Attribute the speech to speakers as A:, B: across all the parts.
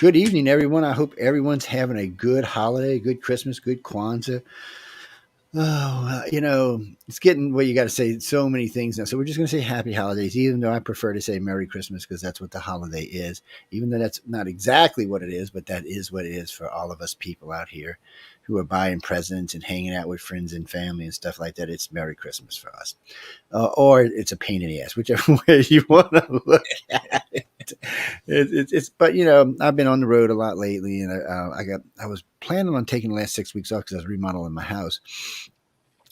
A: Good evening, everyone. I hope everyone's having a good holiday, good Christmas, good Kwanzaa. It's getting what you got to say so many things now. So we're just going to say happy holidays, even though I prefer to say Merry Christmas because that's what the holiday is. Even though that's not exactly what it is, but that is what it is for all of us people out here who are buying presents and hanging out with friends and family and stuff like that. It's Merry Christmas for us. Or it's a pain in the ass, whichever way you want to look at it. But I've been on the road a lot lately, and I was planning on taking the last 6 weeks off because I was remodeling my house,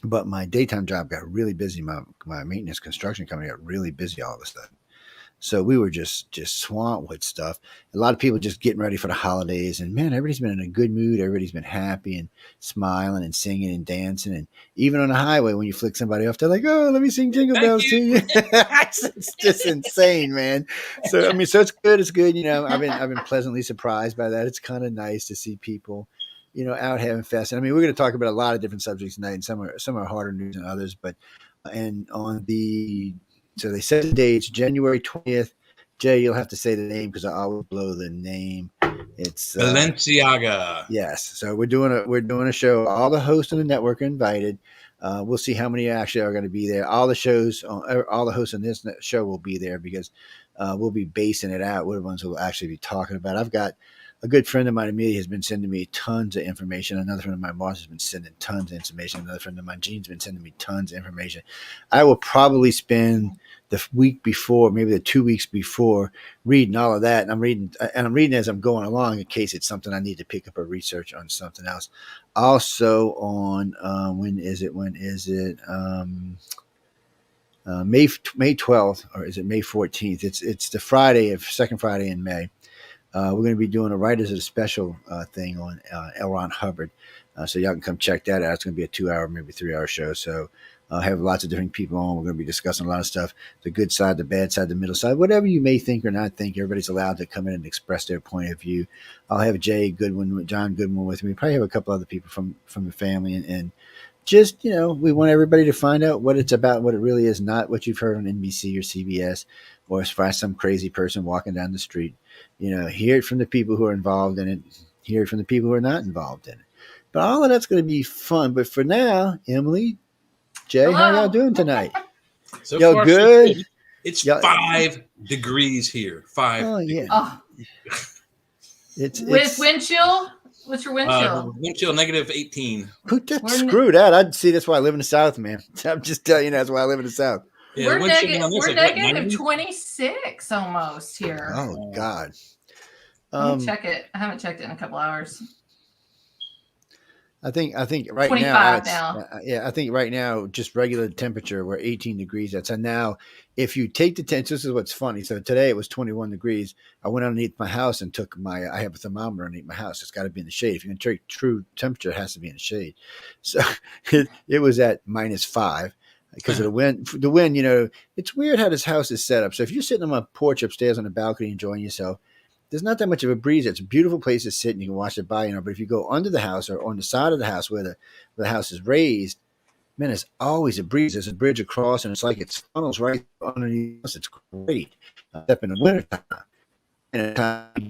A: but my daytime job got really busy. My maintenance construction company got really busy all of a sudden. So we were just swamped with stuff. A lot of people just getting ready for the holidays, and man, everybody's been in a good mood. Everybody's been happy and smiling and singing and dancing. And even on the highway, when you flick somebody off, they're like, "Oh, let me sing Jingle Bells to you." It's just insane, man. So I mean, so it's good. It's good. I've been pleasantly surprised by that. It's kind of nice to see people, out having fest. And I mean, we're going to talk about a lot of different subjects tonight, and some are harder news than others. But and on the So they set the dates, January 20th. Jay, you'll have to say the name because I always blow the name. It's
B: Balenciaga.
A: Yes. So we're doing a show. All the hosts on the network are invited. We'll see how many actually are going to be there. All the hosts on this show will be there because we'll be basing it out. We're the ones who will actually be talking about it. I've got a good friend of mine, Amelia, has been sending me tons of information. Another friend of mine, Mark, has been sending tons of information. Another friend of mine, Gene's been sending me tons of information. I will probably spend the week before, maybe the 2 weeks before, reading all of that. And I'm reading as I'm going along in case it's something I need to pick up or research on something else. Also on when is it? May 12th, or is it May 14th? It's the second Friday in May. We're going to be doing a Writers of the Special thing on L. Ron Hubbard. So y'all can come check that out. It's going to be a 2-hour, maybe 3-hour show. So have lots of different people on. We're going to be discussing a lot of stuff, the good side, the bad side, the middle side, whatever you may think or not think. Everybody's allowed to come in and express their point of view. I'll have John Goodwin with me. Probably have a couple other people from the family. And just, we want everybody to find out what it's about, what it really is, not what you've heard on NBC or CBS or as far as some crazy person walking down the street. Hear it from the people who are involved in it, hear it from the people who are not involved in it. But all of that's going to be fun. But for now, Emily, Jay,
C: Hello.
A: How y'all doing tonight?
B: So
A: y'all
B: far,
A: good?
B: So good. It's 5 degrees here. 5.
A: Oh, yeah.
C: Oh. With wind chill? What's your wind chill?
B: Wind chill -18.
A: Screw that. I'd see that's why I live in the South, man. I'm just telling you, that's why I live in the South.
C: Yeah, we're negative 26 almost here.
A: Oh, God.
C: Let me check it. I haven't checked it in a couple hours.
A: I think right
C: 25
A: now. I think right now, just regular temperature, we're 18 degrees. That's now. If you take the temperature, this is what's funny. So today it was 21 degrees. I went underneath my house and I have a thermometer underneath my house. It's got to be in the shade. If you're going to take true temperature, it has to be in the shade. So it was at -5. Because of the wind, it's weird how this house is set up. So if you're sitting on my porch upstairs on the balcony enjoying yourself, there's not that much of a breeze. It's a beautiful place to sit and you can watch it by, but if you go under the house or on the side of the house where the house is raised, man, there's always a breeze. There's a bridge across and it's like it funnels right underneath us. It's great. Except in the wintertime. And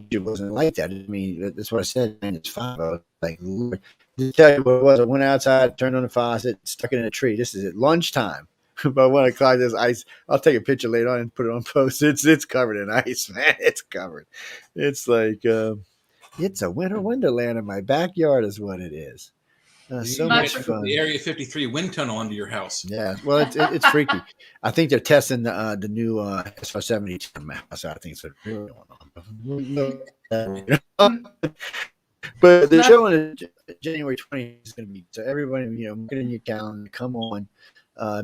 A: it wasn't like that. I mean, that's what I said, man, it's 5. I was like, Lord. To tell you what it was, I went outside, turned on the faucet, stuck it in a tree. This is at lunchtime. By 1 o'clock, there's ice. I'll take a picture later on and put it on post. It's covered in ice, man. It's covered. It's like it's a winter wonderland in my backyard is what it is. So much fun.
B: The Area 53 wind tunnel under your house.
A: Yeah, well, it's freaky. I think they're testing the new SR-72 in my house. I think it's really going on. But the show on January 20th is going to be, so everybody, get in your calendar, come on,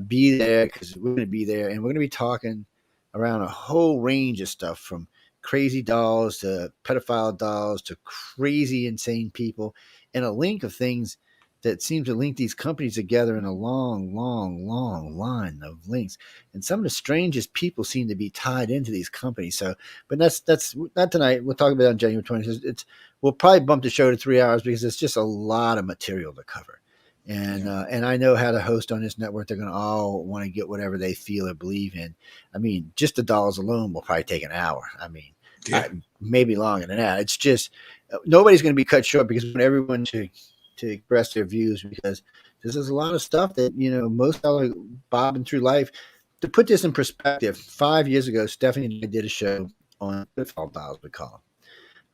A: be there because we're going to be there and we're going to be talking around a whole range of stuff from crazy dolls to pedophile dolls to crazy, insane people and a link of things that seem to link these companies together in a long, long, long line of links. And some of the strangest people seem to be tied into these companies. So, but that's not tonight. We'll talk about it on January 20th. We'll probably bump the show to 3 hours because it's just a lot of material to cover. And I know how to host on this network. They're going to all want to get whatever they feel or believe in. I mean, just the dolls alone will probably take an hour. I mean,
B: Yeah.
A: maybe longer than that. It's just nobody's going to be cut short because we want everyone to express their views because this is a lot of stuff that most people are bobbing through life. To put this in perspective, 5 years ago, Stephanie and I did a show on football dolls, we call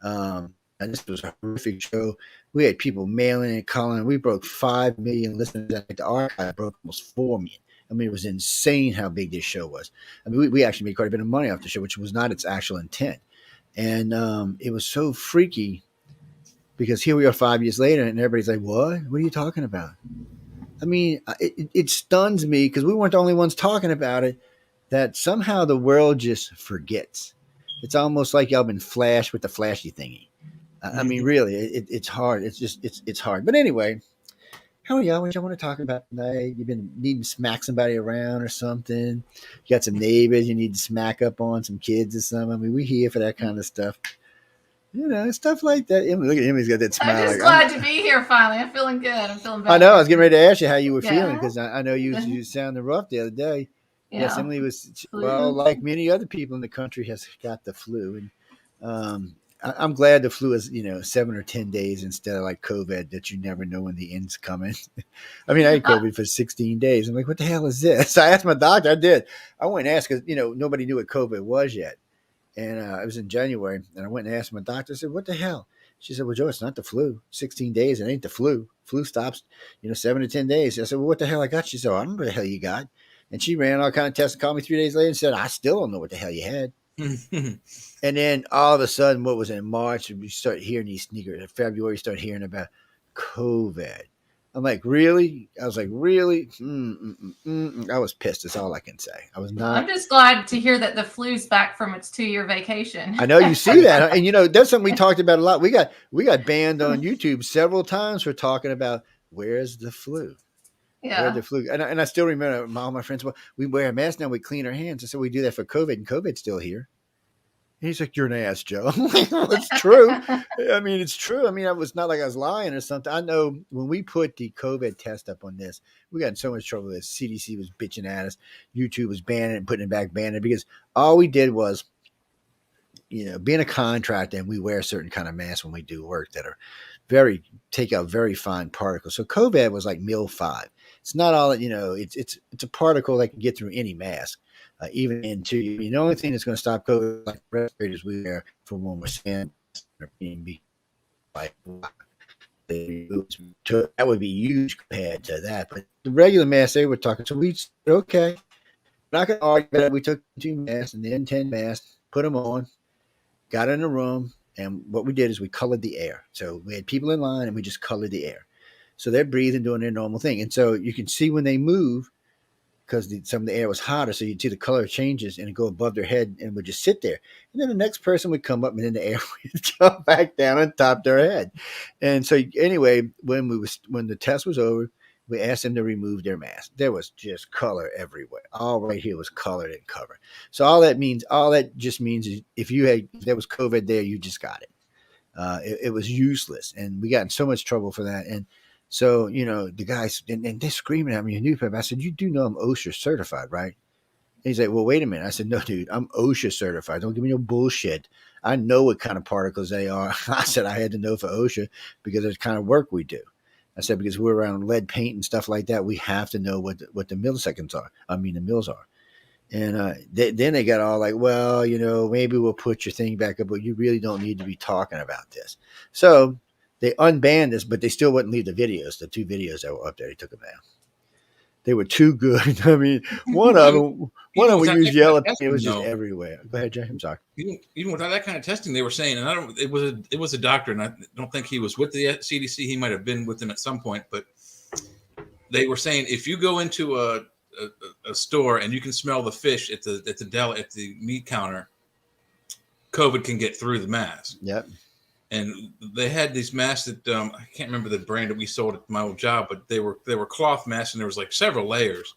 A: them. And this was a horrific show. We had people mailing and calling. We broke 5 million listeners. The archive broke almost 4 million. I mean, it was insane how big this show was. I mean, we actually made quite a bit of money off the show, which was not its actual intent. And it was so freaky because here we are 5 years later, and everybody's like, "What? What are you talking about?" I mean, it stuns me because we weren't the only ones talking about it. That somehow the world just forgets. It's almost like y'all been flashed with the flashy thingy. I mean, really, it's hard. It's just it's hard. But anyway, how are y'all? What y'all want to talk about tonight? You've been needing to smack somebody around or something. You got some neighbors you need to smack up on, some kids or something. I mean, we here for that kind of stuff. Stuff like that. Emily, look at Emily's got that smile.
C: I'm just glad to be here finally. I'm feeling good. I'm feeling better.
A: I know. I was getting ready to ask you how you were feeling because I know you sounded rough the other day.
C: Yeah.
A: Yes, Emily was, like many other people in the country, has got the flu. And I'm glad the flu is, 7 or 10 days instead of like COVID that you never know when the end's coming. I mean, I had COVID for 16 days. I'm like, what the hell is this? I asked my doctor. I did. I went and asked because, nobody knew what COVID was yet. And it was in January. And I went and asked my doctor. I said, what the hell? She said, well, Joe, it's not the flu. 16 days. It ain't the flu. Flu stops, 7 to 10 days. I said, well, what the hell I got? She said, I don't know what the hell you got. And she ran all kind of tests and called me 3 days later and said, I still don't know what the hell you had. And then all of a sudden, what was it, in March, we start hearing these sneakers. In February, we start hearing about COVID. I'm like, really? I was like, really? I was pissed. That's all I can say. I was not.
C: I'm just glad to hear that the flu's back from its 2-year vacation.
A: I know you see that. And, that's something we talked about a lot. We got banned on YouTube several times for talking about where's the flu.
C: Yeah.
A: The flu. And I still remember all my friends, well, we wear a mask now, we clean our hands. I said, we do that for COVID, and COVID's still here. And he's like, you're an ass, Joe. I'm like, well, it's true. I mean, it's true. I mean, it was not like I was lying or something. I know when we put the COVID test up on this, we got in so much trouble that CDC was bitching at us. YouTube was banning it and putting it back, banning it, because all we did was, being a contractor, and we wear a certain kind of mask when we do work that are take out very fine particles. So COVID was like mil 5. It's not all, it's a particle that can get through any mask, even into you. The only thing that's going to stop COVID, like respirators we wear for when we're standing, like that would be huge compared to that. But the regular mask they were talking, so we said, okay, not going to argue that. We took 2 masks and then 10 masks, put them on, got in a room, and what we did is we colored the air. So we had people in line, and we just colored the air. So they're breathing, doing their normal thing. And so you can see when they move, because some of the air was hotter, so you'd see the color changes and it go above their head and would just sit there. And then the next person would come up, and then the air would go back down on top of their head. And so anyway, when the test was over, we asked them to remove their mask. There was just color everywhere. All right here was colored and covered. So all that just means is if there was COVID there, you just got it. It was useless, and we got in so much trouble for that. And so, the guys, and they're screaming at me in newspaper. I said, you do know I'm OSHA certified, right? And he's like, well, wait a minute. I said, no, dude, I'm OSHA certified. Don't give me no bullshit. I know what kind of particles they are. I said, I had to know for OSHA because it's the kind of work we do. I said, because we're around lead paint and stuff like that, we have to know what the milliseconds are. I mean, the mils are. And then they got all like, well, maybe we'll put your thing back up, but you really don't need to be talking about this. So they unbanned us, but they still wouldn't leave the videos. The 2 videos that were up there, they took them down. They were too good. I mean, one of them we used yellow. It was just everywhere. Go ahead, Jay. I'm sorry.
B: Even without that kind of testing, they were saying, and it was a doctor, and I don't think he was with the CDC. He might have been with them at some point, but they were saying if you go into a store and you can smell the fish at the meat counter, COVID can get through the mask.
A: Yep.
B: And they had these masks that I can't remember the brand that we sold at my old job, but they were cloth masks, and there was like several layers.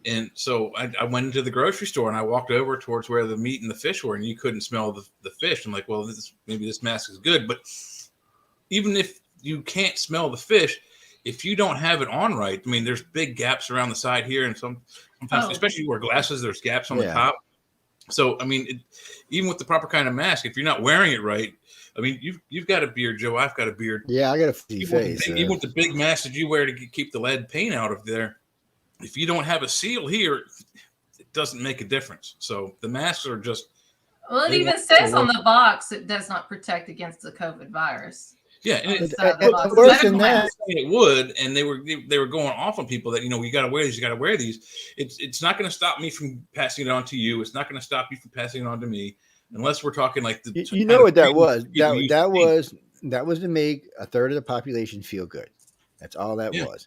B: And so I went into the grocery store, and I walked over towards where the meat and the fish were, and you couldn't smell the fish. I'm like, well, maybe this mask is good. But even if you can't smell the fish, if you don't have it on right, I mean, there's big gaps around the side here, and sometimes, especially if you wear glasses, there's gaps on the top. So, I mean, even with the proper kind of mask, if you're not wearing it right, I mean, you've got a beard, Joe. I've got a beard.
A: Yeah, I got a fuzzy face.
B: Even with the big mask that you wear to keep the lead paint out of there, if you don't have a seal here, it doesn't make a difference. So the masks are just.
C: Well, it even says on the box it does not protect against the COVID virus.
B: Yeah, and
A: worse than that,
B: it would, and they were going off on people that, you know, you got to wear these, you got to wear these. It's not going to stop me from passing it on to you. It's not going to stop you from passing it on to me, unless we're talking like the.
A: You know what that was? That was to make a third of the population feel good. That's all that was.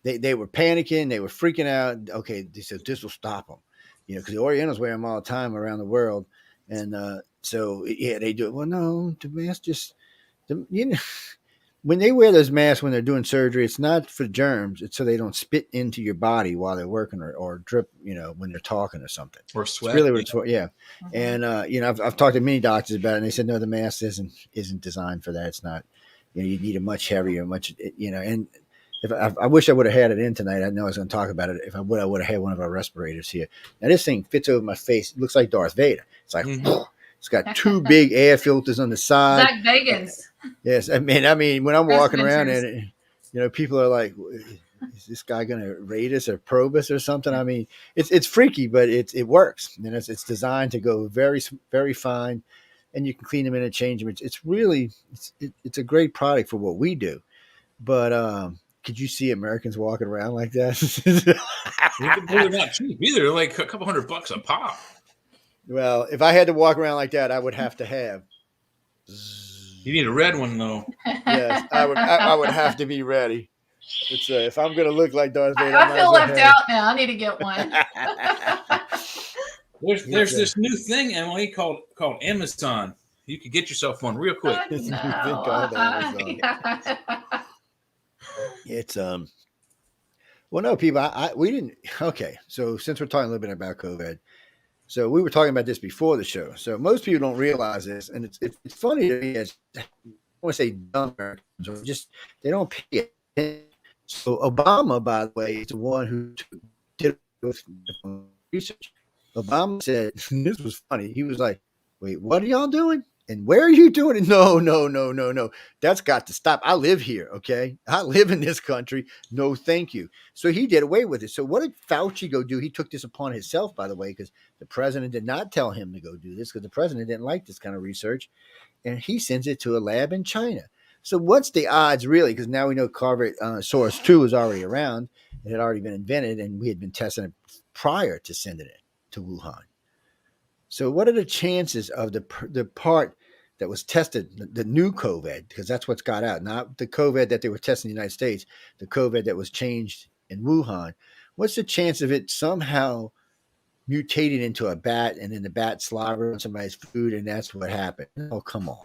A: They were panicking. They were freaking out. Okay, they said this will stop them, you know, because the Orientals wear them all the time around the world, and so yeah, they do it. Well, no, the mask just. You know, when they wear those masks when they're doing surgery, it's not for germs. It's so they don't spit into your body while they're working or drip, you know, when they're talking or something.
B: Or sweat.
A: It's really what it's for. Yeah. Mm-hmm. And, you know, I've talked to many doctors about it, and they said, no, the mask isn't designed for that. It's not, you know, you need a much heavier, you know, and if I wish I would have had it in tonight. I know I was going to talk about it. If I would have had one of our respirators here. Now, this thing fits over my face. It looks like Darth Vader. It's like, it's got two big air filters on the side.
C: Zach Bagans.
A: Yes, I mean, when I'm walking around and, you know, people are like, "Is this guy going to raid us or probe us or something?" I mean, it's freaky, but it works. And it's designed to go very, very fine, and you can clean them in and change them. It's really it's a great product for what we do. But could you see Americans walking around like that?
B: They're not cheap either. They're like a couple $100 a pop.
A: Well, if I had to walk around like that, I would have to have.
B: You need a red one, though.
A: Yes, I would have to be ready. It's if I'm going to look like Darth Vader.
C: I feel left out now. I need to get one.
B: There's this new thing, Emily, called Amazon. You could get yourself one real quick.
A: It's well, no, people. We didn't. Okay, so since we're talking a little bit about COVID. So we were talking about this before the show. So most people don't realize this, and it's funny to me. I want to say dumb Americans, or just they don't pay attention. So Obama, by the way, is the one who did research. Obama said this was funny. He was like, "Wait, what are y'all doing? And where are you doing it? No. That's got to stop. I live here, okay? I live in this country. No, thank you." So he did away with it. So what did Fauci go do? He took this upon himself, by the way, because the president did not tell him to go do this because the president didn't like this kind of research. And he sends it to a lab in China. So what's the odds, really? Because now we know Source 2 is already around. It had already been invented, and we had been testing it prior to sending it to Wuhan. So what are the chances of the part that was tested, the new COVID, because that's what's got out, not the COVID that they were testing in the United States, the COVID that was changed in Wuhan. What's the chance of it somehow mutating into a bat and then the bat slobbered on somebody's food and that's what happened? Oh, come on.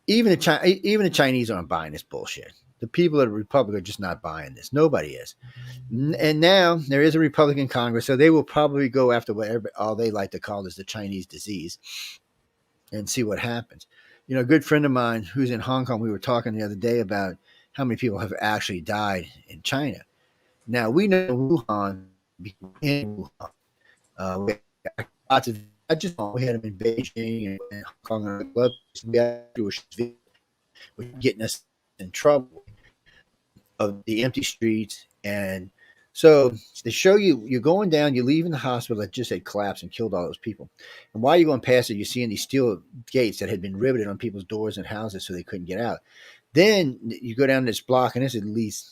A: Even the Chinese aren't buying this bullshit. The people of the Republic are just not buying this. Nobody is. And now there is a Republican Congress, so they will probably go after all they like to call is the Chinese disease and see what happens. You know, a good friend of mine who's in Hong Kong, we were talking the other day about how many people have actually died in China. Now, we know Wuhan, we had them in Beijing and Hong Kong. We're getting us in trouble of the empty streets. And so they show you're going down, you're leaving the hospital that just had collapsed and killed all those people. And while you're going past it, you're seeing these steel gates that had been riveted on people's doors and houses so they couldn't get out. Then you go down this block, and there's at least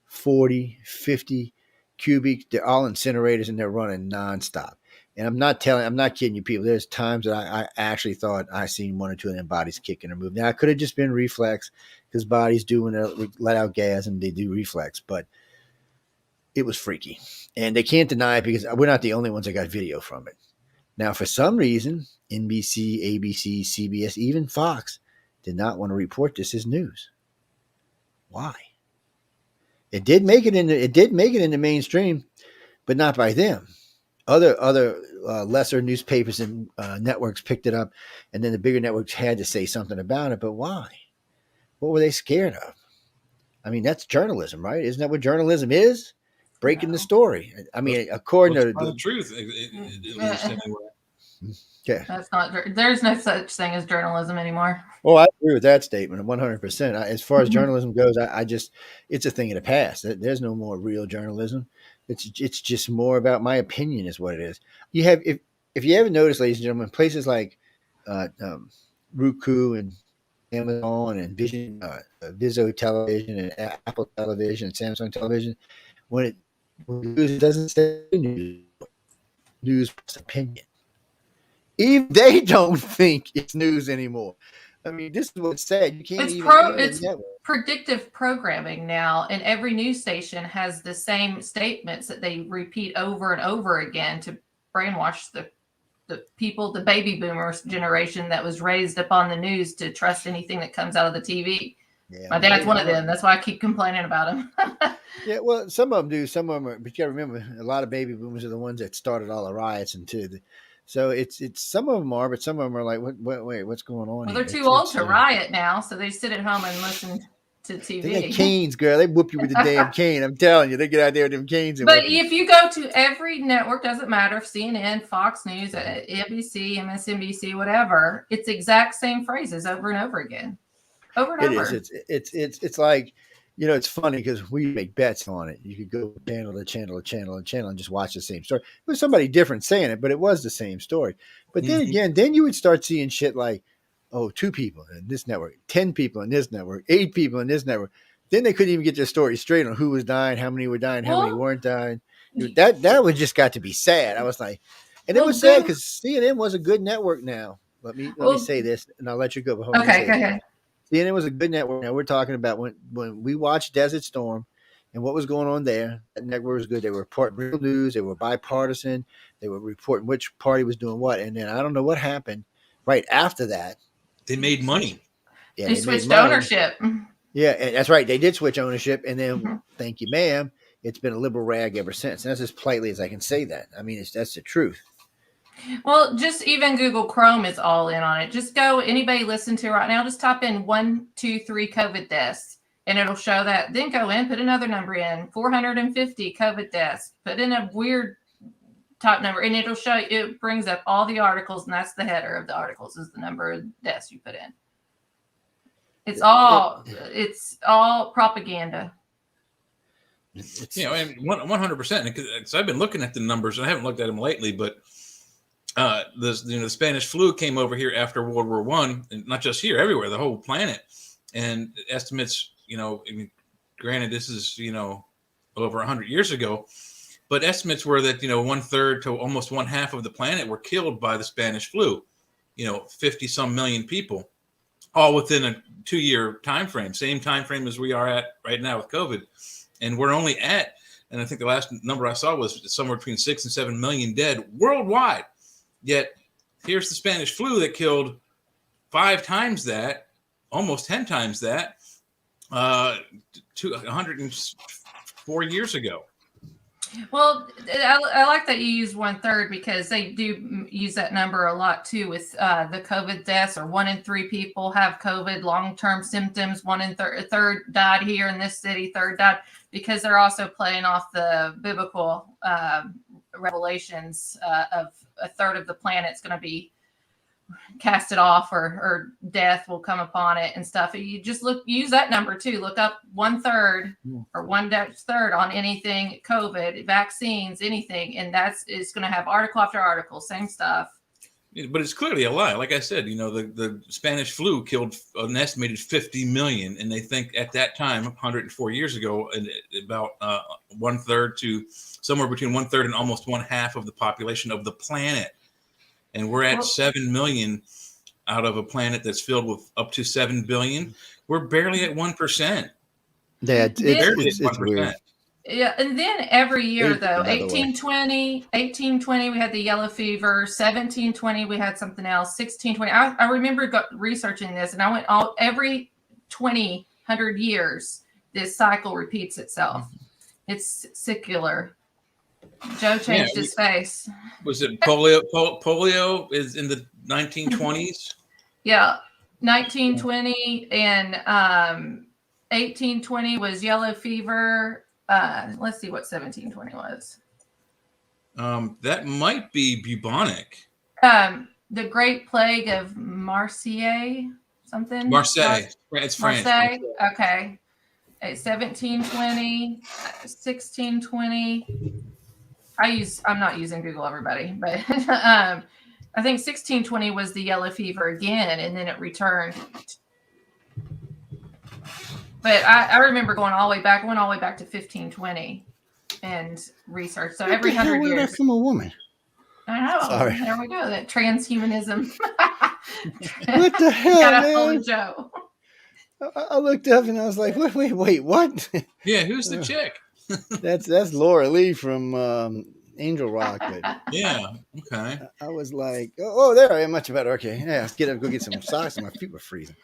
A: 40, 50 cubic. They're all incinerators, and they're running nonstop. And I'm not kidding you, people. There's times that I actually thought I seen one or two of them bodies kicking or moving. Now, it could have just been reflex because bodies do when they let out gas and they do reflex, but it was freaky. And they can't deny it because we're not the only ones that got video from it. Now, for some reason, NBC, ABC, CBS, even Fox did not want to report this as news. Why? It did make it in the mainstream, but not by them. Other lesser newspapers and networks picked it up, and then the bigger networks had to say something about it. But why? What were they scared of? I mean, that's journalism, right? Isn't that what journalism is? Breaking the story. I mean, according to
B: the truth, at least anyway.
A: Yeah.
C: That's not. There's no such thing as journalism anymore.
A: Oh, I agree with that statement 100%. As far as
C: Mhm.
A: journalism goes, I just, it's a thing of the past. There's no more real journalism. It's just more about my opinion is what it is. You have, if you ever notice, ladies and gentlemen, places like uh, um, Roku and Amazon and Vision, Vizio Television and Apple Television and Samsung Television, when when the news doesn't say news plus opinion, even they don't think it's news anymore. I mean, this is what's sad. You can't even the
C: It's
A: network.
C: predictive programming now, and every news station has the same statements that they repeat over and over again to brainwash the people, the baby boomers generation that was raised upon the news to trust anything that comes out of the TV.
A: Yeah,
C: My dad's one of them. That's why I keep complaining about him.
A: yeah, well, some of them do. Some of them are, but you got to remember, a lot of baby boomers are the ones that started all the riots and too. So it's some of them are, but some of them are like, wait, what's going on
C: Well,
A: here?
C: they're too old to riot now, so they sit at home and listen to
A: They got
C: TV.
A: canes, girl. They whoop you with the damn cane. I'm telling you, they get out there with them canes and
C: But
A: whoop you.
C: if you go to every network, doesn't matter if CNN, Fox News, NBC, MSNBC, whatever, it's exact same phrases over and over again, over and
A: It
C: over.
A: is. It's like, it's funny because we make bets on it. You could go channel to channel to channel to channel and just watch the same story. It was somebody different saying it, but it was the same story. But then again, then you would start seeing shit like, oh, 2 people in this network, 10 people in this network, 8 people in this network. Then they couldn't even get their story straight on who was dying, how many were dying, how many weren't dying. That was just got to be sad. I was like, and it was sad because CNN was a good network. Now let me say this, and I'll let you go. But hold on,
C: Okay, go ahead.
A: CNN was a good network. Now we're talking about when we watched Desert Storm and what was going on there. That network was good. They were reporting real news. They were bipartisan. They were reporting which party was doing what. And then I don't know what happened right after that.
B: They made money.
A: Yeah,
C: they switched ownership.
A: Yeah, and that's right. They did switch ownership, and then thank you, ma'am. It's been a liberal rag ever since. And that's as politely as I can say that. I mean, that's the truth.
C: Well, just even Google Chrome is all in on it. Just go, anybody listen to right now, just type in 1, 2, 3 COVID deaths, and it'll show that. Then go in, put another number in, 450 COVID deaths. Put in a weird top number, and it'll show you, it brings up all the articles, and that's the header of the articles is the number of deaths you put in. It's all propaganda.
B: And 100%. Because I've been looking at the numbers, and I haven't looked at them lately, but the Spanish flu came over here after World War I, and not just here, everywhere, the whole planet. And estimates, granted, this is over 100 years ago, but estimates were that 1/3 to almost 1/2 of the planet were killed by the Spanish flu. 50 some million people, all within a 2-year time frame, same time frame as we are at right now with COVID. And we're only at, and I think the last number I saw was somewhere between 6 and 7 million dead worldwide. Yet here's the Spanish flu that killed 5 times that, almost 10 times that, 104 years ago.
C: Well, I like that you use 1/3 because they do use that number a lot too with the COVID deaths, or 1 in 3 people have COVID, long-term symptoms. 1 in third died here in this city, third died, because they're also playing off the biblical revelations of 1/3 of the planet's going to be casted off, or death will come upon it and stuff. You just use that number too. Look up 1/3 or 1/3 on anything COVID, vaccines, anything, and it's going to have article after article, same stuff.
B: But it's clearly a lie. Like I said, the Spanish flu killed an estimated 50 million, and they think at that time, 104 years ago, about 1/3 to somewhere between 1/3 and almost 1/2 of the population of the planet. And we're at 7 million out of a planet that's filled with up to 7 billion. We're barely at 1%.
A: Yeah, it's weird.
C: Yeah, and then every year, though, 1820, we had the yellow fever. 1720, we had something else. 1620, I remember researching this, and I went every 100 years, this cycle repeats itself. It's secular. Joe changed his face.
B: Was it polio? Polio is in the 1920s.
C: Yeah, 1920 and 1820 was yellow fever. Let's see what 1720 was.
B: That might be bubonic.
C: The Great Plague of Marseille, something.
B: Marseille. It's French.
C: Marseille. Okay. 1720, 1620. I'm not using Google, everybody, but I think 1620 was the yellow fever again, and then it returned. But I remember going all the way back. I went all the way back to 1520 and research. So every 100 years.
A: Where from a woman?
C: I know.
A: Sorry.
C: There we go. That transhumanism.
A: What the hell,
C: Got a
A: man?
C: Foley Joe.
A: I looked up and I was like, wait, what?
B: Yeah, who's the chick?
A: That's Laura Lee from Angel Rock. But
B: Yeah, okay.
A: I was like, oh, there I am. Much better. Okay, yeah, let's get up, go get some socks. My feet were freezing.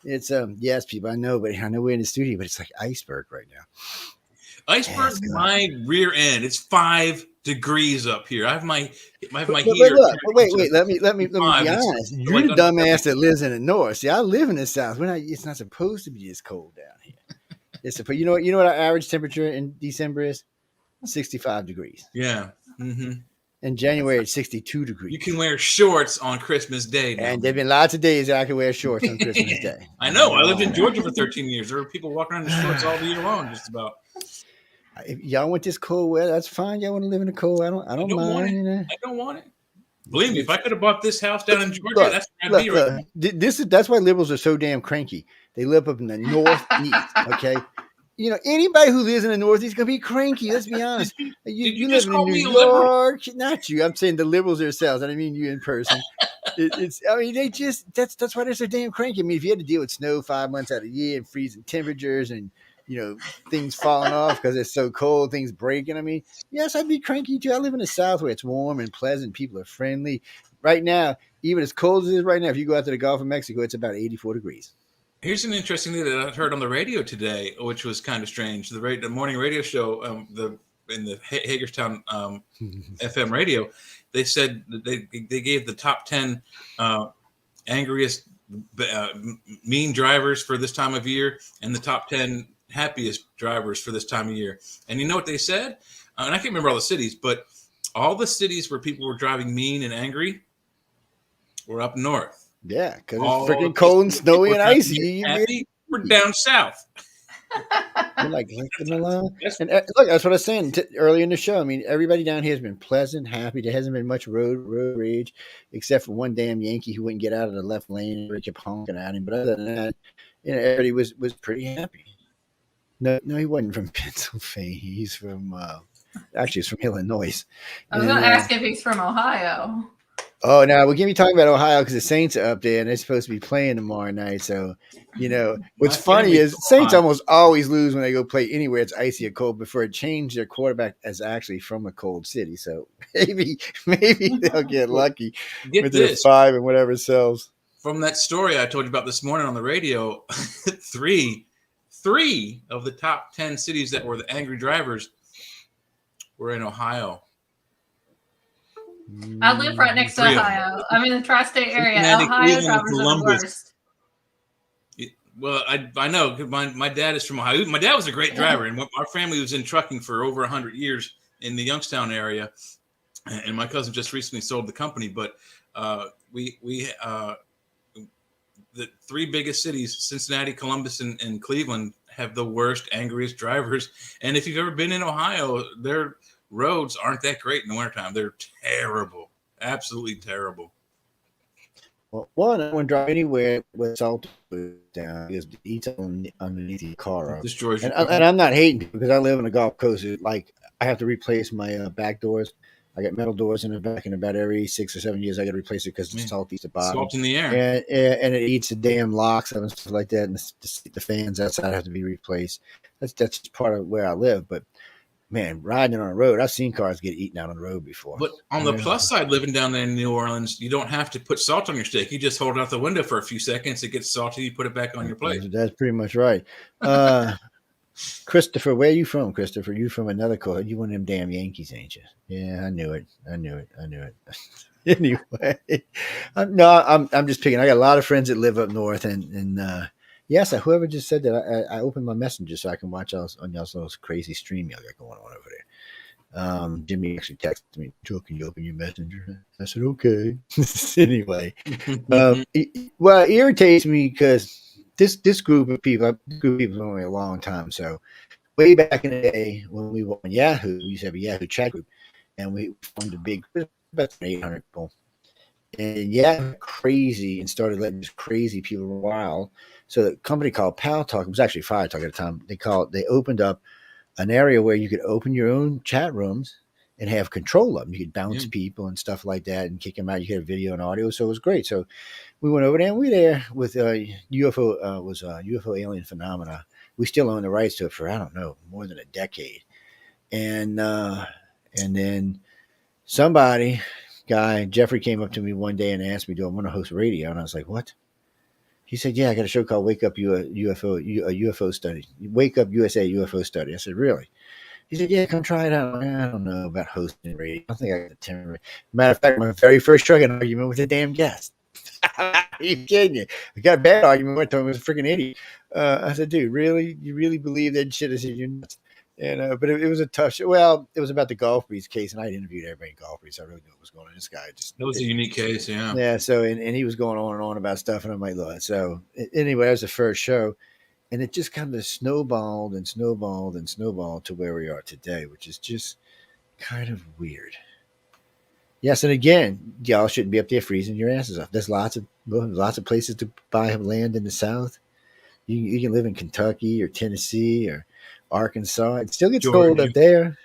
A: It's yes, people. I know, but I know we're in the studio, but it's like iceberg right now.
B: Iceberg, my rear end. It's 5 degrees up here. I have my heater.
A: Wait. Let me be honest. You're
B: like
A: the dumbass that lives in the north. See, I live in the south. It's not supposed to be this cold down here. You know what our average temperature in December is? 65 degrees.
B: Yeah. Mm-hmm.
A: In January, it's 62 degrees.
B: You can wear shorts on Christmas Day now.
A: And there have been lots of days I can wear shorts on Christmas Day.
B: I know. I lived in Georgia for 13 years. There were people walking around in shorts all the year long, just about.
A: If y'all want this cold weather, that's fine. Y'all want to live in the cold. I don't mind.
B: I don't want it. Believe me, if I could have bought this house down in Georgia, that's where I'd be right now.
A: That's why liberals are so damn cranky. They live up in the northeast, okay? You know, anybody who lives in the northeast is going to be cranky. Let's be honest. You live in New York. Not you. I'm saying the liberals themselves. I don't mean you in person. That's why they're so damn cranky. I mean, if you had to deal with snow 5 months out of the year and freezing temperatures and, you know, things falling off because it's so cold, things breaking. I mean, yes, I'd be cranky too. I live in the South where it's warm and pleasant. People are friendly. Right now, even as cold as it is right now, if you go out to the Gulf of Mexico, it's about 84 degrees.
B: Here's an interesting thing that I heard on the radio today, which was kind of strange. The morning radio show, in the Hagerstown FM radio, they said that they gave the top 10 angriest, mean drivers for this time of year, and the top 10 happiest drivers for this time of year. And you know what they said? And I can't remember all the cities, but all the cities where people were driving mean and angry were up north.
A: Yeah, because it's freaking cold and snowy and icy.
B: We're down south.
A: You're like, leave them alone. And look, that's what I was saying earlier in the show. I mean, everybody down here has been pleasant, happy. There hasn't been much road rage, except for one damn Yankee who wouldn't get out of the left lane and kept honking at him. But other than that, you know, everybody was pretty happy. No, he wasn't from Pennsylvania. He's from actually, he's from Illinois.
C: I was going to ask if he's from Ohio.
A: Oh, no, we're going to be talking about Ohio because the Saints are up there and they're supposed to be playing tomorrow night. So, you know, what's funny is Saints almost always lose when they go play anywhere it's icy or cold. Before it changed, their quarterback is actually from a cold city. So maybe they'll get lucky with their 5 and whatever sells.
B: From that story I told you about this morning on the radio, three of the top 10 cities that were the angry drivers were in Ohio.
C: I live right next to Ohio. I'm in the tri-state area. Ohio drivers are the worst.
B: Well, I know. My dad is from Ohio. My dad was a great driver, and our family was in trucking for over 100 years in the Youngstown area. And my cousin just recently sold the company. But the 3 biggest cities, Cincinnati, Columbus, and Cleveland, have the worst, angriest drivers. And if you've ever been in Ohio, their roads aren't that great in the wintertime. They're terrible, absolutely terrible.
A: Well, one, I wouldn't drive anywhere with salt down because it eats underneath the car up.
B: Destroys
A: and I'm not hating because I live on the Gulf Coast. Like I have to replace my back doors. I got metal doors in the back, and about every 6 or 7 years, I got to replace it because the salt eats the bottom.
B: Salt in the air,
A: and it eats the damn locks and stuff like that, and the fans outside have to be replaced. That's just part of where I live. But man, riding on the road, I've seen cars get eaten out on the road before.
B: But on the plus side, living down there in New Orleans, you don't have to put salt on your steak. You just hold it out the window for a few seconds. It gets salty. You put it back on your plate.
A: That's pretty much right. Christopher, where are you from, Christopher? You from another coast. You one of them damn Yankees, ain't you? Yeah, I knew it. Anyway, I'm just picking. I got a lot of friends that live up north, and yes, whoever just said that, I opened my messenger so I can watch on y'all's crazy stream y'all got going on over Jimmy actually texted me, Joe, can you open your messenger? I said, okay. Anyway, well, it irritates me because this group of people, only a long time. So way back in the day when we were on Yahoo, we used to have a Yahoo chat group, and we formed a big, about 800 people. And yeah, crazy, and started letting these crazy people wild. So the company called Pal Talk, it was actually Fire Talk at the time. They opened up an area where you could open your own chat rooms and have control of them. You could bounce people and stuff like that and kick them out. You could have video and audio, so it was great. So we went over there, and we were there with UFO was UFO alien phenomena. We still own the rights to it for, I don't know, more than a decade. And then somebody, Jeffrey, came up to me one day and asked me, do I want to host radio? And I was like, what? He said, yeah, I got a show called Wake Up UFO Study. Wake Up USA UFO Study. I said, really? He said, yeah, come try it out. I don't know about hosting radio. I don't think I got the temperament. Matter of fact, my very first show, I got an argument with a damn guest. Are you kidding me? I got a bad argument. I told him he was a freaking idiot. I said, dude, really? You really believe that shit? I said, you're nuts. And but it was a tough show. Well, it was about the Golf Breeze case, and I interviewed everybody in Golf Breeze. So I really knew what was going on. This guy just
B: That was a unique case, yeah.
A: Yeah. So and he was going on and on about stuff, and I'm like, look. So anyway, that was the first show, and it just kind of snowballed and snowballed and snowballed to where we are today, which is just kind of weird. Yes, and again, y'all shouldn't be up there freezing your asses off. There's lots of places to buy land in the South. You can live in Kentucky or Tennessee or Arkansas. It still gets cold up there.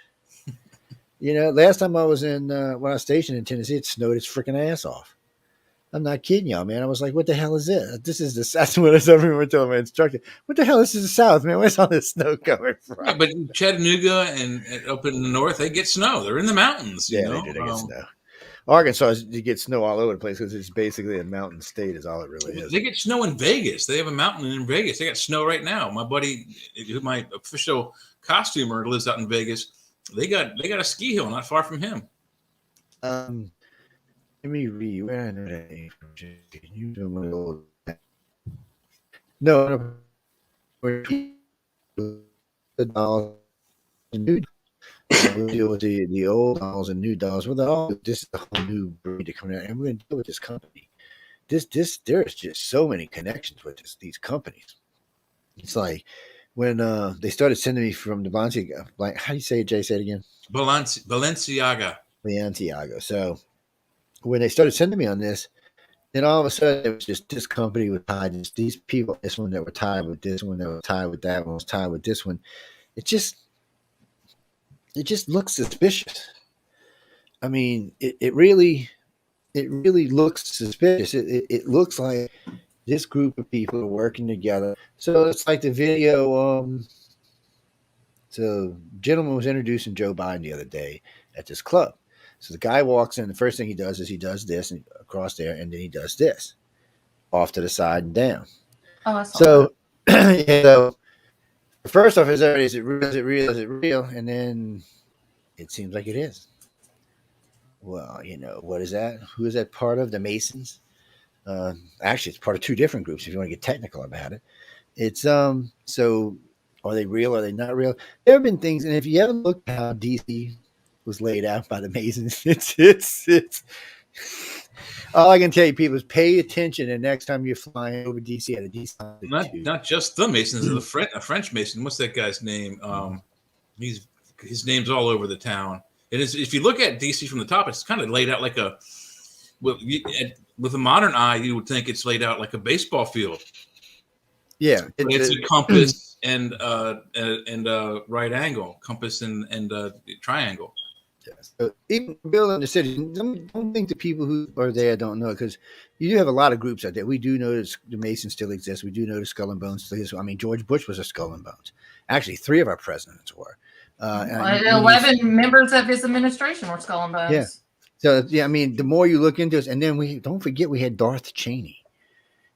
A: You know, last time I was when I was stationed in Tennessee, it snowed its freaking ass off. I'm not kidding y'all, man. I was like, what the hell is this? That's what I remember telling my instructor. What the hell is the South, man? Where's all this snow coming from?
B: Yeah, but Chattanooga and up in the north, they get snow. They're in the mountains.
A: They do. They get snow. Arkansas, you get snow all over the place because it's basically a mountain state is all it really is.
B: They get snow in Vegas. They have a mountain in Vegas. They got snow right now. My buddy, my official costumer, lives out in Vegas. They got a ski hill not far from him.
A: Let me read. Where are they? You do no. The dolls and new. We deal with the old dolls and new dolls. Well, this is a whole new breed coming out, and we're going to deal with this company. There's just so many connections with these companies. It's like when they started sending me from the Balenciaga, like how do you say it, Jay? Say it again.
B: Balenciaga.
A: So when they started sending me on this, then all of a sudden it was just this company was tied to these people, this one that were tied with this one that was tied with that one was tied with this one. It just looks suspicious. I mean, it really looks suspicious. It looks like this group of people are working together. So it's like the video. So gentleman was introducing Joe Biden the other day at this club. So the guy walks in. The first thing he does is he does this and across there, and then he does this off to the side and down.
C: Oh, I saw
A: so so first off, is it real? Is it real? Is it real? And then it seems like it is. Well, what is that? Who is that part of? The Masons. Actually, it's part of two different groups. If you want to get technical about it, it's So, are they real? Are they not real? There have been things, and if you ever look at how DC was laid out by the Masons, it's. All I can tell you, people, is pay attention. And next time you're flying over DC at a DC,
B: not just the Masons, a French Mason. What's that guy's name? His name's all over the town. It is. If you look at DC from the top, it's kind of laid out like with a modern eye, you would think it's laid out like a baseball field.
A: Yeah,
B: it's a compass and right angle, compass and triangle.
A: So even building the city, don't think the people who are there don't know, because you do have a lot of groups out there. We do know that the Masons still exist. We do know the Skull and Bones still exist. I mean, George Bush was a Skull and Bones. Actually, 3 of our presidents were.
C: 11 members of his administration were Skull and Bones.
A: Yeah. So I mean, the more you look into this, and then we don't forget we had Darth Cheney.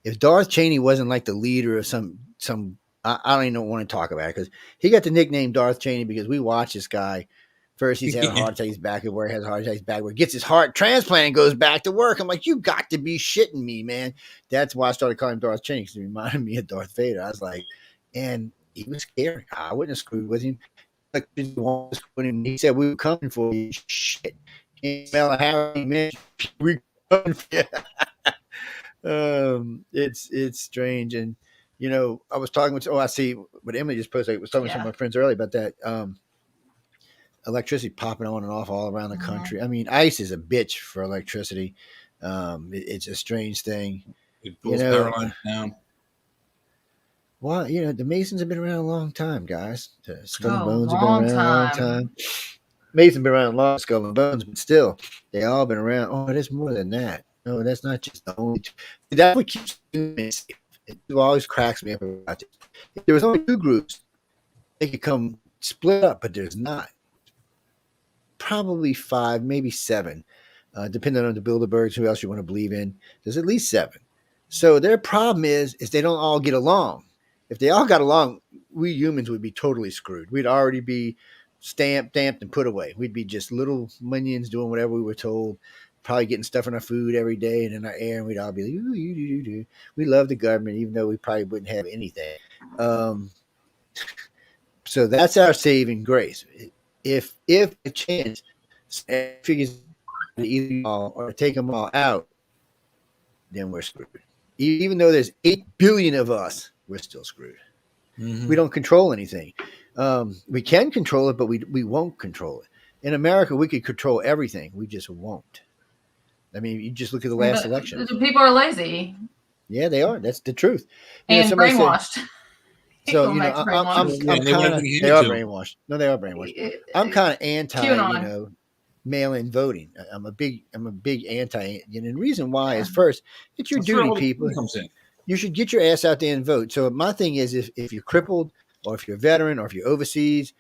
A: If Darth Cheney wasn't like the leader of some I don't even want to talk about it, because he got the nickname Darth Cheney because we watched this guy. First, he's having a heart attack. He's back at work. Has a heart attack. He's back at work. Gets his heart transplanted and goes back to work. I'm like, you got to be shitting me, man. That's why I started calling him Darth Cheney, because it reminded me of Darth Vader. I was like, and he was scary. I wouldn't have screwed with him. he said we were coming for you. Shit, can't smell how he meant we coming for you. It's strange, and I was talking with I see what Emily just posted. I was talking with some of my friends earlier about that electricity popping on and off all around the country. I mean, ice is a bitch for electricity. It's a strange thing.
B: It pulls power lines down.
A: Well, the Masons have been around a long time, guys. The Skull and Bones have
C: long
A: been around a long time. Masons have been around a long, Skull and Bones, but still, they all been around. Oh, there's more than that. No, that's not just the only two. That's what keeps me safe. It always cracks me up about this. If there was only two groups, they could come split up, but there's not. Probably 5, maybe 7, depending on the Bilderbergs, who else you want to believe in. There's at least 7. So their problem is they don't all get along. If they all got along, we humans would be totally screwed. We'd already be stamped, and put away. We'd be just little minions doing whatever we were told, probably getting stuff in our food every day and in our air, and we'd all be like, ooh. We love the government, even though we probably wouldn't have anything. So that's our saving grace. If a chance figures either all or take them all out, then we're screwed. Even though there's 8 billion of us, we're still screwed. Mm-hmm. We don't control anything. We can control it, but we won't control it. In America, we could control everything. We just won't. I mean, you just look at the last election.
C: People are lazy.
A: Yeah, they are. That's the truth.
C: And brainwashed.
A: So, they are brainwashed. No, they are brainwashed. I'm kind of anti, mail-in voting. I'm a big anti. And the reason why is, first, it's your duty, people. You should get your ass out there and vote. So my thing is, if you're crippled, or if you're a veteran, or if you're overseas,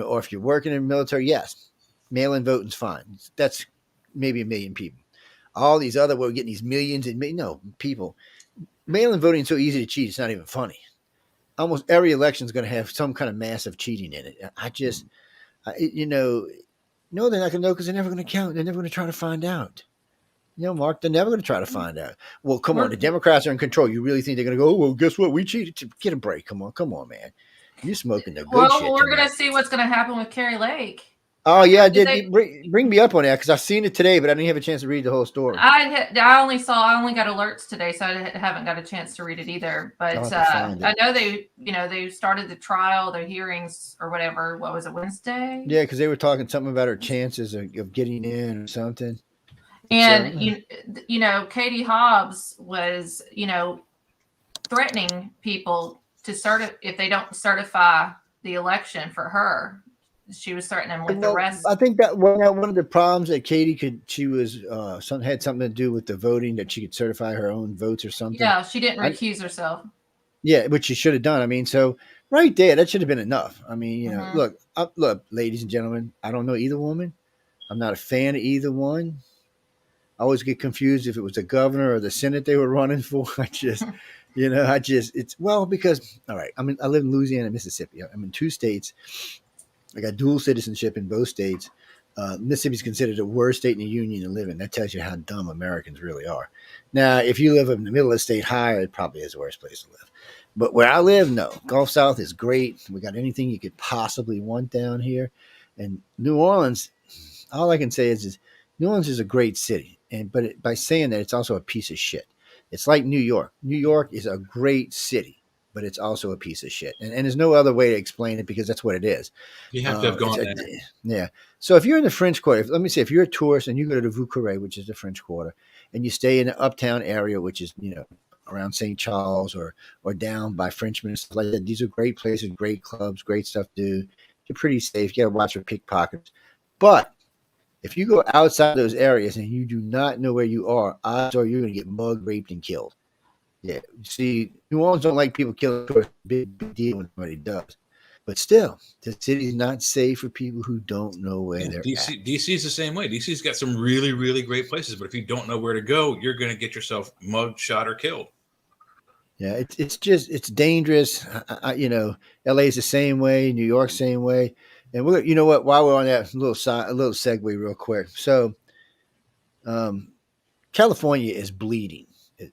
A: or if you're working in the military, yes, mail-in voting's fine. That's maybe 1 million people. All these other, we're getting these millions and people. Mail-in voting is so easy to cheat. It's not even funny. Almost every election is going to have some kind of massive cheating in it. No, they're not going to know because they're never going to count. They're never going to try to find out. Mark, they're never going to try to find out. Well, come on. The Democrats are in control. You really think they're going to go, oh, well, guess what? We cheated. Get a break. Come on, man. You're smoking the good shit.
C: Well, we're going to see what's going to happen with Carrie Lake.
A: Oh, yeah, I did. Bring me up on that because I've seen it today, but I didn't have a chance to read the whole story.
C: I only got alerts today, so I haven't got a chance to read it either. But I know they started the trial, the hearings or whatever. What was it, Wednesday?
A: Yeah, because they were talking something about her chances of getting in or something.
C: And Katie Hobbs was threatening people to if they don't certify the election for her. She was threatening with the rest.
A: I think that one of the problems that Katie had something to do with the voting, that she could certify her own votes or something.
C: Yeah, she didn't recuse herself.
A: Yeah, which she should have done. I mean, so right there, that should have been enough. I mean, look, ladies and gentlemen, I don't know either woman. I'm not a fan of either one. I always get confused if it was the governor or the Senate they were running for. Because, all right, I live in Louisiana and Mississippi. I'm in 2 states. I got dual citizenship in both states. Mississippi is considered the worst state in the union to live in. That tells you how dumb Americans really are. Now, if you live in the middle of the state higher, it probably is the worst place to live. But where I live, no. Gulf South is great. We got anything you could possibly want down here. And New Orleans, all I can say is New Orleans is a great city. But by saying that, it's also a piece of shit. It's like New York. New York is a great city, but it's also a piece of shit. And there's no other way to explain it because that's what it is.
B: You have to have gone there.
A: Yeah. So if you're in the French Quarter, if you're a tourist and you go to the Vieux-Carré, which is the French Quarter, and you stay in the uptown area, which is, around St. Charles or down by Frenchmen and stuff like that, these are great places, great clubs, great stuff to do. You're pretty safe. You got to watch for pickpockets. But if you go outside those areas and you do not know where you are, odds are you're going to get mugged, raped, and killed. Yeah, see, New Orleans don't like people killing tourists. Big deal when somebody does. But still, the city's not safe for people who don't know where they're at.
B: DC's the same way. DC's got some really, really great places, but if you don't know where to go, you're going to get yourself mugged, shot, or killed.
A: Yeah, it's dangerous. LA's the same way. New York's the same way. And you know what? While we're on that, a little segue real quick. So, California is bleeding.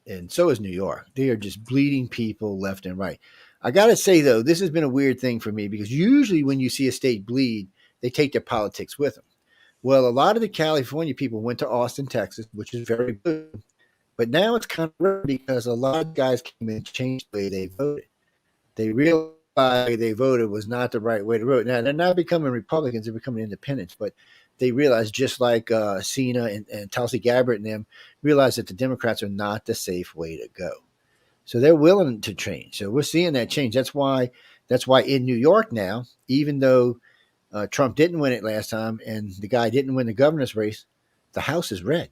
A: And so is New York. They are just bleeding people left and right. I got to say, though, this has been a weird thing for me because usually when you see a state bleed, they take their politics with them. Well, a lot of the California people went to Austin, Texas, which is very good. But now it's kind of rare because a lot of guys came in and changed the way they voted. They realized the way they voted was not the right way to vote. Now, they're not becoming Republicans, they're becoming independents. But they realized, just like Cena and Tulsi Gabbard and them, realized that the Democrats are not the safe way to go. So they're willing to change. So we're seeing that change. That's why in New York now, even though Trump didn't win it last time and the guy didn't win the governor's race, the House is red.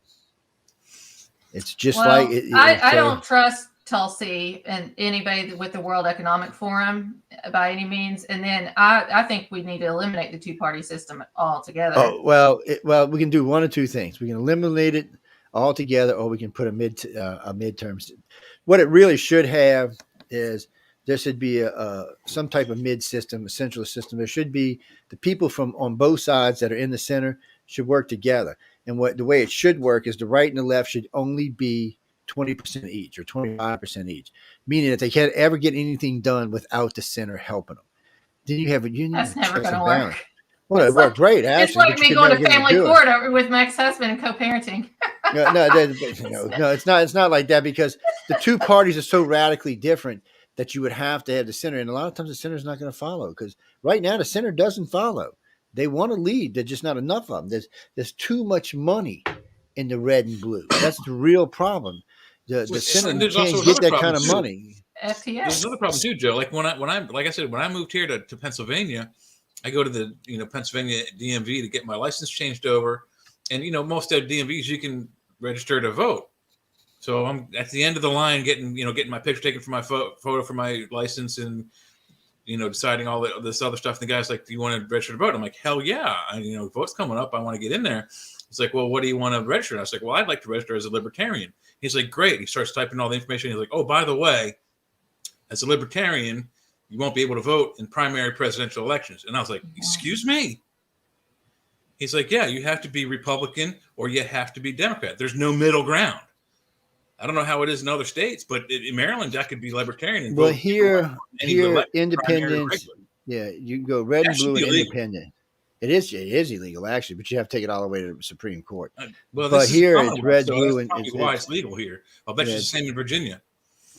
A: It's just like
C: I don't trust Tulsi and anybody with the World Economic Forum by any means. And then I think we need to eliminate the two-party system altogether.
A: Oh, well, we can do one of two things. We can eliminate it altogether, or we can put a midterm. What it really should have is there should be some type of mid system, a centralist system. There should be the people from on both sides that are in the center should work together. And the way it should work is the right and the left should only be 20% each or 25% each, meaning that they can't ever get anything done without the center helping them. Then you have a union.
C: That's never going to work.
A: Well, it worked great, actually.
C: It's like me going to family court with my ex-husband and co-parenting.
A: No, it's not like that because the two parties are so radically different that you would have to have the center. And a lot of times the center is not going to follow because right now the center doesn't follow. They want to lead. There's just not enough of them. There's too much money in the red and blue. That's the real problem. The center can't get that kind of money.
C: FTX.
B: There's another problem too, Joe. Like when I moved here to Pennsylvania, I go to the Pennsylvania DMV to get my license changed over, and most of DMVs you can register to vote. So I'm at the end of the line getting my picture taken for my photo for my license and deciding all this other stuff. And the guy's like, "Do you want to register to vote?" I'm like, "Hell yeah!" Vote's coming up. I want to get in there. It's like, "Well, what do you want to register?" And I was like, "Well, I'd like to register as a libertarian." He's like, "Great." He starts typing all the information. He's like, "Oh, by the way, as a libertarian, you won't be able to vote in primary presidential elections." And I was like, "Excuse me?" He's like, "Yeah, you have to be Republican or you have to be Democrat. There's no middle ground." I don't know how it is in other states, but in Maryland, I could be libertarian. And
A: vote here, independents. Yeah, you can go red and blue and independent. It is illegal, actually, but you have to take it all the way to the Supreme Court.
B: But
A: here it's red, blue, and
B: why it's legal here. I'll bet you it's the same in Virginia.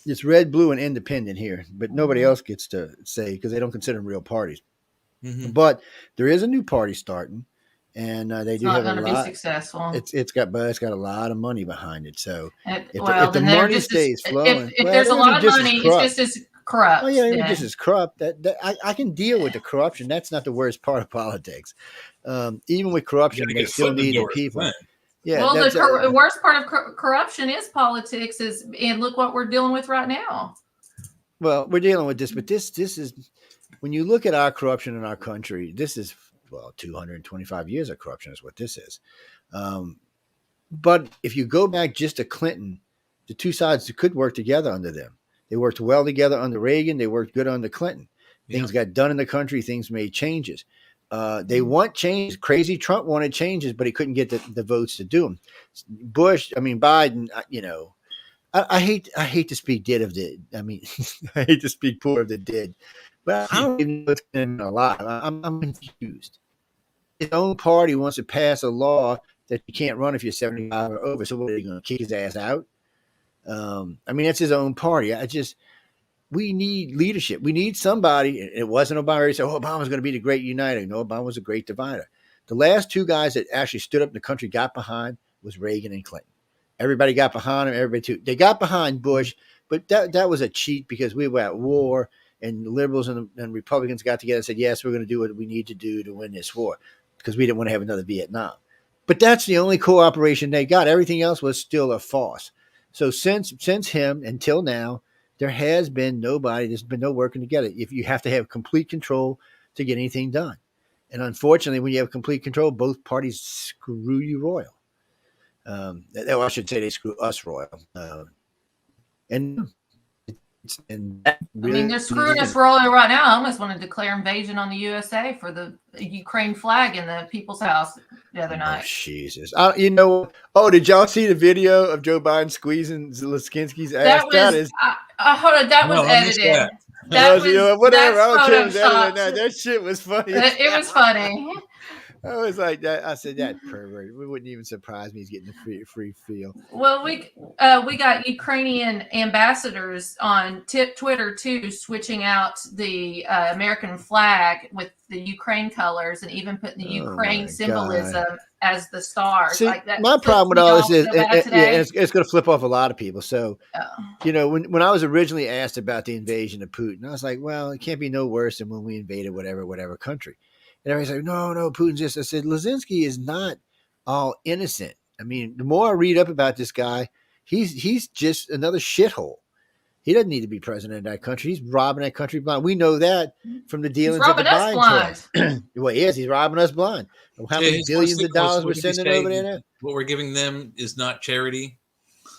A: It's red, blue, and independent here, but nobody else gets to say because they don't consider them real parties. Mm-hmm. But there is a new party starting, and they do have a lot. It's not going to be
C: successful.
A: It's got a lot of money behind it. So if the
C: money
A: stays flowing,
C: if there's a lot of money, it's just as corrupt.
A: Oh yeah, just as corrupt. I can deal with the corruption. That's not the worst part of politics. Even with corruption, they still need the people. Yeah.
C: Well, the worst part of corruption is politics. And look what we're dealing with right now.
A: Well, we're dealing with this, but this is when you look at our corruption in our country. This is 225 years of corruption is what this is. But if you go back just to Clinton, the two sides could work together under them. They worked well together under Reagan. They worked good under Clinton. Things got done in the country. Things made changes. They want change. Crazy Trump wanted changes, but he couldn't get the votes to do them. Biden, I hate to speak did of did. I hate to speak poor of the did. But I don't even know what's going on a lot. I'm confused. His own party wants to pass a law that you can't run if you're 75 or over. So what are they going to kick his ass out? That's his own party. We need leadership. We need somebody. It wasn't Obama. He said, Obama's going to be the great uniter. No, Obama was a great divider. The last two guys that actually stood up in the country got behind was Reagan and Clinton. Everybody got behind him. They got behind Bush, but that was a cheat because we were at war and the liberals and Republicans got together and said, yes, we're going to do what we need to do to win this war because we didn't want to have another Vietnam. But that's the only cooperation they got. Everything else was still a farce. So since him until now, there has been nobody. There's been no working together. If you have to have complete control to get anything done. And unfortunately, when you have complete control, both parties screw you royal. I should say they screw us royal.
C: They're screwing us royal right now. I almost want to declare invasion on the USA for the Ukraine flag in the People's House the other night.
A: Oh, Jesus. Did y'all see the video of Joe Biden squeezing Zelensky's ass?
C: That was edited.
A: Whatever. I
C: that's
A: don't care if that or
C: photoshopped.
A: not. That shit was funny.
C: It was funny.
A: I was like that. I said that pervert. It wouldn't even surprise me. He's getting the free feel.
C: Well, we got Ukrainian ambassadors on Twitter too, switching out the American flag with the Ukraine colors and even putting the Ukraine symbolism as the stars.
A: See,
C: like that.
A: My problem with all this is, it's going to flip off a lot of people. So, when I was originally asked about the invasion of Putin, I was like, well, it can't be no worse than when we invaded whatever country. And everybody's like, no, Putin's just. I said, Lazinski is not all innocent. I mean, the more I read up about this guy, he's just another shithole. He doesn't need to be president of that country. He's robbing that country blind. We know that from the dealings of the Biden. Well, yes, he's robbing us blind. How many billions of dollars we're sending over there?
B: What we're giving them is not charity.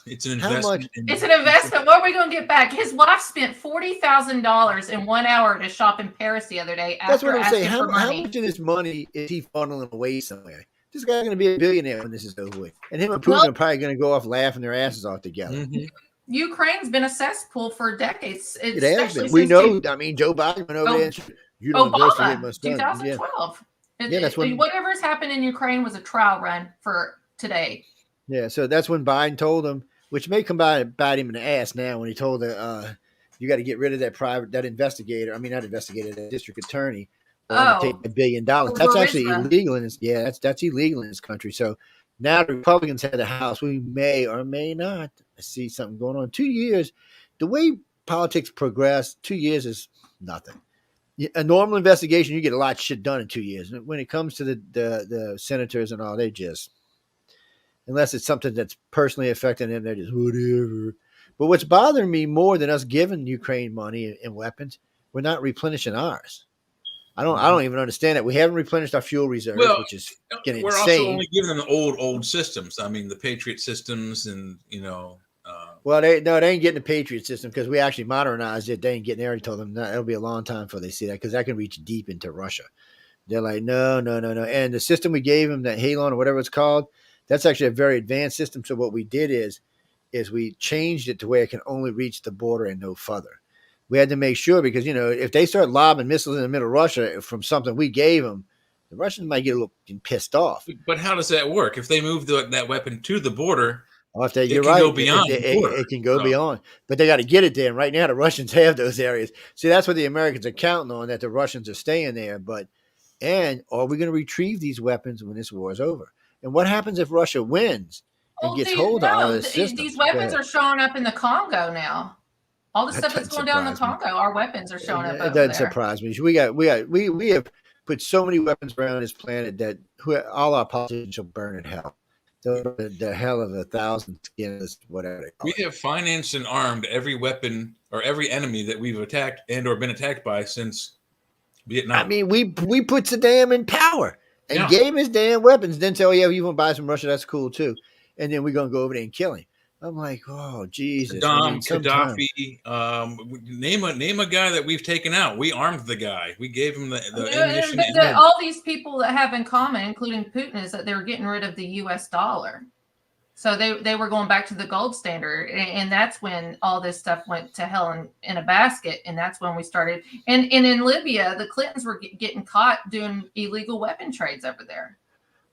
B: It's an investment.
C: It's an investment. What are we going to get back? His wife spent $40,000 in 1 hour to shop in Paris the other day.
A: That's what I'm saying. How much of this money is he funneling away somewhere? This guy's going to be a billionaire when this is over with. And him and Putin are probably going to go off laughing their asses off together.
B: Mm-hmm.
C: Ukraine's been a cesspool for decades.
A: It has been. We know. I mean, Joe Biden went over there.
C: Obama, 2012. Yeah, that's when whatever's happened in Ukraine was a trial run for today.
A: Yeah, so that's when Biden told him, which may come by and bite him in the ass now when he told the you got to get rid of that investigator. I mean, not investigator, that district attorney. Take $1 billion. That's actually illegal in this. Yeah, that's illegal in this country. So now the Republicans have the House. We may or may not see something going on. 2 years, the way politics progress, 2 years is nothing. A normal investigation, you get a lot of shit done in 2 years. When it comes to the senators and all, they just, unless it's something that's personally affecting them, they're just whatever. But what's bothering me more than us giving Ukraine money and weapons, we're not replenishing ours. I don't even understand that. We haven't replenished our fuel reserves, which is getting insane.
B: We're also only giving them the old systems. I mean, the Patriot systems, and
A: Well, they ain't getting the Patriot system because we actually modernized it. They ain't getting there. I told them it'll be a long time before they see that because that can reach deep into Russia. They're like, no. And the system we gave them, that Halon or whatever it's called, that's actually a very advanced system. So what we did is we changed it to where it can only reach the border and no further. We had to make sure because, if they start lobbing missiles in the middle of Russia from something we gave them, the Russians might get a little pissed off.
B: But how does that work? If they move that weapon to the border,
A: you're right. It can go beyond, but they got to get it there. And right now, the Russians have those areas. See, that's what the Americans are counting on, that the Russians are staying there. And are we going to retrieve these weapons when this war is over? And what happens if Russia wins and gets hold of all this system?
C: These weapons are showing up in the Congo now. All the stuff that's going down in the Congo, our weapons are showing up. It doesn't
A: surprise me. We have put so many weapons around this planet that all our politicians will burn in hell. The hell of 1,000 skins, whatever.
B: We have financed and armed every weapon or every enemy that we've attacked and or been attacked by since Vietnam.
A: I mean, we put Saddam in power and gave him his damn weapons. Then say, you want to buy some Russia? That's cool too. And then we're gonna go over there and kill him. I'm like, oh Jesus!
B: Gaddafi. Name a guy that we've taken out. We armed the guy. We gave him the ammunition.
C: All these people that have in common, including Putin, is that they were getting rid of the U.S. dollar. So they were going back to the gold standard, and that's when all this stuff went to hell in a basket. And that's when we started. And in Libya, the Clintons were getting caught doing illegal weapon trades over there.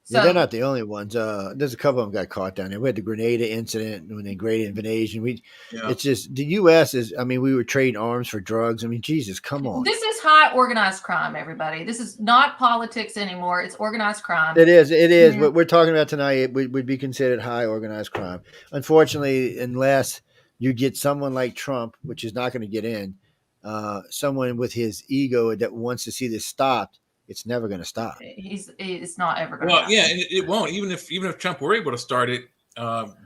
A: So, they're not the only ones. There's a couple of them got caught down there. We had the Grenada incident when the Great Invasion. It's just the U.S. is. I mean, we were trading arms for drugs. I mean, Jesus, come on.
C: This is high organized crime, everybody. This is not politics anymore. It's organized crime.
A: It is. Mm-hmm. What we're talking about tonight would be considered high organized crime. Unfortunately, unless you get someone like Trump, which is not going to get in, someone with his ego that wants to see this stopped. It's never going to stop.
C: It's not ever going to
B: happen. Yeah, and it won't. Even if Trump were able to start it,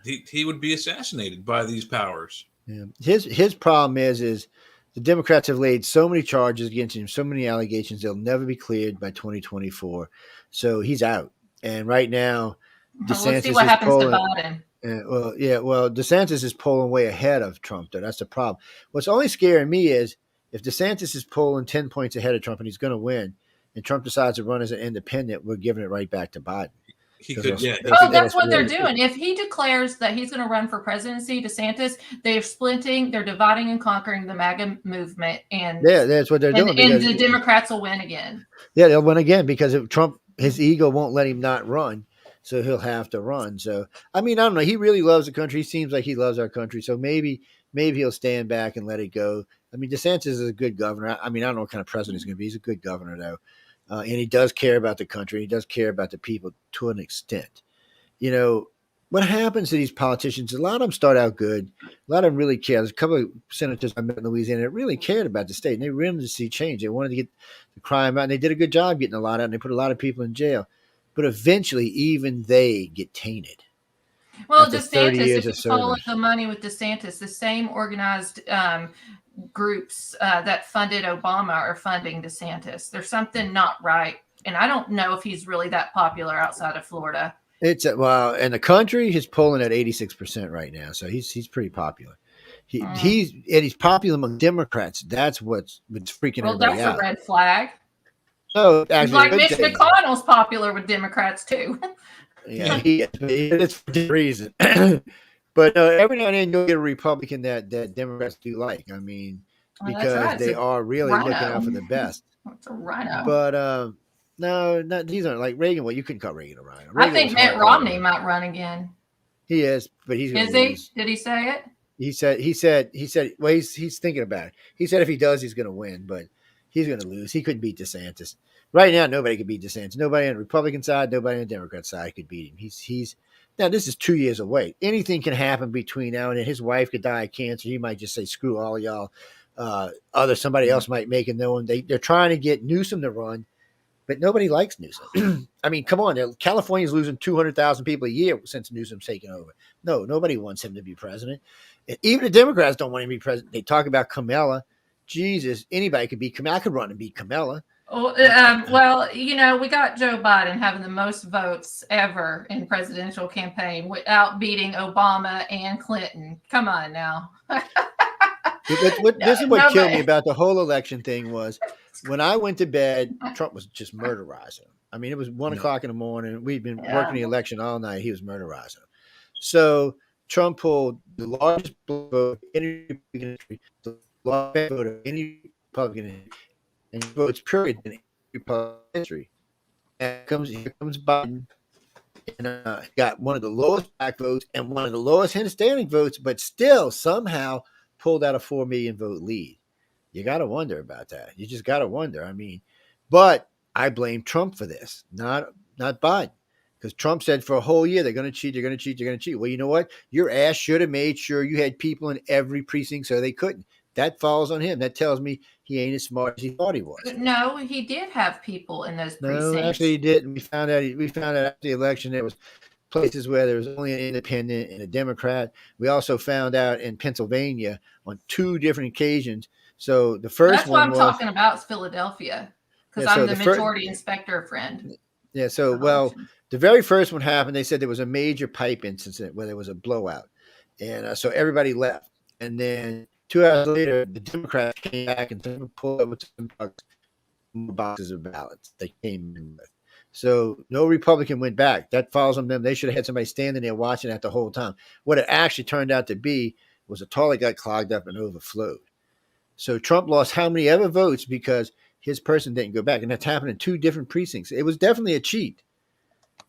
B: he would be assassinated by these powers.
A: Yeah. His problem is the Democrats have laid so many charges against him, so many allegations, they'll never be cleared by 2024. So he's out. And right now, DeSantis
C: we'll see what happens to Biden.
A: DeSantis is polling way ahead of Trump, though. That's the problem. What's only scaring me is if DeSantis is polling 10 points ahead of Trump and he's going to win, and Trump decides to run as an independent, we're giving it right back to Biden.
B: He could, yeah.
C: Oh, that's what they're doing. If he declares that he's going to run for presidency, DeSantis, they're splitting, they're dividing and conquering the MAGA movement, and
A: that's what they're doing.
C: And the Democrats will win again.
A: Yeah, they'll win again because if Trump, his ego won't let him not run, so he'll have to run. So I mean, I don't know. He really loves the country. He seems like he loves our country. So maybe he'll stand back and let it go. I mean, DeSantis is a good governor. I mean, I don't know what kind of president he's going to be. He's a good governor though. And he does care about the country. He does care about the people to an extent. You know, what happens to these politicians, a lot of them start out good. A lot of them really care. There's a couple of senators I met in Louisiana that really cared about the state, and they wanted to see change. They wanted to get the crime out, and they did a good job getting a lot out, and they put a lot of people in jail. But eventually, even they get tainted.
C: Well, DeSantis, if you follow the money with DeSantis, the same organized groups that funded Obama are funding DeSantis. There's something not right, and I don't know if he's really that popular outside of Florida.
A: It's well, in the country, he's polling at 86% right now, so he's pretty popular. He's popular among Democrats. That's what's freaking everybody out.
C: That's a red flag.
A: No, actually,
C: like Mitch McConnell's popular with Democrats too.
A: Yeah, it's for a reason. But every now and then you'll get a Republican that Democrats do like. I mean, because they are really looking out for the best.
C: It's a rhino.
A: But no, these aren't like Reagan. Well, you couldn't call Reagan a rhino.
C: I think Mitt Romney might run again.
A: He is, but he's going to lose.
C: Did he say it?
A: He said. Well, he's thinking about it. He said if he does, he's going to win, but he's going to lose. He couldn't beat DeSantis. Right now, nobody could beat DeSantis. Nobody on the Republican side, nobody on the Democrat side could beat him. He's now. This is 2 years away. Anything can happen between now and then. His wife could die of cancer. He might just say, "Screw all y'all." Somebody else might make it known. They're trying to get Newsom to run, but nobody likes Newsom. I mean, come on. California's losing 200,000 people a year since Newsom's taken over. No, nobody wants him to be president. And even the Democrats don't want him to be president. They talk about Kamala. Jesus, anybody could be Kamala. I could run and beat Kamala.
C: Well, we got Joe Biden having the most votes ever in presidential campaign without beating Obama and Clinton. Come on now.
A: This is what killed me about the whole election thing was when I went to bed, Trump was just murderizing. I mean, it was 1 o'clock in the morning. We'd been working the election all night. He was murderizing. So Trump pulled the largest vote in any Republican history, the largest vote of any Republican history, and votes period in Republican history. And here comes Biden, and got one of the lowest black votes and one of the lowest Hispanic votes, but still somehow pulled out a 4 million vote lead. You got to wonder about that. You just got to wonder. I mean, but I blame Trump for this, not Biden. Because Trump said for a whole year, they're going to cheat, they're going to cheat, they're going to cheat. Well, you know what? Your ass should have made sure you had people in every precinct so they couldn't. That falls on him. That tells me he ain't as smart as he thought he was.
C: No, he did have people in those precincts.
A: No, actually he didn't. We found out after the election there was places where there was only an independent and a Democrat. We also found out in Pennsylvania on 2 different occasions. So the first
C: That's
A: one
C: what I'm talking about is Philadelphia. Because I'm the majority inspector friend.
A: Yeah, so the very first one happened. They said there was a major pipe incident where there was a blowout. And so everybody left. And then 2 hours later, the Democrats came back and pulled up with some boxes of ballots they came in with. So no Republican went back. That falls on them. They should have had somebody standing there watching that the whole time. What it actually turned out to be was a toilet got clogged up and overflowed. So Trump lost how many ever votes because his person didn't go back. And that's happened in 2 different precincts. It was definitely a cheat.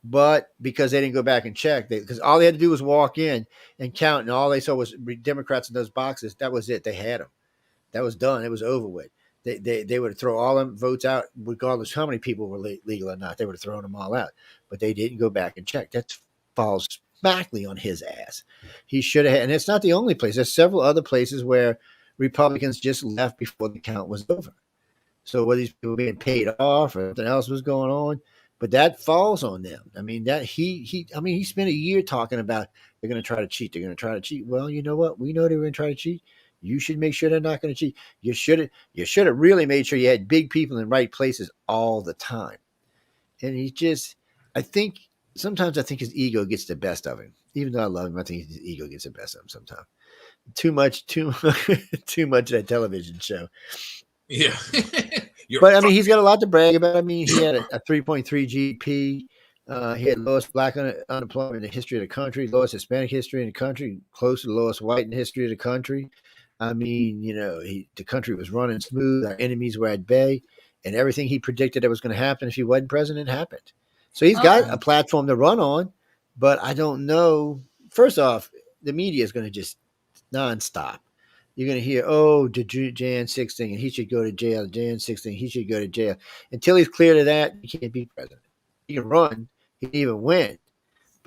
A: But because they didn't go back and check, because all they had to do was walk in and count, and all they saw was Democrats in those boxes. That was it. They had them. That was done. It was over with. They would throw all them votes out, regardless how many people were legal or not. They would have thrown them all out. But they didn't go back and check. That falls smackly on his ass. He should have. And it's not the only place. There's several other places where Republicans just left before the count was over. So were these people being paid off or something else was going on? But that falls on them. I mean, that he spent a year talking about they're going to try to cheat. They're going to try to cheat. Well, you know what? We know they were going to try to cheat. You should make sure they're not going to cheat. You should have really made sure you had big people in right places all the time. And sometimes I think his ego gets the best of him. Even though I love him, I think his ego gets the best of him sometimes. Too much of that television show.
B: Yeah.
A: But I mean, he's got a lot to brag about. I mean, he had a 3.3 GP. He had lowest black unemployment in the history of the country, lowest Hispanic history in the country, close to the lowest white in the history of the country. I mean, the country was running smooth. Our enemies were at bay, and everything he predicted that was going to happen if he wasn't president happened. So he's got a platform to run on, but I don't know. First off, the media is going to just nonstop. You're going to hear, the Jan 6 thing, and he should go to jail. Jan 6 thing, he should go to jail. Until he's clear to that, he can't be president. He can run. He can even win.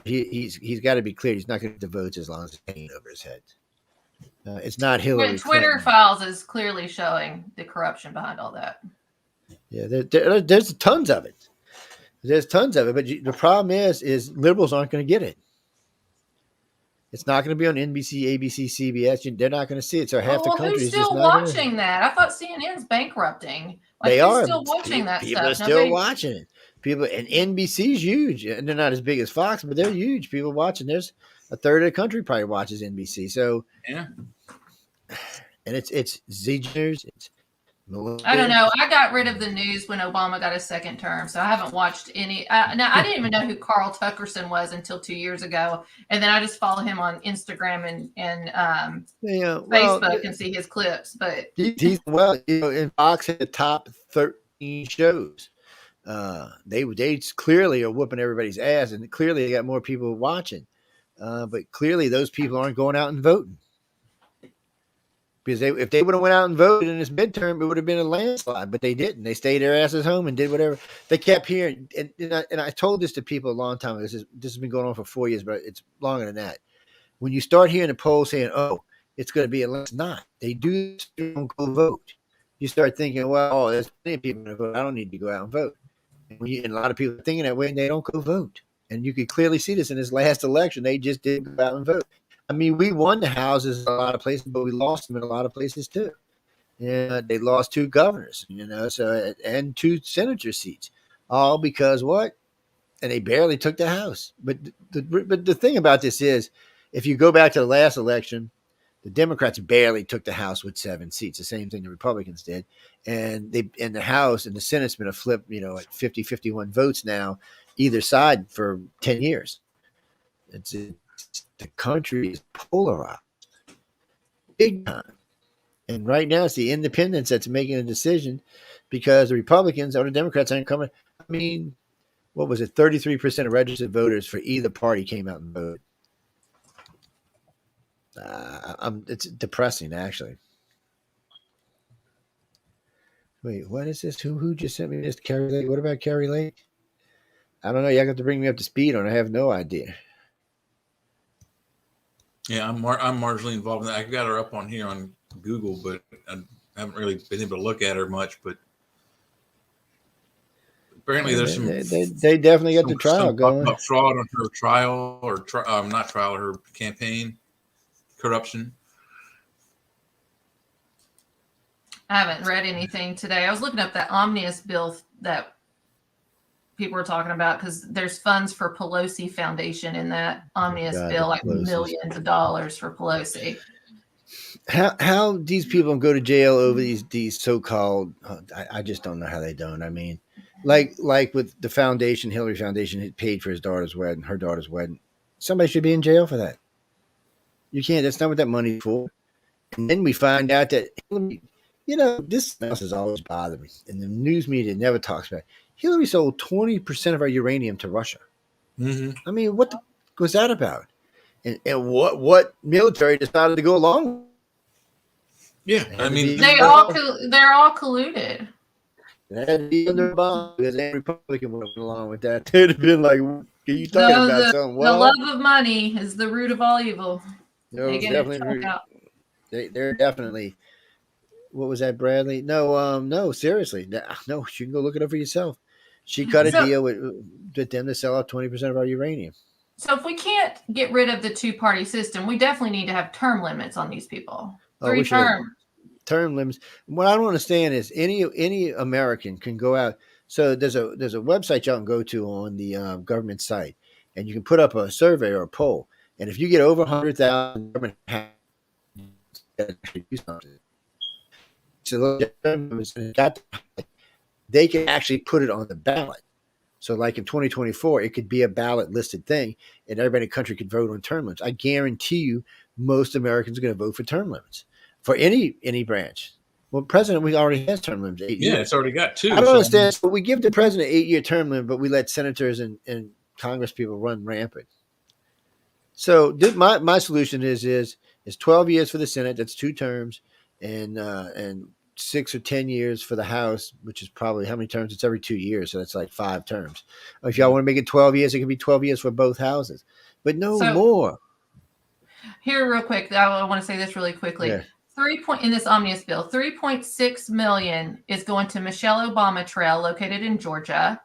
A: He's got to be clear. He's not going to get the votes as long as it's hanging over his head. It's not Hillary
C: Twitter
A: Clinton.
C: files is clearly showing the corruption behind all that.
A: Yeah, there's tons of it. There's tons of it, but the problem is liberals aren't going to get it. It's not going to be on NBC, ABC, CBS. They're not going to see it. So half the country is just not
C: watching that. I thought CNN's bankrupting.
A: They are
C: still watching that
A: people
C: stuff.
A: Are still watching it. People and NBC's huge, and they're not as big as Fox, but they're huge. People watching. There's a third of the country probably watches NBC. So
B: yeah,
A: and it's Ziegler's. It's
C: I don't know. I got rid of the news when Obama got his second term, so I haven't watched any. Now I didn't even know who Carl Tuckerson was until 2 years ago, and then I just follow him on Instagram and Facebook and see his clips. But
A: he's and Fox had the top 13 shows. They clearly are whooping everybody's ass, and clearly they got more people watching. But clearly those people aren't going out and voting. Because if they would have went out and voted in this midterm, it would have been a landslide. But they didn't. They stayed their asses home and did whatever. They kept hearing. And I told this to people a long time ago. This has been going on for 4 years, but it's longer than that. When you start hearing the polls saying, it's going to be it's not. They don't go vote. You start thinking, there's plenty of people going to vote. I don't need to go out and vote. And a lot of people are thinking that way, and they don't go vote. And you could clearly see this in this last election. They just didn't go out and vote. I mean, we won the houses in a lot of places, but we lost them in a lot of places too. Yeah, they lost 2 governors, and 2 senator seats, all because what? And they barely took the House. But the thing about this is, if you go back to the last election, the Democrats barely took the House with 7 seats. The same thing the Republicans did, and the House and the Senate's been a flip, at 50, 51 votes now, either side for 10 years. The country is polarized big time. And right now it's the independents that's making a decision because the Republicans or the Democrats aren't coming. I mean, what was it? 33% of registered voters for either party came out and voted. It's depressing, actually. Wait, what is this? Who just sent me this? Carrie Lake? What about Carrie Lake? I don't know. You have to bring me up to speed on it. I have no idea.
B: Yeah, I'm marginally involved in that. I've got her up on here on Google, but I haven't really been able to look at her much. But apparently, there's some.
A: They definitely got the trial going.
B: About fraud on her trial, or not trial, her campaign, corruption.
C: I haven't read anything today. I was looking up that omnibus bill that people were talking about because there's funds for Pelosi Foundation in that omnibus bill, like millions of dollars for Pelosi.
A: How these people go to jail over these so-called? I just don't know how they don't. I mean, like with the foundation, Hillary Foundation had paid for her daughter's wedding. Somebody should be in jail for that. You can't. That's not what that money's for. And then we find out that Hillary, this has always bothered me, and the news media never talks about it. Hillary sold 20% of our uranium to Russia.
B: Mm-hmm.
A: I mean, what was that about? And what military decided to go along?
B: Yeah, I mean,
C: they're all colluded.
A: It had to be under a bomb because every Republican would have went along with that. They'd have been like, "Are you talking about something?"
C: The love of money is the root of all evil.
A: They're definitely. What was that, Bradley? No, seriously, no. You can go look it up for yourself. She cut a deal with them to sell out 20% of our uranium.
C: So if we can't get rid of the 2-party system, we definitely need to have term limits on these people. 3 terms.
A: Term limits. What I don't understand is any American can go out. So there's a website y'all can go to on the government site, and you can put up a survey or a poll. And if you get over 100,000, government has to do something. So they can actually put it on the ballot. So like in 2024, it could be a ballot listed thing and everybody in the country could vote on term limits. I guarantee you most Americans are going to vote for term limits for any branch. Well, president, we already has term limits, 8
B: Yeah,
A: years.
B: it's already got two.
A: I don't
B: So
A: understand. So we give the president an 8-year term limit, but we let senators and Congress people run rampant. So my solution is 12 years for the Senate. That's 2 terms, and 6 or 10 years for the House, which is probably how many terms? It's every 2 years, so that's like 5 terms. If y'all want to make it 12 years, it can be 12 years for both houses, but no
C: So
A: more.
C: here, real quick, I want to say this really quickly.
A: Yeah.
C: In this omnibus bill, 3.6 million is going to Michelle Obama Trail, located in Georgia.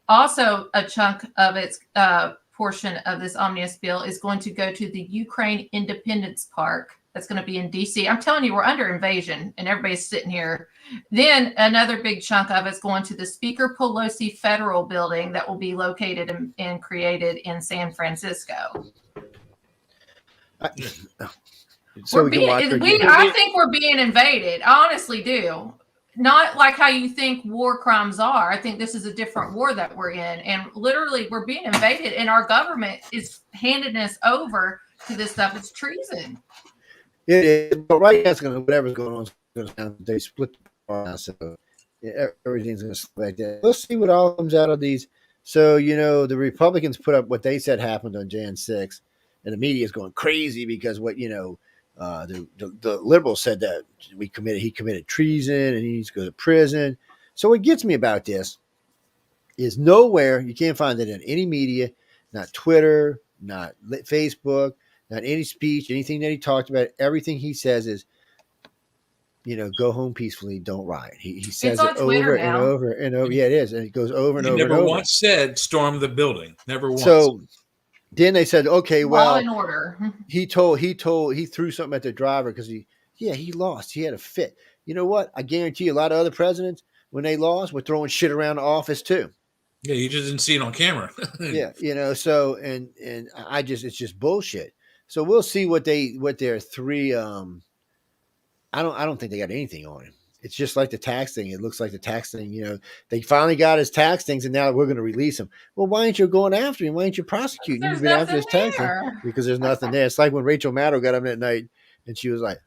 C: Also, a chunk of its portion of this omnibus bill is going to go to the Ukraine Independence Park. That's going to be in D.C. I'm telling you, we're under invasion, and everybody's sitting here. Then another big chunk of it's going to the Speaker Pelosi Federal Building that will be located and created in San Francisco.
A: I
C: think we're being invaded. I honestly do. Not like how you think war crimes are. I think this is a different war that we're in. And literally, we're being invaded, and our government is handing us over to this stuff. It's treason.
A: It is, but right now, whatever's going on is going to they split the bar, so everything's going to slip like that. Let's see what all comes out of these. So, the Republicans put up what they said happened on Jan 6th, and the media is going crazy because the liberals said that he committed treason and he needs to go to prison. So what gets me about this is nowhere, you can't find it in any media, not Twitter, not Facebook, not any speech, anything that he talked about. Everything he says is, go home peacefully, don't riot. He says it over and over and over. Yeah, it is. And it goes over and over and over.
B: Never once said storm the building. Never once.
A: So then they said, okay, well,
C: law and order.
A: He threw something at the driver because he lost. He had a fit. You know what? I guarantee you a lot of other presidents, when they lost, were throwing shit around the office too.
B: Yeah, you just didn't see it on camera.
A: Yeah, so and it's just bullshit. So we'll see what their 3 I don't think they got anything on him. It's just like the tax thing. It looks like the tax thing, they finally got his tax things and now we're going to release him. Well, why ain't you going after him? Why ain't you prosecuting? You've been after his tax thing because there's nothing there. It's like when Rachel Maddow got him that night and she was like,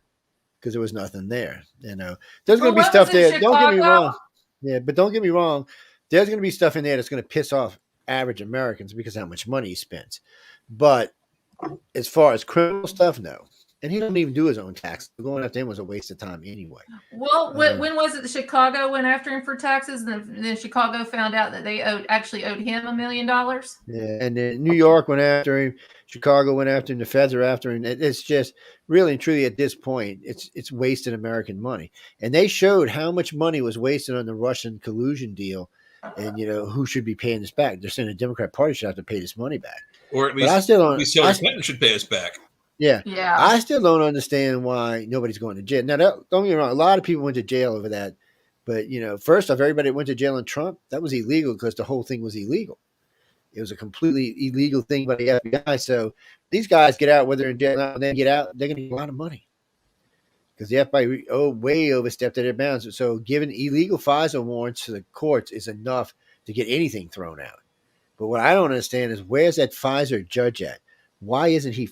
A: because there was nothing there. There's going to be stuff there.
C: Chicago?
A: Don't get me wrong. Yeah, but don't get me wrong. There's going to be stuff in there that's going to piss off average Americans because of how much money he spends. But as far as criminal stuff, no. And he doesn't even do his own taxes. Going after him was a waste of time anyway.
C: Well, when was it that Chicago went after him for taxes? And then Chicago found out that they actually owed him $1 million.
A: Yeah, and then New York went after him. Chicago went after him. The feds are after him. It's just really and truly at this point, it's wasted American money. And they showed how much money was wasted on the Russian collusion deal. And who should be paying this back? They're saying the Democrat Party should have to pay this money back.
B: Or at least Hillary Clinton should pay us back.
A: Yeah. I still don't understand why nobody's going to jail. Now, don't get me wrong. A lot of people went to jail over that. But, first off, everybody that went to jail in Trump, that was illegal because the whole thing was illegal. It was a completely illegal thing by the FBI. So these guys get out, whether they're in jail or not, when they get out, they're going to get a lot of money. Because the FBI way overstepped their bounds. So giving illegal FISA warrants to the courts is enough to get anything thrown out. But what I don't understand is where's that Pfizer judge at? Why isn't he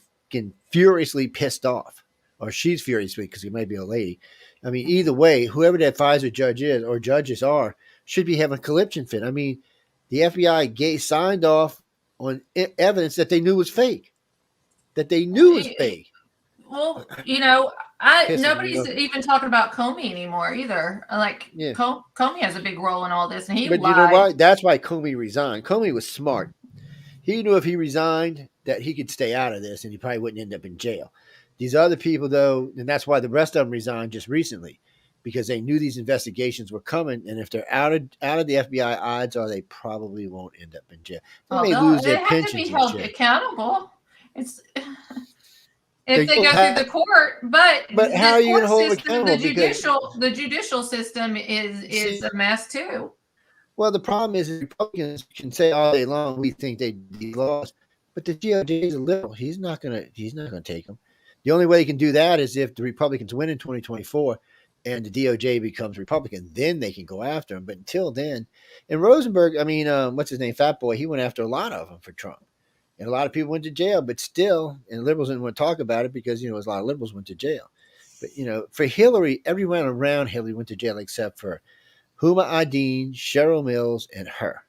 A: furiously pissed off? Or she's furiously, because he might be a lady. I mean, either way, whoever that Pfizer judge is or judges are should be having a conniption fit. I mean, the FBI signed off on evidence that they knew was fake.
C: Well, nobody's even talking about Comey anymore either. Like, Comey has a big role in all this, and
A: But
C: lied.
A: You know why? That's why Comey resigned. Comey was smart. He knew if he resigned that he could stay out of this, and he probably wouldn't end up in jail. These other people, though, and that's why the rest of them resigned just recently, because they knew these investigations were coming, and if they're out of the FBI, odds are they probably won't end up in jail. They may lose their pensions.
C: They have to be held accountable. It's if they go through the court, but
A: how are you going to hold accountable?
C: The judicial system is a mess too.
A: Well, the problem is Republicans can say all day long we think they lost, but the DOJ is a liberal. He's not going to take them. The only way he can do that is if the Republicans win in 2024. and the DOJ becomes Republican, then they can go after him. But until then, and Rosenberg, I mean, what's his name, Fat Boy, he went after a lot of them for Trump. And a lot of people went to jail, but still, and liberals didn't want to talk about it because, a lot of liberals went to jail. But, for Hillary, everyone around Hillary went to jail except for Huma Abedin, Cheryl Mills, and her.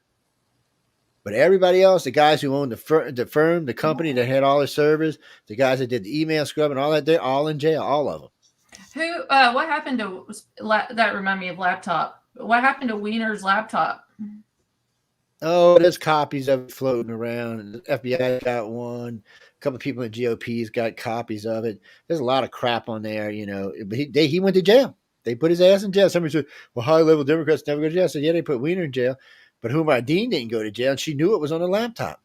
A: But everybody else, the guys who owned the firm, the company that had all the servers, the guys that did the email scrub and all that, they're all in jail, all of them.
C: What happened to that? Remind me of laptop. What happened to Wiener's laptop?
A: Oh, there's copies of it floating around. The FBI got one. A couple of people in GOP's got copies of it. There's a lot of crap on there, But he went to jail. They put his ass in jail. Somebody said, well, high-level Democrats never go to jail. I said, yeah, they put Wiener in jail. But Huma Abedin didn't go to jail, and she knew it was on the laptop.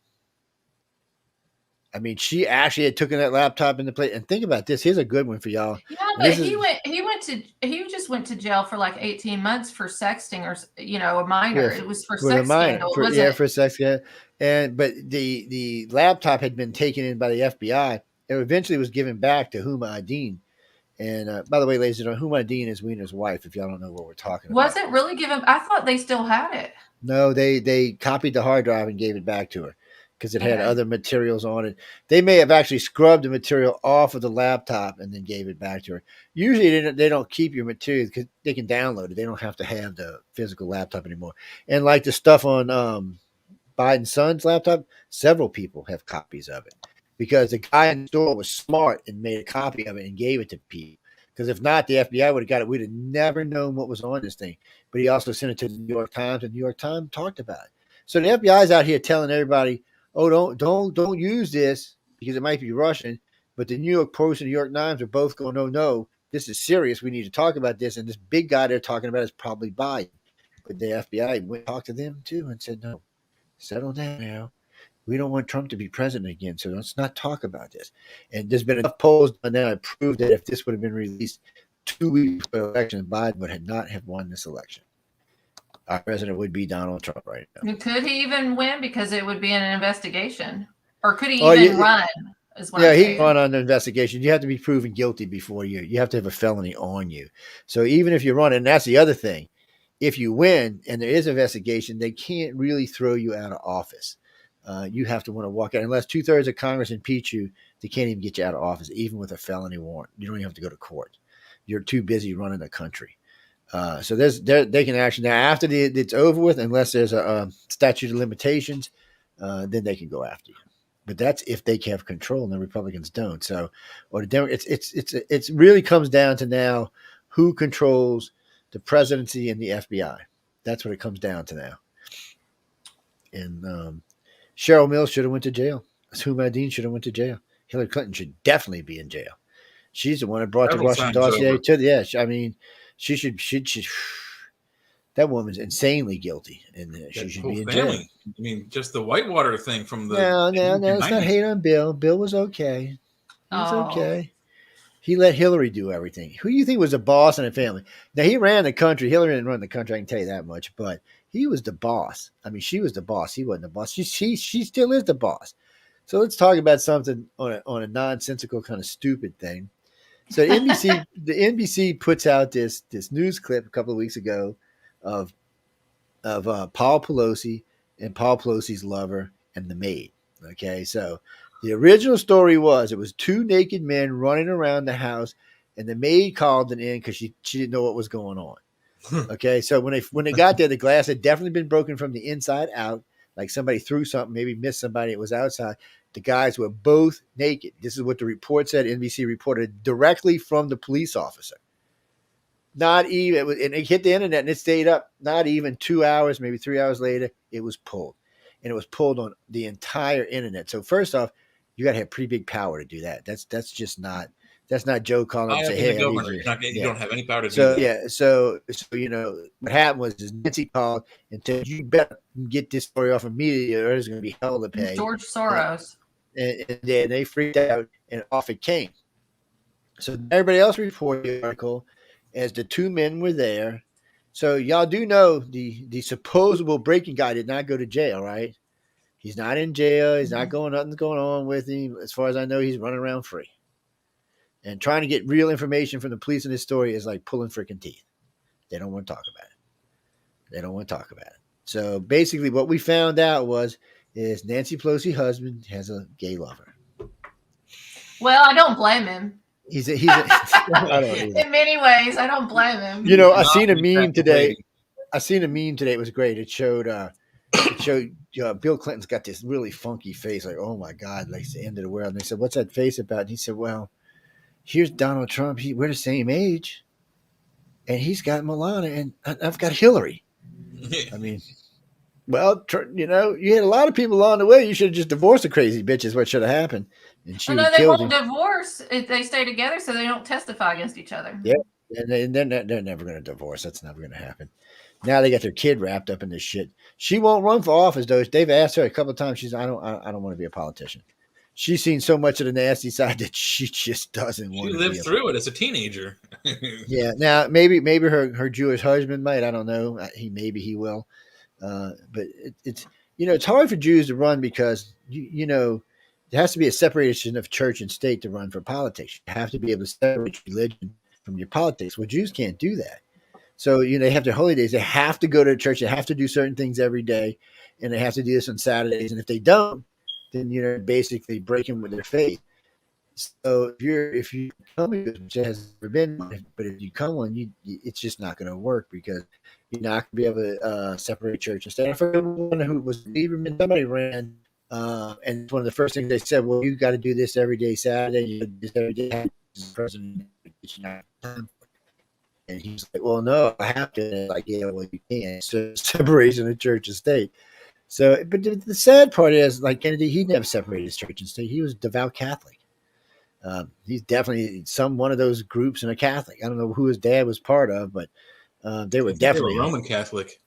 A: I mean, she actually had taken that laptop in the plate. And think about this. Here's a good one for y'all.
C: Yeah, but he just went to jail for like 18 months for sexting or, a minor. It was for sex scandal.
A: For sex scandal. But the laptop had been taken in by the FBI and eventually was given back to Huma Abedin. And by the way, ladies and gentlemen, Huma Abedin is Wiener's wife, if y'all don't know what we're talking about.
C: Was it really given? I thought they still had it.
A: No, they copied the hard drive and gave it back to her because it had other materials on it. They may have actually scrubbed the material off of the laptop and then gave it back to her. Usually they don't keep your materials because they can download it. They don't have to have the physical laptop anymore. And like the stuff on Biden's son's laptop, several people have copies of it because the guy in the store was smart and made a copy of it and gave it to people. Because if not, the FBI would have got it. We'd have never known what was on this thing. But he also sent it to the New York Times, and the New York Times talked about it. So the FBI is out here telling everybody, "Oh, don't use this because it might be Russian." But the New York Post and the New York Times are both going, "No, this is serious. We need to talk about this." And this big guy they're talking about is probably Biden. But the FBI went and talked to them too and said, "No, settle down now. We don't want Trump to be president again, so let's not talk about this." And there's been enough polls done now to prove that if this would have been released 2 weeks before the election, Biden would not have won this election. Our president would be Donald Trump right now.
C: Could he even win because it would be an investigation? Or could he even run?
A: He can run on the investigation. You have to be proven guilty before you have to have a felony on you. So even if you run, and that's the other thing, if you win and there is an investigation, they can't really throw you out of office. You have to want to walk out. Unless 2/3 of Congress impeach you, they can't even get you out of office, even with a felony warrant. You don't even have to go to court. You're too busy running the country. So they can actually, now after it's over with, unless there's a statute of limitations, then they can go after you. But that's if they have control, and the Republicans don't. So, or the Democrats, it's really comes down to now who controls the presidency and the FBI. That's what it comes down to now. And Cheryl Mills should have went to jail. Huma Abedin should have went to jail. Hillary Clinton should definitely be in jail. She's the one that brought the Russian dossier to the edge. I mean, she should. That woman's insanely guilty, and she should be in jail.
B: I mean, just the Whitewater thing from the.
A: No, let's not hate on Bill. Bill was okay. He was okay. He let Hillary do everything. Who do you think was the boss in the family? Now, he ran the country. Hillary didn't run the country, I can tell you that much. But he was the boss. I mean, she was the boss. He wasn't the boss. She still is the boss. So let's talk about something on a nonsensical kind of stupid thing. So the NBC puts out this news clip a couple of weeks ago of Paul Pelosi and Paul Pelosi's lover and the maid. Okay, so the original story was it was 2 naked men running around the house, and the maid called it in because she didn't know what was going on. Okay, so when they got there, the glass had definitely been broken from the inside out, like somebody threw something, maybe missed somebody. It was outside. The guys were both naked. This is what the report said. NBC reported directly from the police officer. Not even, and it hit the internet and it stayed up. Not even 2 hours, maybe 3 hours later, it was pulled, and it was pulled on the entire internet. So first off, you got to have pretty big power to do that. That's just not. That's not Joe calling up and say, "Hey,
B: you don't have any power to do
A: that."
B: Yeah,
A: so what happened was Nancy called and said, "You better get this story off immediately, or there's going to be hell to pay."
C: George Soros.
A: And they freaked out, and off it came. So everybody else reported the article as the 2 men were there. So y'all do know the supposable breaking guy did not go to jail, right? He's not in jail. He's not nothing's going on with him. As far as I know, he's running around free. And trying to get real information from the police in this story is like pulling freaking teeth. They don't want to talk about it. They don't want to talk about it. So basically, what we found out is Nancy Pelosi's husband has a gay lover.
C: Well, I don't blame him.
A: I don't either.
C: In many ways, I don't blame him.
A: You know, I seen a meme today. It was great. It showed Bill Clinton's got this really funky face, like, oh my God, like it's the end of the world. And they said, what's that face about? And he said, well, here's Donald Trump. We're the same age. And he's got Melania, and I've got Hillary. I mean, well, you know, you had a lot of people along the way. You should have just divorced the crazy bitch is what should have happened. And she
C: they won't divorce if they stay together, so they don't testify against each other.
A: Yeah, and they're never going to divorce. That's never going to happen. Now they got their kid wrapped up in this shit. She won't run for office, though. They've asked her a couple of times. She's, I don't want to be a politician. She's seen so much of the nasty side that she just doesn't want to.
B: She lived through it as a teenager.
A: Yeah. Now maybe her Jewish husband might. I don't know. Maybe he will. But it's it's hard for Jews to run because there has to be a separation of church and state to run for politics. You have to be able to separate religion from your politics. Well, Jews can't do that. So, they have their holy days. They have to go to church. They have to do certain things every day. And they have to do this on Saturdays. And if they don't, then, basically breaking with their faith. So if you come, which has never been, but if you come one, it's just not going to work because you're not going to be able to separate church and state. I forget one who was Lieberman. Somebody ran. And one of the first things they said, well, you got to do this every day, Saturday. You do this every day. President, and he's like, well, no, I have to. And like, yeah, well, you can't. So separation of church and state. So, but the sad part is, like Kennedy, he never separated his church and state. He was a devout Catholic. He's definitely one of those groups in a Catholic. I don't know who his dad was part of, but they were definitely
B: Roman Catholic.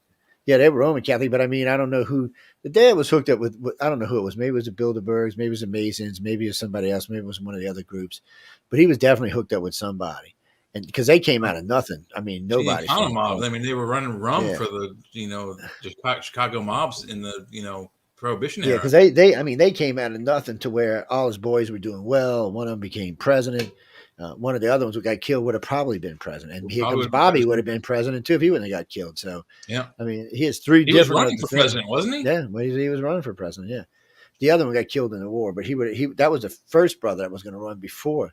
A: Yeah, they were Roman Catholic, but I mean, I don't know who the dad was hooked up with. I don't know who it was. Maybe it was the Bilderbergs, maybe it was the Masons, maybe it was somebody else, maybe it was one of the other groups. But he was definitely hooked up with somebody, and because they came out of nothing. I mean, nobody.
B: Mob. I mean, they were running rum for the Chicago mobs in the Prohibition era.
A: Yeah, because they came out of nothing to where all his boys were doing well. One of them became president. One of the other ones who got killed would have probably been president, and here comes Bobby would have been president too if he wouldn't have got killed. So
B: yeah,
A: I mean, he has three different.
B: He was running for president, wasn't he?
A: Yeah, well, he was running for president. Yeah, the other one got killed in the war, but that was the first brother that was going to run before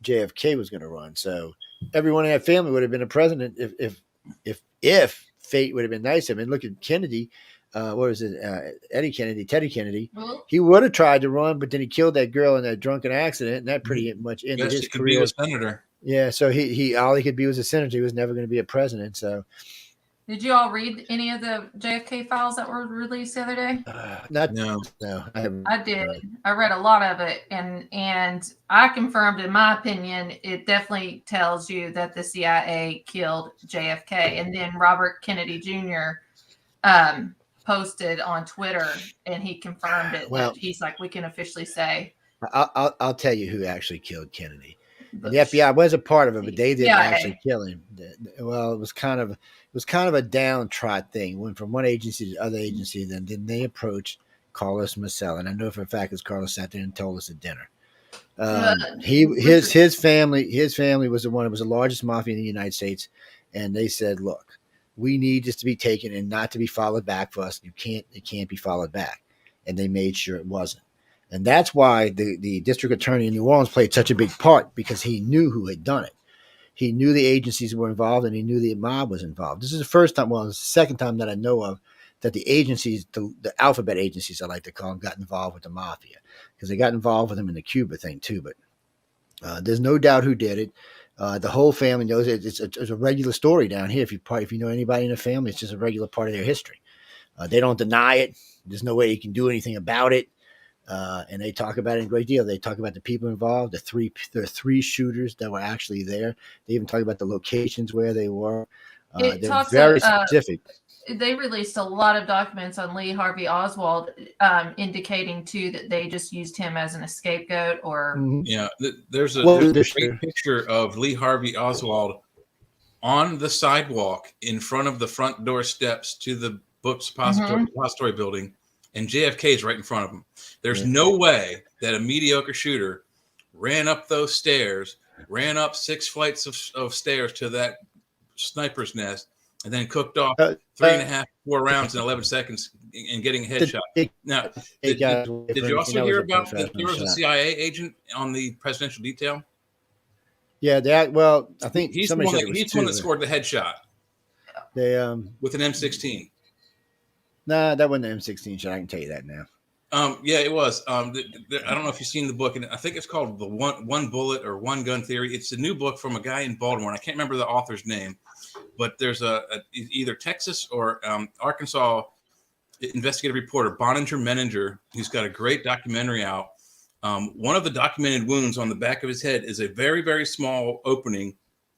A: JFK was going to run. So everyone in that family would have been a president if fate would have been nice to him. And look at Kennedy. What was it? Teddy Kennedy. He would have tried to run, but then he killed that girl in that drunken accident, and that pretty much ended his career.
B: Be a senator.
A: Yeah, so he all he could be was a senator. He was never going to be a president. So,
C: did you all read any of the JFK files that were released the other day?
A: No.
C: I did. I read a lot of it, and I confirmed, in my opinion, it definitely tells you that the CIA killed JFK, and then Robert Kennedy Jr. Posted on Twitter, and he confirmed it.
A: Well,
C: he's like, we can officially say.
A: I'll tell you who actually killed Kennedy. The FBI was a part of it, but they didn't actually kill him. Well, it was kind of a downtrod thing. Went from one agency to other agency, then they approached Carlos Marcel, and I know for a fact because Carlos sat there and told us at dinner. His family was the one that was the largest mafia in the United States, and they said, look, we need this to be taken and not to be followed back for us. It can't be followed back. And they made sure it wasn't. And that's why the district attorney in New Orleans played such a big part, because he knew who had done it. He knew the agencies were involved, and he knew the mob was involved. This is the first time, well, it's the second time that I know of that the agencies, the alphabet agencies, I like to call them, got involved with the mafia, because they got involved with them in the Cuba thing too. But there's no doubt who did it. The whole family knows it. It's a regular story down here. If you know anybody in the family, it's just a regular part of their history. They don't deny it. There's no way you can do anything about it. And they talk about it in a great deal. They talk about the people involved, there are three shooters that were actually there. They even talk about the locations where they were. They're very specific.
C: They released a lot of documents on Lee Harvey Oswald, indicating too that they just used him as an scapegoat. Or
B: there's a great picture of Lee Harvey Oswald on the sidewalk in front of the front door steps to the book depository building, and JFK is right in front of him. There's no way that a mediocre shooter ran up those stairs, ran up 6 flights of stairs to that sniper's nest, and then cooked off 3.5, 4 rounds in 11 seconds and getting a headshot. Now, did you also hear about that there was a CIA agent on the presidential detail?
A: Yeah, well, I think
B: he's the one that scored the headshot.
A: They
B: with an M16.
A: Nah, that wasn't an M16 shot. I can tell you that now.
B: Yeah, it was. I don't know if you've seen the book, and I think it's called the One Bullet or One Gun Theory. It's a new book from a guy in Baltimore, and I can't remember the author's name, but there's a either Texas or Arkansas investigative reporter, Boninger Menninger, who's got a great documentary out. One of the documented wounds on the back of his head is a very, very small opening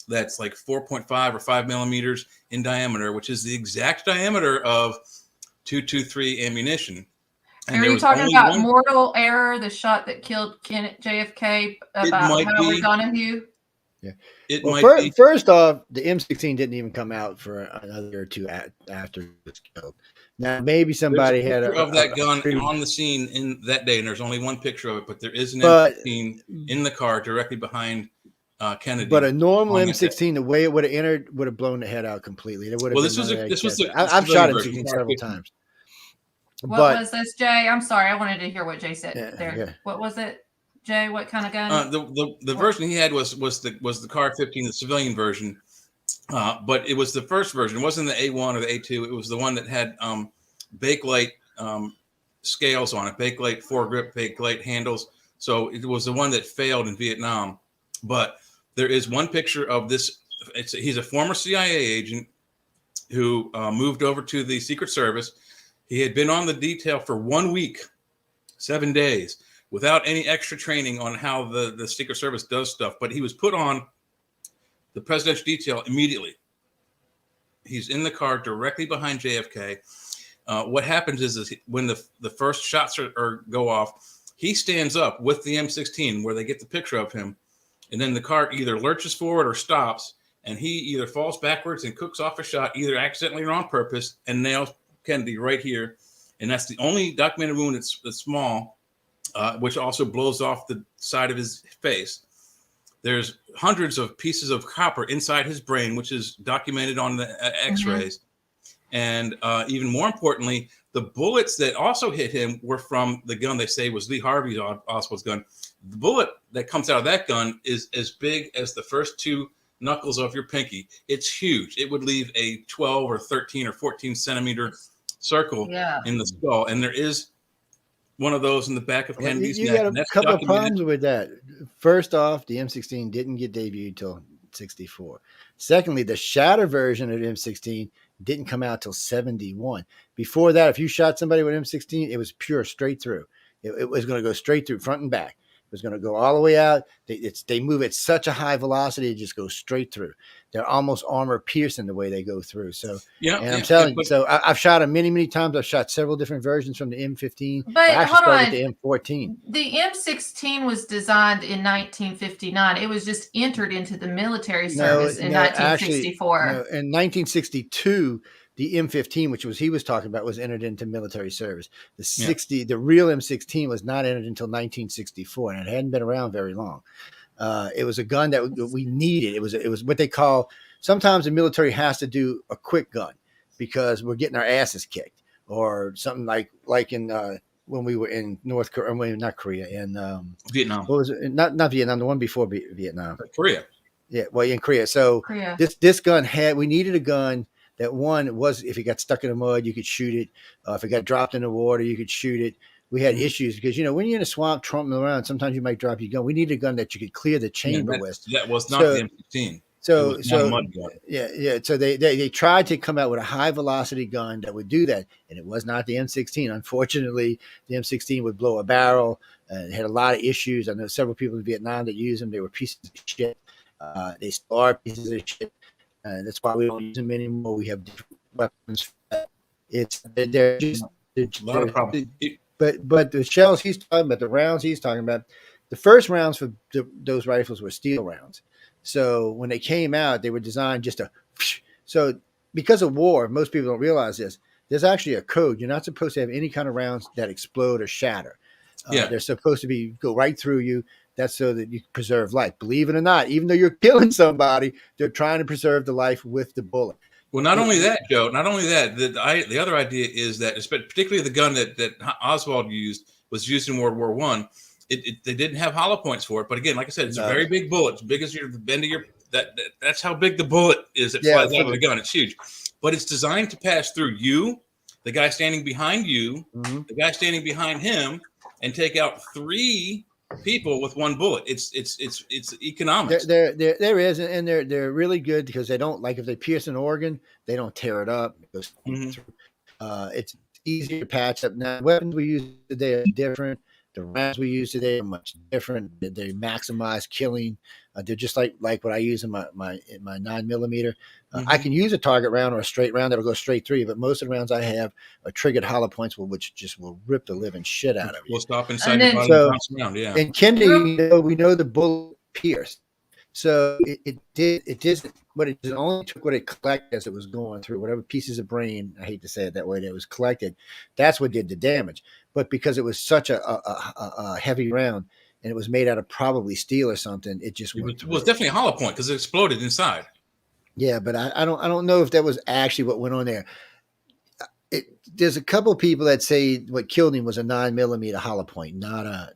B: that's like 4.5 or 5 millimeters in diameter, which is the exact diameter of .223 ammunition.
C: And are you talking about Mortal Error, the shot that killed JFK, about Howard Donahue?
A: Yeah. First off, the M16 didn't even come out for another year or two after he was killed. Now, maybe somebody had
B: of that gun on the scene in that day, and there's only one picture of it, but there is an M16 in the car directly behind Kennedy.
A: But a normal M16, the way it would have entered, would have blown the head out completely.
B: This was
A: I've shot M16 several times.
C: What was this, Jay? I'm sorry, I wanted to hear what Jay said there. Yeah. What was it, Jay? What kind of gun?
B: The version he had was the Car 15, the civilian version, but it was the first version. It wasn't the A1 or the A2. It was the one that had Bakelite scales on it, Bakelite foregrip, Bakelite handles. So it was the one that failed in Vietnam. But there is one picture of this. He's a former CIA agent who moved over to the Secret Service. He had been on the detail for 1 week, 7 days, without any extra training on how the Secret Service does stuff. But he was put on the presidential detail immediately. He's in the car directly behind JFK. What happens is when the first shots go off, he stands up with the M16 where they get the picture of him. And then the car either lurches forward or stops. And he either falls backwards and cooks off a shot, either accidentally or on purpose, and nails Kennedy right here. And that's the only documented wound that's small, which also blows off the side of his face. There's hundreds of pieces of copper inside his brain, which is documented on the x-rays. Mm-hmm. And even more importantly, the bullets that also hit him were from the gun they say was Lee Harvey Oswald's gun. The bullet that comes out of that gun is as big as the first 2 knuckles of your pinky. It's huge. It would leave a 12 or 13 or 14 centimeter circle in the skull. And there is one of those in the back of Kennedy's neck.
A: You got a couple of problems with that. First off, the M16 didn't get debuted until 1964. Secondly, the shatter version of the M16 didn't come out till 1971. Before that, if you shot somebody with M16, it was pure straight through. It was going to go straight through, front and back. It was going to go all the way out. They move at such a high velocity, it just goes straight through. They're almost armor piercing the way they go through. So, I'm telling you, so I've shot them many, many times. I've shot several different versions from the M15.
C: But
A: I actually started with the M14.
C: The M16 was designed in 1959. It was just entered into the military service in 1964.
A: In 1962. The M15, which he was talking about, was entered into military service. The real M16 was not entered until 1964, and it hadn't been around very long. It was a gun that we needed. It was what they call, sometimes the military has to do a quick gun because we're getting our asses kicked, or something like in when we were in North Korea, not Korea, in
B: Vietnam.
A: What was it? Not Vietnam, the one before Vietnam.
B: Korea.
A: Yeah, well, in Korea. So this gun we needed a gun. That one was, if it got stuck in the mud, you could shoot it. If it got dropped in the water, you could shoot it. We had issues because, when you're in a swamp trumping around, sometimes you might drop your gun. We needed a gun that you could clear the chamber with.
B: That was not the M15.
A: So they tried to come out with a high velocity gun that would do that, and it was not the M16. Unfortunately, the M16 would blow a barrel. It had a lot of issues. I know several people in Vietnam that used them. They were pieces of shit. They still are pieces of shit. That's why we don't use them anymore. We have different weapons. They're just a lot of problems. But the shells he's talking about, the rounds he's talking about, the first rounds for those rifles were steel rounds. So when they came out, they were designed just to. So because of war, most people don't realize this. There's actually a code. You're not supposed to have any kind of rounds that explode or shatter. They're supposed to go right through you. That's so that you preserve life. Believe it or not, even though you're killing somebody, they're trying to preserve the life with the bullet.
B: Well, not only that, Joe. Not only that. The other idea is that, particularly the gun that Oswald was used in World War I. They didn't have hollow points for it, but again, like I said, it's a very big bullet. It's big as your bend of your. That's how big the bullet is. It flies out of the gun. It's huge, but it's designed to pass through you, the guy standing behind you, the guy standing behind him, and take out 3 people with 1 bullet. It's economics.
A: There is, and they're really good because they don't, like, if they pierce an organ, they don't tear it up. It goes through. It's easier to patch up. Now, weapons we use today are different. The rounds we use today are much different. They maximize killing. They're just like what I use in my 9mm. I can use a target round or a straight round that'll go straight through you, but most of the rounds I have are triggered hollow points, which just will rip the living shit out of you.
B: We'll stop inside your body and bounce around. Yeah.
A: In Kennedy, we know the bullet pierced. So it only took what it collected as it was going through, whatever pieces of brain, I hate to say it that way, that was collected. That's what did the damage. But because it was such a heavy round and it was made out of probably steel or something, it just
B: was definitely a hollow point because it exploded inside.
A: Yeah, but I don't know if that was actually what went on there. There's a couple of people that say what killed him was a 9mm hollow point, not a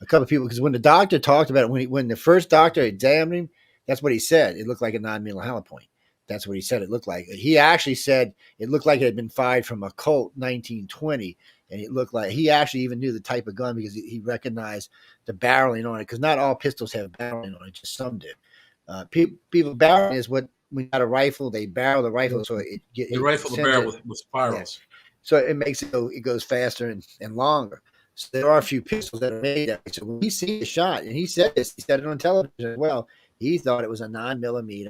A: couple of people, because when the doctor talked about it, when the first doctor examined him, that's what he said. It looked like a 9mm hollow point. That's what he said it looked like. He actually said it looked like it had been fired from a Colt 1920, and it looked like he actually even knew the type of gun because he recognized the barreling on it, because not all pistols have barreling on it, just some did. People barreling is when you got a rifle, they barrel the rifle so
B: they rifle the barrel with spirals.
A: Yeah. So it makes it goes faster and longer. So there are a few pistols that are made that way. So when he seen the shot, and he said this, he said it on television as well, he thought it was a 9mm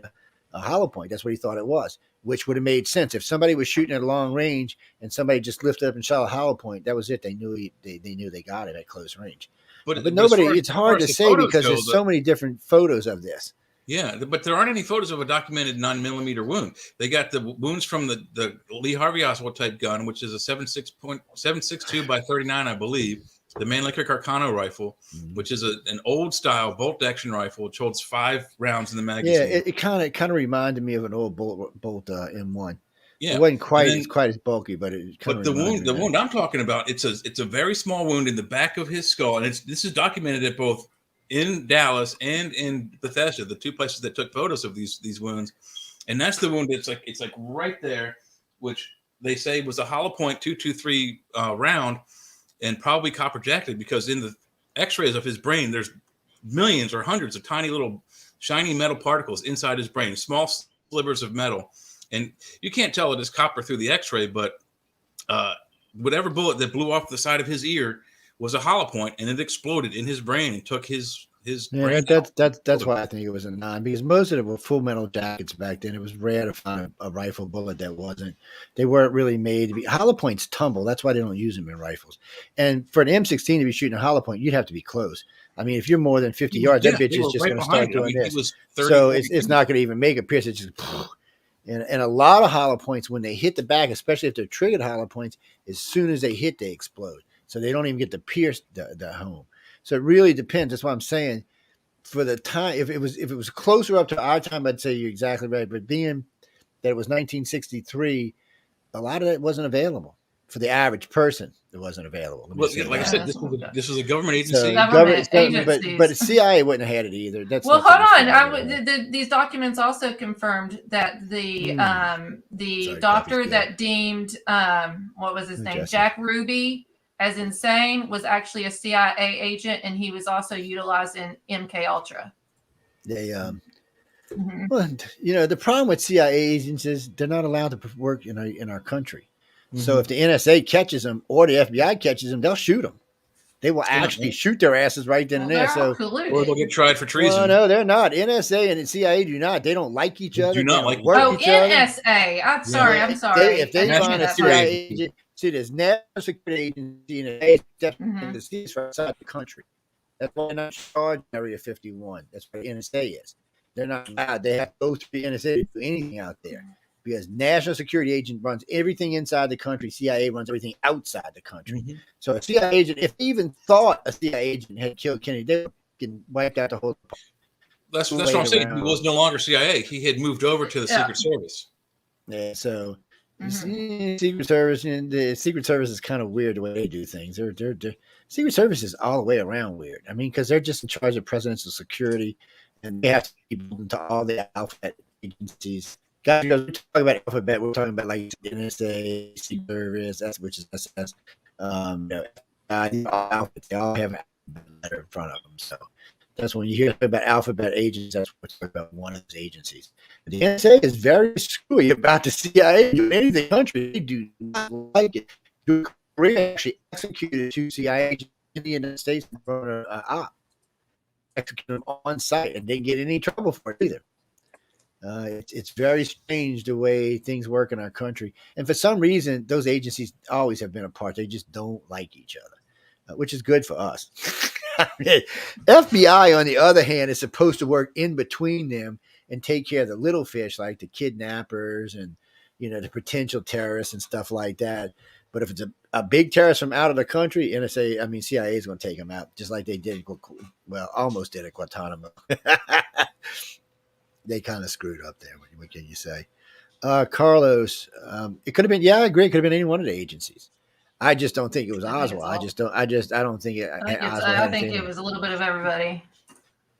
A: hollow point. That's what he thought it was, which would have made sense. If somebody was shooting at long range and somebody just lifted up and shot a hollow point, that was it. They knew they got it at close range. But nobody, it's hard to say because there's so many different photos of this.
B: Yeah, but there aren't any photos of a documented 9mm wound. They got the wounds from the Lee Harvey Oswald type gun, which is a 7.762 by 39, I believe. The Mannlicher Carcano rifle, which is an old style bolt action rifle, which holds 5 rounds in the magazine.
A: Yeah, it kind of reminded me of an old bolt M1.
B: Yeah,
A: it wasn't quite as bulky, but it kind of.
B: But the wound I'm talking about, it's a very small wound in the back of his skull, and this is documented at both in Dallas and in Bethesda, the 2 places that took photos of these wounds. And that's the wound that's it's like right there, which they say was a hollow point 223 round, and probably copper jacketed, because in the x-rays of his brain, there's millions or hundreds of tiny little shiny metal particles inside his brain, small slivers of metal. And you can't tell it is copper through the x-ray, but whatever bullet that blew off the side of his ear was a hollow point, and it exploded in his brain and took his brain.
A: That's why I think it was a 9, because most of them were full metal jackets back then. It was rare to find a rifle bullet that wasn't. They weren't really made to be. Hollow points tumble. That's why they don't use them in rifles. And for an M16 to be shooting a hollow point, you'd have to be close. I mean, if you're more than 50 yards, that bitch is just going to start doing this. So it's not going to even make a pierce. It's just. And a lot of hollow points, when they hit the back, especially if they're triggered hollow points, as soon as they hit, they explode. So they don't even get to pierce the home. So it really depends. That's why I'm saying, for the time, if it was closer up to our time, I'd say you're exactly right. But being that it was 1963, a lot of it wasn't available for the average person. It wasn't available.
B: Well, like I said, this was a government agency.
A: But the CIA wouldn't have had it either. That's
C: hold on. These documents also confirmed that the doctor that deemed what was his name,
A: Jesse.
C: Jack Ruby, as insane, was actually a CIA agent, and he was also utilized in MK Ultra.
A: They well, the problem with CIA agents is they're not allowed to work in our country. So if the NSA catches them or the FBI catches them, they'll shoot them. They will actually shoot their asses right then and there.
B: Or they'll get tried for treason.
A: Well, no, they're not. NSA and the CIA do not. They don't like each other.
B: Do not like
C: each other. NSA. I'm sorry.
A: If they find a CIA agent, see, there's national security agency in the states right outside the country. That's why they're not charged in Area 51. That's what the NSA is. They're not allowed. They have to go through the NSA to do anything out there. because national security agent runs everything inside the country. CIA runs everything outside the country. Mm-hmm. So a CIA agent, if they even thought a CIA agent had killed Kennedy, they would have wiped out the whole.
B: That's what I'm saying. He was no longer CIA. He had moved over to the Secret Service.
A: Yeah, so Secret Service, and the Secret Service is kind of weird the way they do things. They're Secret Service is all the way around weird. I mean, because they're just in charge of presidential security, and they have to keep into all the alphabet agencies. Guys, we're talking about alphabet. We're talking about like NSA, Secret Service, which is SS. All alphabet, they all have a letter in front of them. So that's when you hear about alphabet agents. That's what we're talking about, one of those agencies. But the NSA is very screwy about the CIA. Anything the country, they do not like it. Korea actually executed 2 CIA agents in the United States in front of op. Executed them on site, and didn't get any trouble for it either. It's very strange the way things work in our country. And for some reason, those agencies always have been apart. They just don't like each other, which is good for us. FBI, on the other hand, is supposed to work in between them and take care of the little fish, like the kidnappers and, the potential terrorists and stuff like that. But if it's a big terrorist from out of the country, CIA is going to take them out, just like they did, almost did at Guantanamo. They kind of screwed up there. What can you say? Carlos, it could have been, I agree. It could have been any one of the agencies. I just don't think it was Oswald. I don't think it.
C: I think it was a little bit of everybody.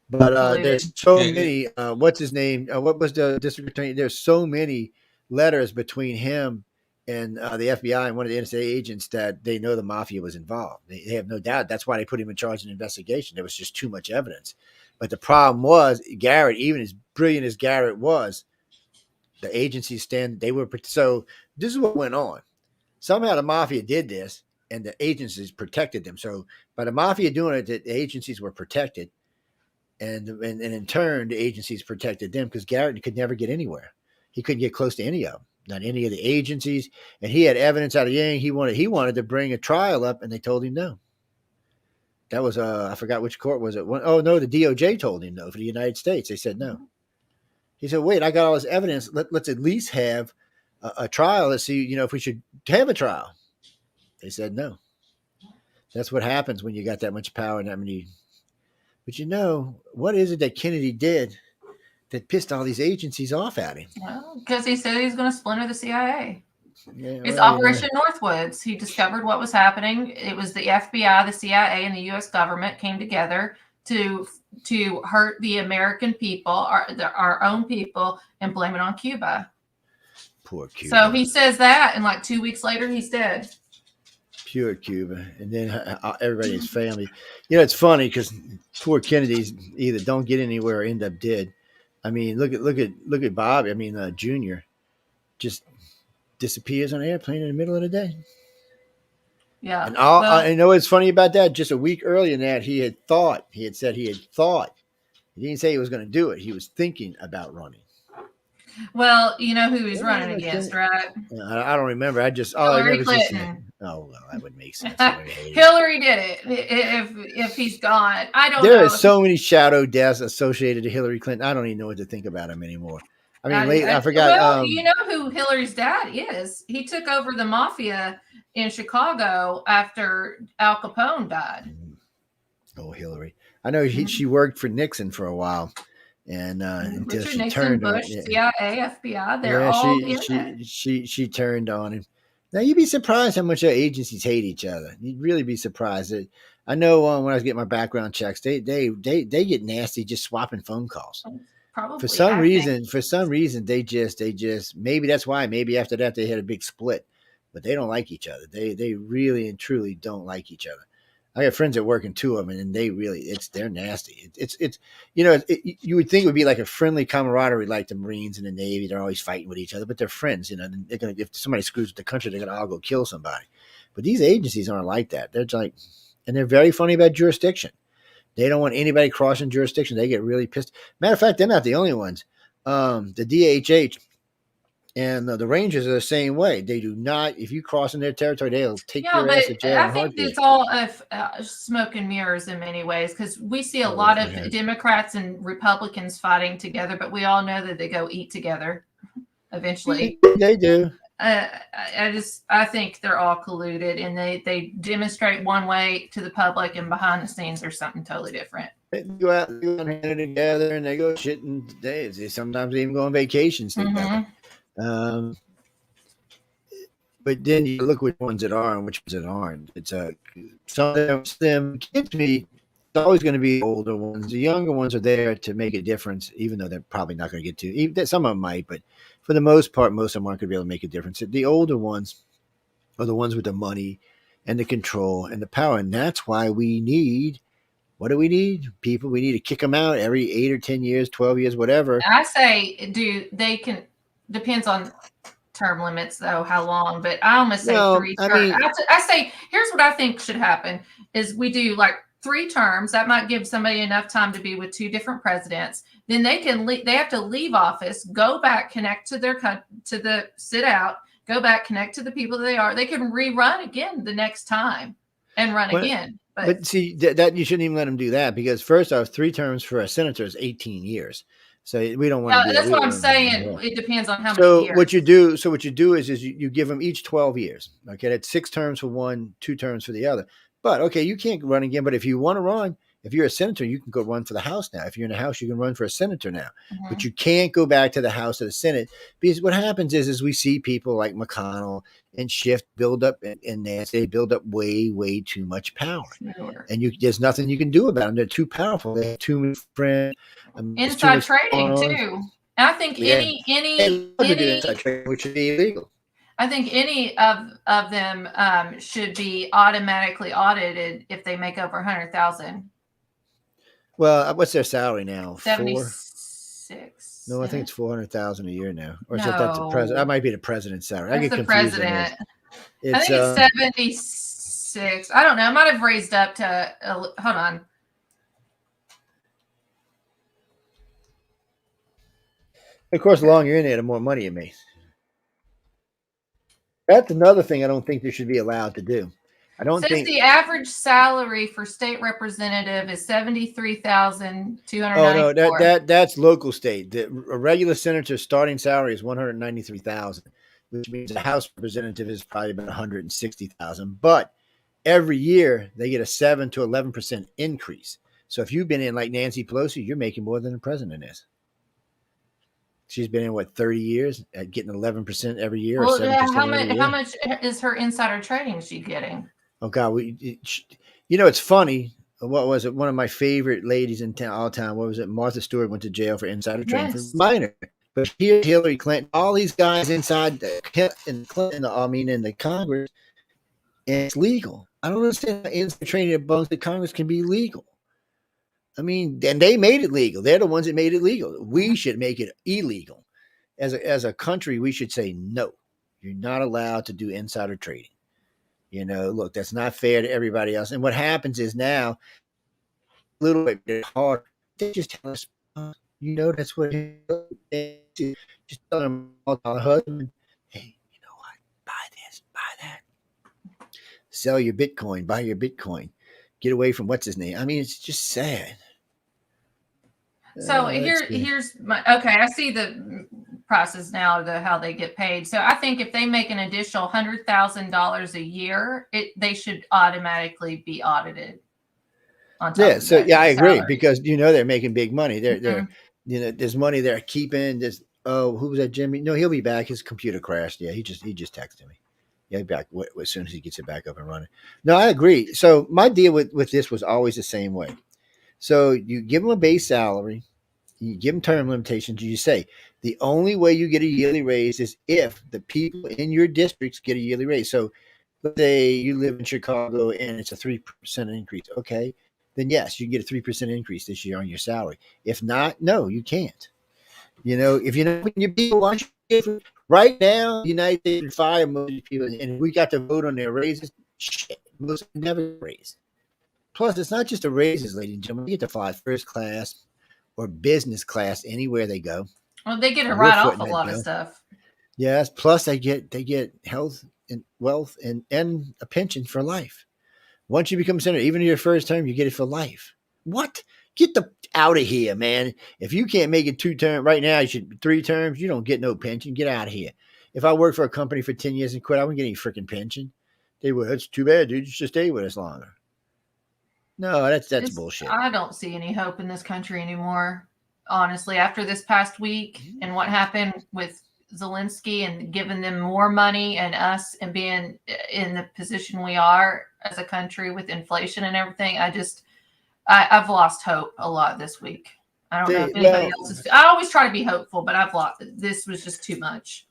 A: But there's so many. What's his name? What was the district attorney? There's so many letters between him and the FBI and one of the NSA agents that they know the mafia was involved. They have no doubt. That's why they put him in charge of an investigation. There was just too much evidence. But the problem was, Garrett, even as brilliant as Garrett was, the agencies so this is what went on. Somehow the mafia did this, and the agencies protected them. So by the mafia doing it, the agencies were protected, and in turn, the agencies protected them because Garrett could never get anywhere. He couldn't get close to any of them, not any of the agencies. And he had evidence out of Yang. He wanted to bring a trial up, and they told him no. That was I forgot which court was it. Oh no, the DOJ told him no for the United States. They said no. He said, "Wait, I got all this evidence. Let's at least have a trial. Let's see, if we should have a trial." They said no. That's what happens when you got that much power and that many. But what is it that Kennedy did that pissed all these agencies off at him?
C: Well, because he said he was going to splinter the CIA. It's Operation Northwoods. He discovered what was happening. It was the FBI, the CIA, and the U.S. government came together to hurt the American people, our own people, and blame it on Cuba.
A: Poor Cuba.
C: So he says that, and like 2 weeks later, he's dead.
A: Pure Cuba, and then everybody's family. It's funny because poor Kennedys either don't get anywhere or end up dead. I mean, look at Bob. I mean, Junior, just disappears on an airplane in the middle of the day.
C: Yeah.
A: And I know what's funny about that. Just a week earlier than that, he had said he had thought. He didn't say he was going to do it. He was thinking about running.
C: Well, you know who he's running against, right?
A: I don't remember.
C: Hillary Clinton.
A: Oh, well, that would make sense.
C: Hillary did it. If he's gone, I don't know.
A: There are so many shadow deaths associated to Hillary Clinton. I don't even know what to think about him anymore. I mean, I forgot.
C: Well, you know who Hillary's dad is? He took over the mafia in Chicago after Al Capone died.
A: Oh, Hillary! I know she worked for Nixon for a while, and until
C: Richard
A: she
C: Nixon,
A: turned
C: Bush,
A: on
C: CIA, FBI. They're all in it.
A: She turned on him. Now you'd be surprised how much our agencies hate each other. You'd really be surprised. I know when I was getting my background checks, they get nasty just swapping phone calls.
C: Probably,
A: for some reason, they just maybe that's why. Maybe after that they had a big split, but they don't like each other. They really and truly don't like each other. I got friends that work in two of them, and they're nasty. You would think it would be like a friendly camaraderie, like the Marines and the Navy. They're always fighting with each other, but they're friends. They're gonna, if somebody screws with the country, they're gonna all go kill somebody. But these agencies aren't like that. They're like, and they're very funny about jurisdiction. They don't want anybody crossing jurisdiction. They get really pissed. Matter of fact, they're not the only ones. The DHH and the Rangers are the same way. They do not. If you cross in their territory, they'll take your ass to jail.
C: I think it's all smoke and mirrors in many ways, because we see a lot of Democrats and Republicans fighting together, but we all know that they go eat together. eventually.
A: They do.
C: I think they're all colluded, and they demonstrate one way to the public, and behind the scenes there's something totally different.
A: They go out and hand it together, and they go shitting days. They sometimes even go on vacations together.
C: Mm-hmm.
A: But then you look which ones that are and which ones that aren't. It's some of them kids me. It's always going to be older ones. The younger ones are there to make a difference, even though they're probably not going to get to. Even, some of them might, but for the most part, most of them aren't going to be able to make a difference. The older ones are the ones with the money and the control and the power, and that's why we need. What do we need? People. We need to kick them out every 8 or 10 years, 12 years, whatever.
C: I say, they can. Depends on term limits, though, how long, but I almost say 3 terms. I say, here's what I think should happen is we do like 3 terms. That might give somebody enough time to be with 2 different presidents. Then they have to leave office, go back, connect to sit out, go back, connect to the people that they are. They can rerun again the next time and run again.
A: But see, that you shouldn't even let them do that, because first off, 3 terms for a senator is 18 years. So we don't want to.
C: That's what I'm saying. It depends on how many years.
A: What you do is you give them each 12 years. Okay, that's 6 terms for one, 2 terms for the other. But okay, you can't run again. But if you want to run, if you're a senator, you can go run for the House now. If you're in the House, you can run for a senator now. Mm-hmm. But you can't go back to the House or the Senate, because what happens is we see people like McConnell and Schiff build up, and they build up way, way too much power. Sure. And there's nothing you can do about them. They're too powerful. They have too many friends.
C: Inside trading too. And I think any
A: inside trading, which should be illegal.
C: I think any of them should be automatically audited if they make over 100,000.
A: Well, what's their salary now?
C: 76.
A: No, I think it's 400,000 a year now. Or is that the president? That might be the president's salary. I get confused.
C: President. I think it's 76. I don't know. I might have raised up to. Hold on.
A: Of course, the longer you're in there, the more money you make. That's another thing I don't think they should be allowed to do. I don't think
C: the average salary for state representative is $73,294.
A: Oh no, that's local state. A regular senator's starting salary is $193,000, which means a House representative is probably about $160,000. But every year they get a 7 to 11% increase. So if you've been in like Nancy Pelosi, you're making more than the president is. She's been in 30 years, getting 11% every year.
C: Well, how much is her insider trading she getting?
A: Oh God, it's funny. What was it? One of my favorite ladies in town all time. What was it? Martha Stewart went to jail for insider trading for minor. But here's Hillary Clinton, all these guys inside in the Congress, and it's legal. I don't understand how insider trading amongst the Congress can be legal. I mean, and they made it legal. They're the ones that made it legal. We should make it illegal. As a country, we should say, no, you're not allowed to do insider trading. Look, that's not fair to everybody else. And what happens is now, a little bit hard, they just tell us, that's what just tell them all the husband, hey, you know what? Buy this, buy that. Sell your Bitcoin, buy your Bitcoin. Get away from what's his name. I mean, it's just sad.
C: So here's my I see the process now of how they get paid. So I think if they make an additional $100,000 a year, they should automatically be audited. I agree, because they're making big money. They're there's money they're keeping. Who was that, Jimmy? No, he'll be back. His computer crashed. Yeah, he just texted me. Yeah, he'll be back as soon as he gets it back up and running. No, I agree. So my deal with this was always the same way. So you give them a base salary, you give them term limitations. You say the only way you get a yearly raise is if the people in your districts get a yearly raise. So let's say you live in Chicago and it's a 3% increase. Okay, then yes, you get a 3% increase this year on your salary. If not, no, you can't. If you're not putting your people on, right now, the United States would fire most people, and we got to vote on their raises. Shit, most never raise. Plus, it's not just the raises, ladies and gentlemen. You get to fly first class or business class anywhere they go. Well, they get to write off a lot of stuff.
A: Yes. Plus, they get health and wealth and a pension for life. Once you become senator, even in your first term, you get it for life. What? Get the out of here, man. If you can't make it 2 terms right now, you should 3 terms. You don't get no pension. Get out of here. If I worked for a company for 10 years and quit, I wouldn't get any freaking pension. They would. It's too bad, dude. You should stay with us longer. No, that's bullshit.
C: I don't see any hope in this country anymore. Honestly, after this past week and what happened with Zelensky and giving them more money and us and being in the position we are as a country with inflation and everything, I've lost hope a lot this week. I don't know if anybody else is. I always try to be hopeful, but I've lost. This was just too much.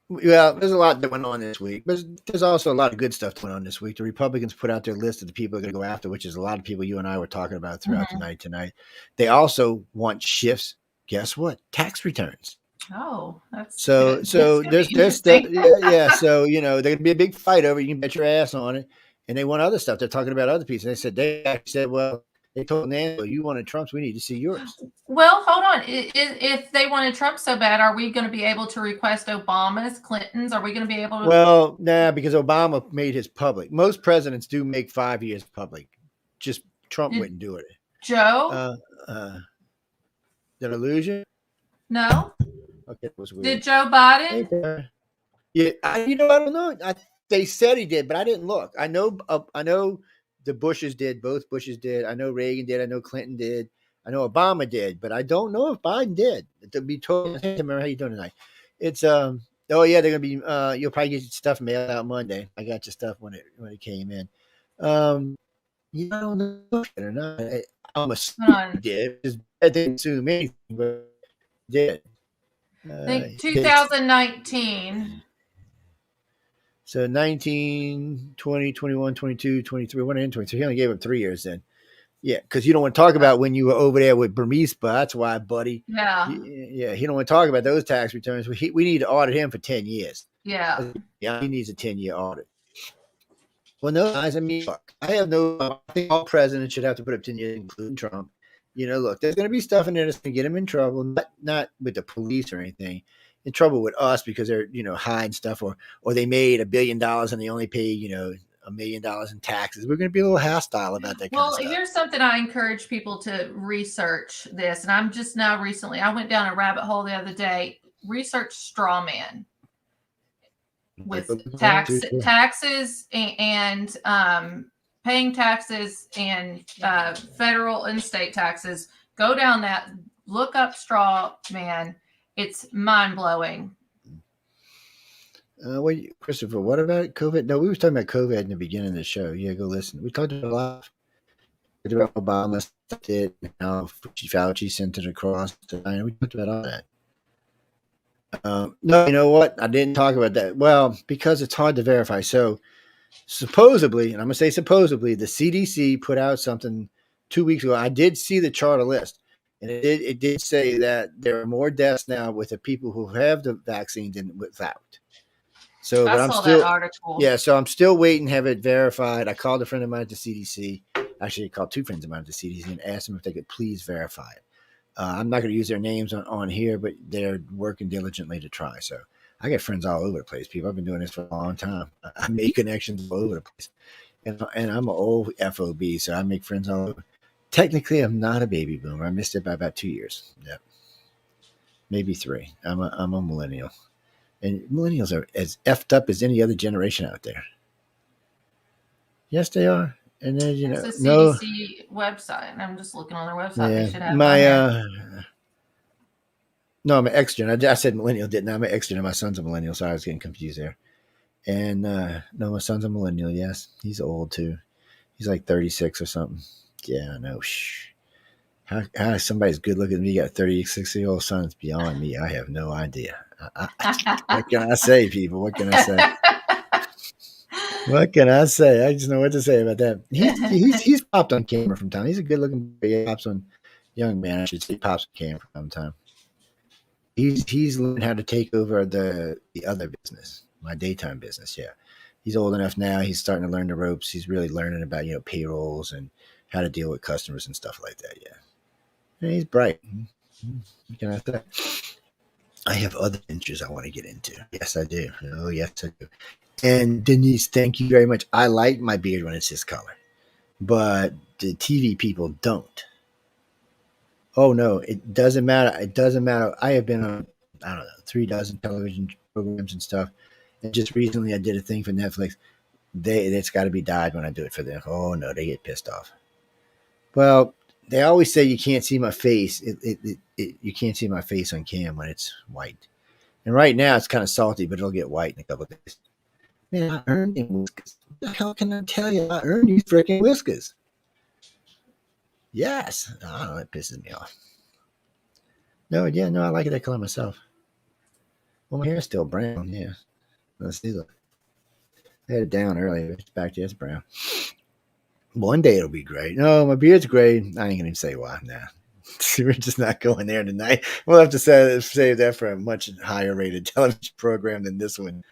A: Well, there's a lot that went on this week, but there's also a lot of good stuff that went on this week. The Republicans put out their list of the people they're going to go after, which is a lot of people you and I were talking about throughout the night tonight. They also want shifts. Guess what? Tax returns.
C: Oh, that's
A: so
C: good.
A: So there's stuff. Yeah. So they're going to be a big fight over it. You can bet your ass on it. And they want other stuff. They're talking about other pieces. They actually said, well, they told Nancy, you wanted Trump's, we need to see yours.
C: Well, hold on. If they wanted Trump so bad, are we going to be able to request Obama's, Clinton's? Are we going to be able to?
A: Well, nah, because Obama made his public. Most presidents do make 5 years public. Just Trump wouldn't do it.
C: Joe?
A: Did I lose you?
C: No.
A: Okay, it was weird.
C: Did Joe Biden?
A: Yeah, I don't know. They said he did, but I didn't look. I know the Bushes did. Both Bushes did. I know Reagan did. I know Clinton did. I know Obama did, but I don't know if Biden did. To be totally honest, remember how you doing tonight? It's oh yeah, they're gonna be. You'll probably get your stuff mailed out Monday. I got your stuff when it came in. You don't know if it or not. I'm assuming he did. I didn't assume anything, but did.
C: I think 2019.
A: So 19, 20, 21, 22, 23, 1 and 23. He only gave him 3 years then. Yeah, because you don't want to talk about when you were over there with Burmese. That's why, buddy.
C: Yeah.
A: Yeah, he don't want to talk about those tax returns. We need to audit him for 10 years.
C: Yeah.
A: Yeah, he needs a 10-year audit. Well, no, guys, I mean, look, I think all presidents should have to put up 10 years, including Trump. Look, there's going to be stuff in there that's going to get him in trouble, not with the police or anything. In trouble with us because they're, hiding stuff or they made $1 billion and they only pay, $1 million in taxes. We're going to be a little hostile about that kind of stuff. Well,
C: here's something I encourage people to research this. And I'm just now recently, I went down a rabbit hole the other day, research straw man with taxes and paying taxes and federal and state taxes. Go down that, look up straw man. It's mind-blowing.
A: Wait, Christopher, what about COVID? No, we were talking about COVID in the beginning of the show. Yeah, go listen. We talked about a lot. We talked about Obama did, how Fauci sent it across. We talked about all that. No, you know what? I didn't talk about that. Well, because it's hard to verify. So supposedly, and I'm going to say supposedly, the CDC put out something 2 weeks ago. I did see the charter list. And it did say that there are more deaths now with the people who have the vaccine than without. So,
C: I saw that article.
A: Yeah, so I'm still waiting to have it verified. I called a friend of mine at the CDC. Actually, I called 2 friends of mine at the CDC and asked them if they could please verify it. I'm not going to use their names on here, but they're working diligently to try. So I get friends all over the place. People, I've been doing this for a long time. I make connections all over the place. And I'm an old FOB, so I make friends all over. Technically, I'm not a baby boomer. I missed it by about 2 years. Yeah, maybe 3. I'm a millennial, and millennials are as effed up as any other generation out there. Yes, they are. And then
C: it's the CDC website. I'm just looking on their website.
A: Yeah,
C: they should have
A: no, I'm an X-gen. I said millennial, didn't I? I'm an X-gen. My son's a millennial, so I was getting confused there. And no, my son's a millennial. Yes, he's old too. He's like 36 or something. Yeah, I know. Shh. How somebody's good looking at me got a 36-year-old son is beyond me. I have no idea. What can I say, people? What can I say? What can I say? I just know what to say about that. He's popped on camera from time. He's a good looking young man. I should say pops on camera from time. He's learned how to take over the other business, my daytime business. Yeah, he's old enough now. He's starting to learn the ropes. He's really learning about payrolls and how to deal with customers and stuff like that. Yeah. And he's bright. What can I say? I have other interests I want to get into. Yes, I do. Oh, yes, I do. And Denise, thank you very much. I like my beard when it's this color, but the TV people don't. Oh no, it doesn't matter. It doesn't matter. I have been on, I don't know, 3 dozen television programs and stuff. And just recently I did a thing for Netflix. It's got to be dyed when I do it for them. Oh no, they get pissed off. Well, they always say you can't see my face. You can't see my face on cam when it's white. And right now it's kind of salty, but it'll get white in a couple of days. Man, I earned them whiskers. What the hell can I tell you? I earned these freaking whiskers. Yes. I don't know. It pisses me off. No, yeah, no, I like that color myself. Well, my hair's still brown. Yeah. Let's see. Look. I had it down earlier. It's back to it's brown. One day it'll be gray. No, my beard's gray. I ain't gonna even say why. Nah. We're just not going there tonight. We'll have to save that for a much higher rated television program than this one.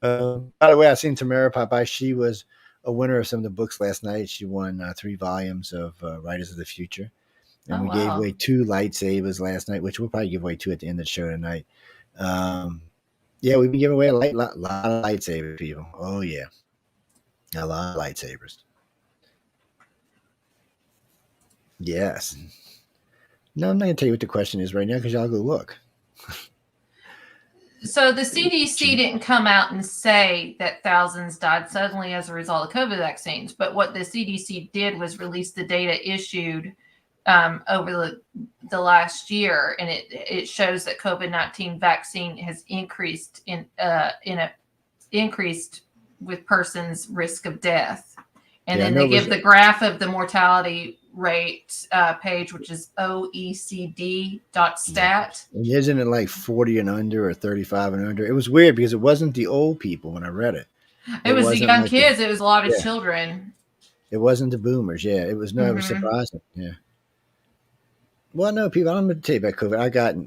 A: By the way, I seen Tamara pop by. She was a winner of some of the books last night. She won 3 volumes of Writers of the Future. And we gave away 2 lightsabers last night, which we'll probably give away 2 at the end of the show tonight. Yeah, we've been giving away a lot of lightsabers, people. Oh, yeah. A lot of lightsabers. Yes. No, I'm not going to tell you what the question is right now because y'all go look.
C: So the CDC didn't come out and say that thousands died suddenly as a result of COVID vaccines, but what the CDC did was release the data issued over the last year, and it shows that COVID-19 vaccine has increased increased with persons' risk of death, and then they give the graph of the mortality rate page, which is OECD.stat.
A: And isn't it like 40 and under or 35 and under? It was weird because it wasn't the old people when I read it.
C: It was the young kids. It was a lot of children.
A: It wasn't the boomers. Yeah, it was it was surprising. Yeah. Well, no, people. I'm going to tell you about COVID.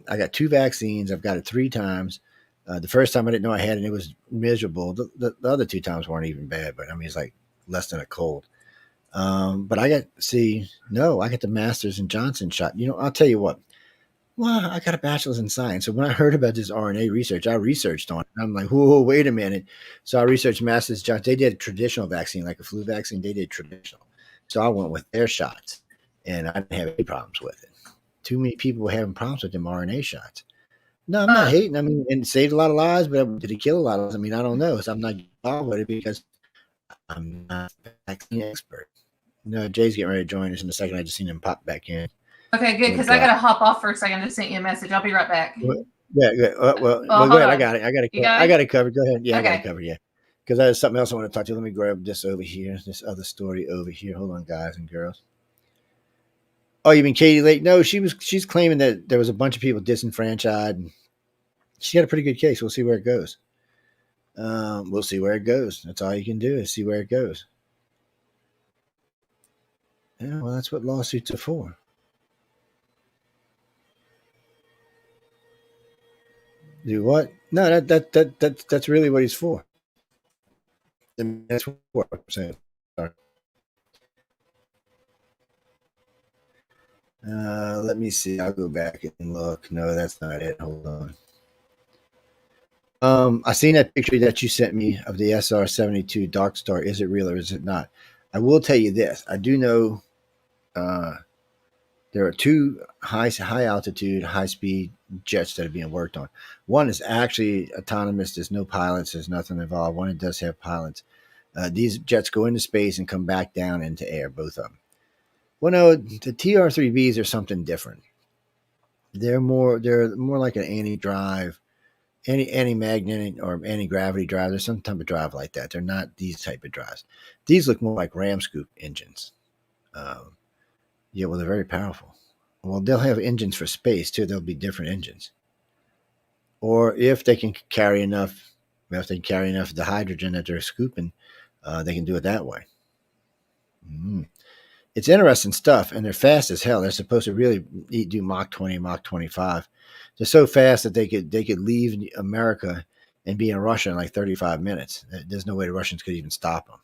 A: I got 2 vaccines. I've got it 3 times. The first time I didn't know I had it, and it was miserable. The other 2 times weren't even bad, but I mean it's like less than a cold. But I got the Masters and Johnson shot. You know, I'll tell you what. Well, I got a bachelor's in science. So when I heard about this RNA research, I researched on it. I'm like, whoa, wait a minute. So I researched Masters Johnson. They did a traditional vaccine, like a flu vaccine. They did traditional. So I went with their shots, and I didn't have any problems with it. Too many people were having problems with them RNA shots. No, I'm not hating. I mean, and it saved a lot of lives, but did it kill a lot of lives? I mean, I don't know. So I'm not involved with it because I'm not a vaccine expert. No, Jay's getting ready to join us in a second. I just seen him pop back in.
C: Okay, good, because I got to hop off for a second. I just sent you a message. I'll be right back.
A: Yeah, good. Well, go ahead. I got it. I got it covered. Go ahead. Yeah, okay. I got it covered. Yeah, because there's something else I want to talk to you. Let me grab this over here. This other story over here. Hold on, guys and girls. Oh, you mean Katie Lake? No, she's claiming that there was a bunch of people disenfranchised. And she got a pretty good case. We'll see where it goes. We'll see where it goes. That's all you can do is see where it goes. Yeah, well, that's what lawsuits are for. Do what? No, that's really what he's for. And that's what I'm saying. Sorry. Let me see. I'll go back and look. No, that's not it. Hold on. I seen that picture that you sent me of the SR-72 Dark Star. Is it real or is it not? I will tell you this. I do know there are 2 high altitude, high speed jets that are being worked on. One is actually autonomous. There's no pilots. There's nothing involved. One, it does have pilots. These jets go into space and come back down into air, both of them. Well, no, the TR-3Bs are something different. They're more like an anti-drive, anti-magnetic or anti-gravity drive. There's some type of drive like that. They're not these type of drives. These look more like ram scoop engines. Yeah, well, they're very powerful. Well, they'll have engines for space too. There'll be different engines. Or if they can carry enough of the hydrogen that they're scooping, they can do it that way. It's interesting stuff, and they're fast as hell. They're supposed to really do Mach 20, Mach 25. They're so fast that they could leave America and be in Russia in like 35 minutes. There's no way the Russians could even stop them.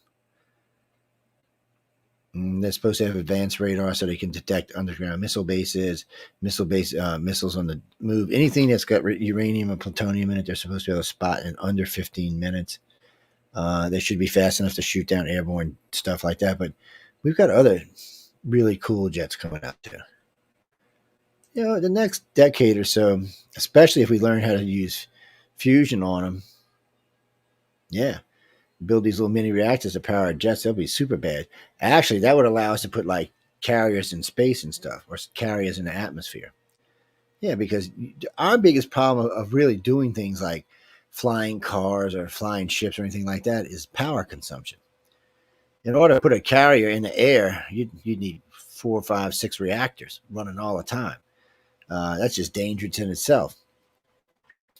A: They're supposed to have advanced radar so they can detect underground missile bases, missiles on the move. Anything that's got uranium and plutonium in it, they're supposed to be able to spot in under 15 minutes. They should be fast enough to shoot down airborne stuff like that. But we've got other really cool jets coming out too. The next decade or so, especially if we learn how to use fusion on them, yeah, build these little mini reactors to power our jets, they'll be super bad. Actually, that would allow us to put like carriers in space and stuff, or carriers in the atmosphere. Yeah, because our biggest problem of really doing things like flying cars or flying ships or anything like that is power consumption. In order to put a carrier in the air, you'd need 4, 5, 6 reactors running all the time. That's just dangerous in itself.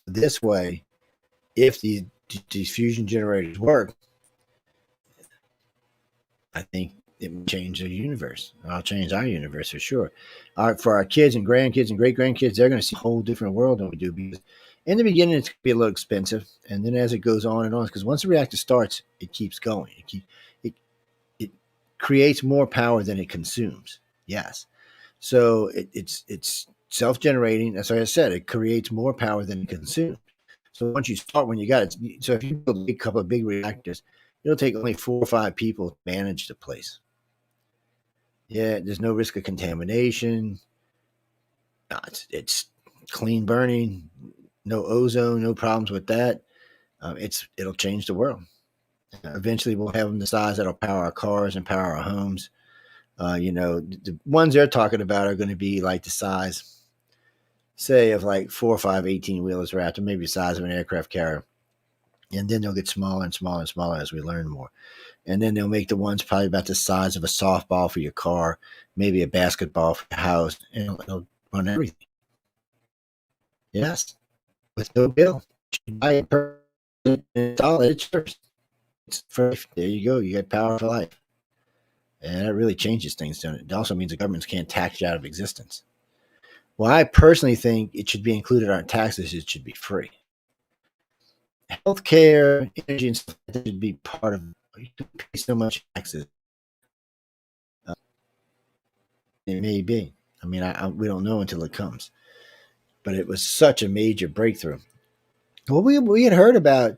A: This way, if these fusion generators work, I think it will change the universe. I'll change our universe for sure. For our kids and grandkids and great grandkids, they're going to see a whole different world than we do. Because in the beginning, it's going to be a little expensive, and then as it goes on and on, because once the reactor starts, it keeps going. It it creates more power than it consumes. Yes, so it's self generating. That's what I said. It creates more power than it consumes. So once you start, when you got it, so if you build a couple of big reactors, it'll take only 4 or 5 people to manage the place. Yeah, there's no risk of contamination. No, it's clean burning, no ozone, no problems with that. It'll change the world. Eventually, we'll have them the size that'll power our cars and power our homes. The ones they're talking about are going to be like the size, say, of like 4 or 5 18-wheelers, or after maybe the size of an aircraft carrier. And then they'll get smaller and smaller and smaller as we learn more. And then they'll make the ones probably about the size of a softball for your car, maybe a basketball for your house, and it'll run everything. Yes, with no bill. You buy it per install it, it's yours. It's free. There you go. You get power for life. And that really changes things, doesn't it? It also means the governments can't tax you out of existence. Well, I personally think it should be included on taxes. It should be free. Healthcare, energy, and stuff like that should be part of. You can pay so much taxes. It may be. I mean, we don't know until it comes. But it was such a major breakthrough. Well, we had heard about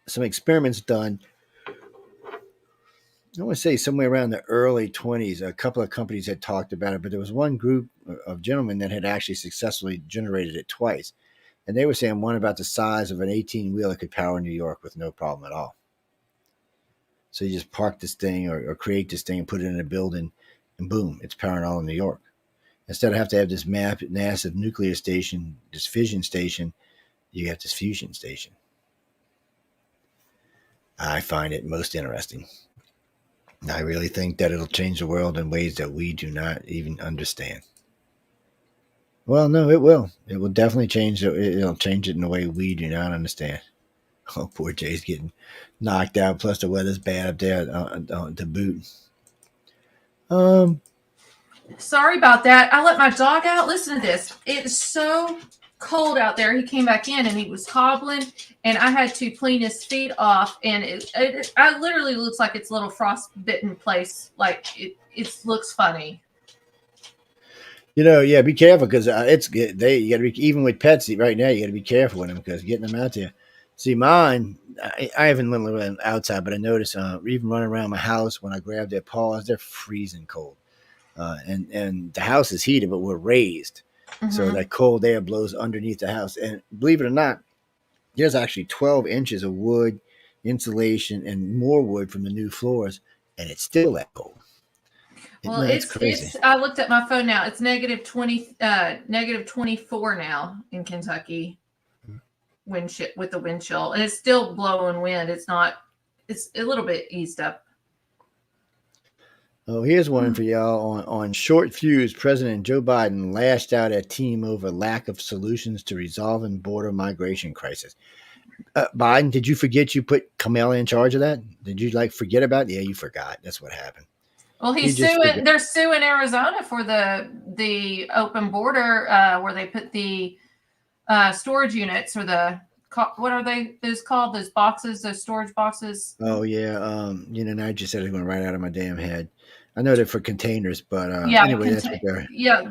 A: some experiments done. I want to say somewhere around the early 20s. A couple of companies had talked about it, but there was one group of gentlemen that had actually successfully generated it twice. And they were saying one about the size of an 18-wheeler could power New York with no problem at all. So you just park this thing or create this thing and put it in a building, and boom, it's powering all of New York. Instead of have to have this massive nuclear station, this fission station, you have this fusion station. I find it most interesting. I really think that it'll change the world in ways that we do not even understand. Well, no, it will. It will definitely change it. It'll change it in a way we do not understand. Oh, poor Jay's getting knocked out. Plus, the weather's bad up there to boot.
C: Sorry about that. I let my dog out. Listen to this. It's so cold out there. He came back in and he was hobbling, and I had to clean his feet off. And it literally looks like it's a little frostbitten place. Like it looks funny.
A: Yeah, be careful because you got to be, even with pets right now. You got to be careful with them because getting them out there. See, mine, I haven't lived outside, but I noticed even running around my house when I grab their paws, they're freezing cold. And the house is heated, but we're raised. Mm-hmm. So that cold air blows underneath the house. And believe it or not, there's actually 12 inches of wood, insulation, and more wood from the new floors, and it's still that cold.
C: Well, it's crazy. I looked at my phone now. It's negative 24 now in Kentucky. With the wind chill, and it's still blowing wind. It's a little bit eased up.
A: Oh, here's one for y'all on short fuse. President Joe Biden lashed out at team over lack of solutions to resolving border migration crisis. Biden, did you forget you put Kamala in charge of that? Did you forget about it? Yeah, you forgot. That's what happened.
C: Well, they're suing Arizona for the open border where they put the storage units, or what are those called? Those boxes, those storage boxes.
A: Oh yeah. I just said it going right out of my damn head. I know they're for containers, but anyway, that's what they're.
C: Yeah,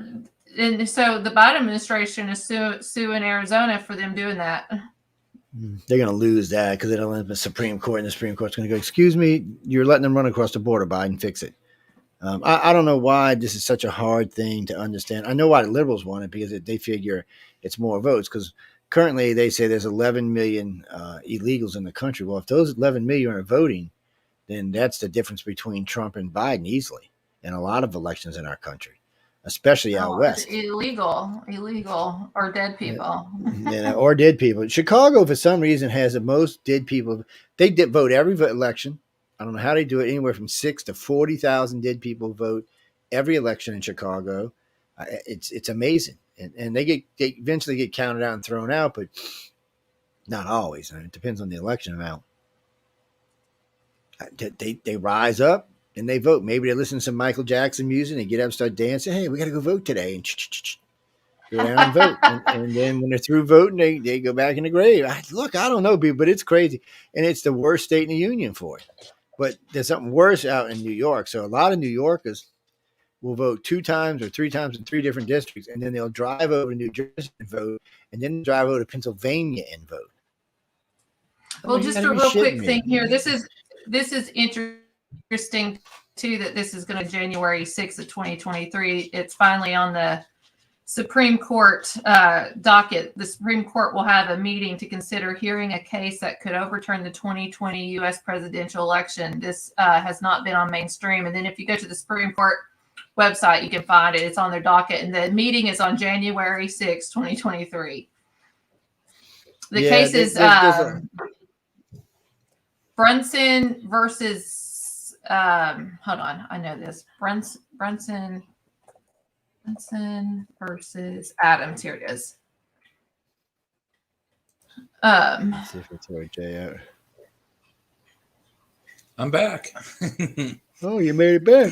C: and so the Biden administration is suing Arizona for them doing that.
A: They're going to lose that because it'll end up in the Supreme Court, and the Supreme Court's going to go, "Excuse me, you're letting them run across the border, Biden. Fix it." I don't know why this is such a hard thing to understand. I know why the liberals want it because they figure it's more votes. Because currently they say there's 11 million illegals in the country. Well, if those 11 million are voting, then that's the difference between Trump and Biden easily in a lot of elections in our country, especially out west.
C: Illegal, or dead people.
A: Or dead people. Chicago, for some reason, has the most dead people. They did vote every election. I don't know how they do it. Anywhere from 6 to 40,000 dead people vote every election in Chicago. It's amazing, and they eventually get counted out and thrown out, but not always. I mean, it depends on the election amount. They rise up and they vote. Maybe they listen to some Michael Jackson music and they get up and start dancing. Hey, we got to go vote today, and go down and vote. And then when they're through voting, they go back in the grave. I don't know, people, but it's crazy, and it's the worst state in the union for it. But there's something worse out in New York. So a lot of New Yorkers will vote 2 times or 3 times in 3 different districts, and then they'll drive over to New Jersey and vote, and then drive over to Pennsylvania and vote.
C: Well, just a real quick thing here. This is interesting too, that this is going to January 6th of 2023. It's finally on the Supreme Court docket. The Supreme Court will have a meeting to consider hearing a case that could overturn the 2020 U.S. presidential election. This has not been on mainstream. And then if you go to the Supreme Court website, you can find it. It's on their docket. And the meeting is on January 6th, 2023. The case is Brunson versus, hold on, I know this. Brunson versus Adams. Here it is.
A: Let's see if it's right, Jay out.
B: I'm back.
A: Oh, you made it back.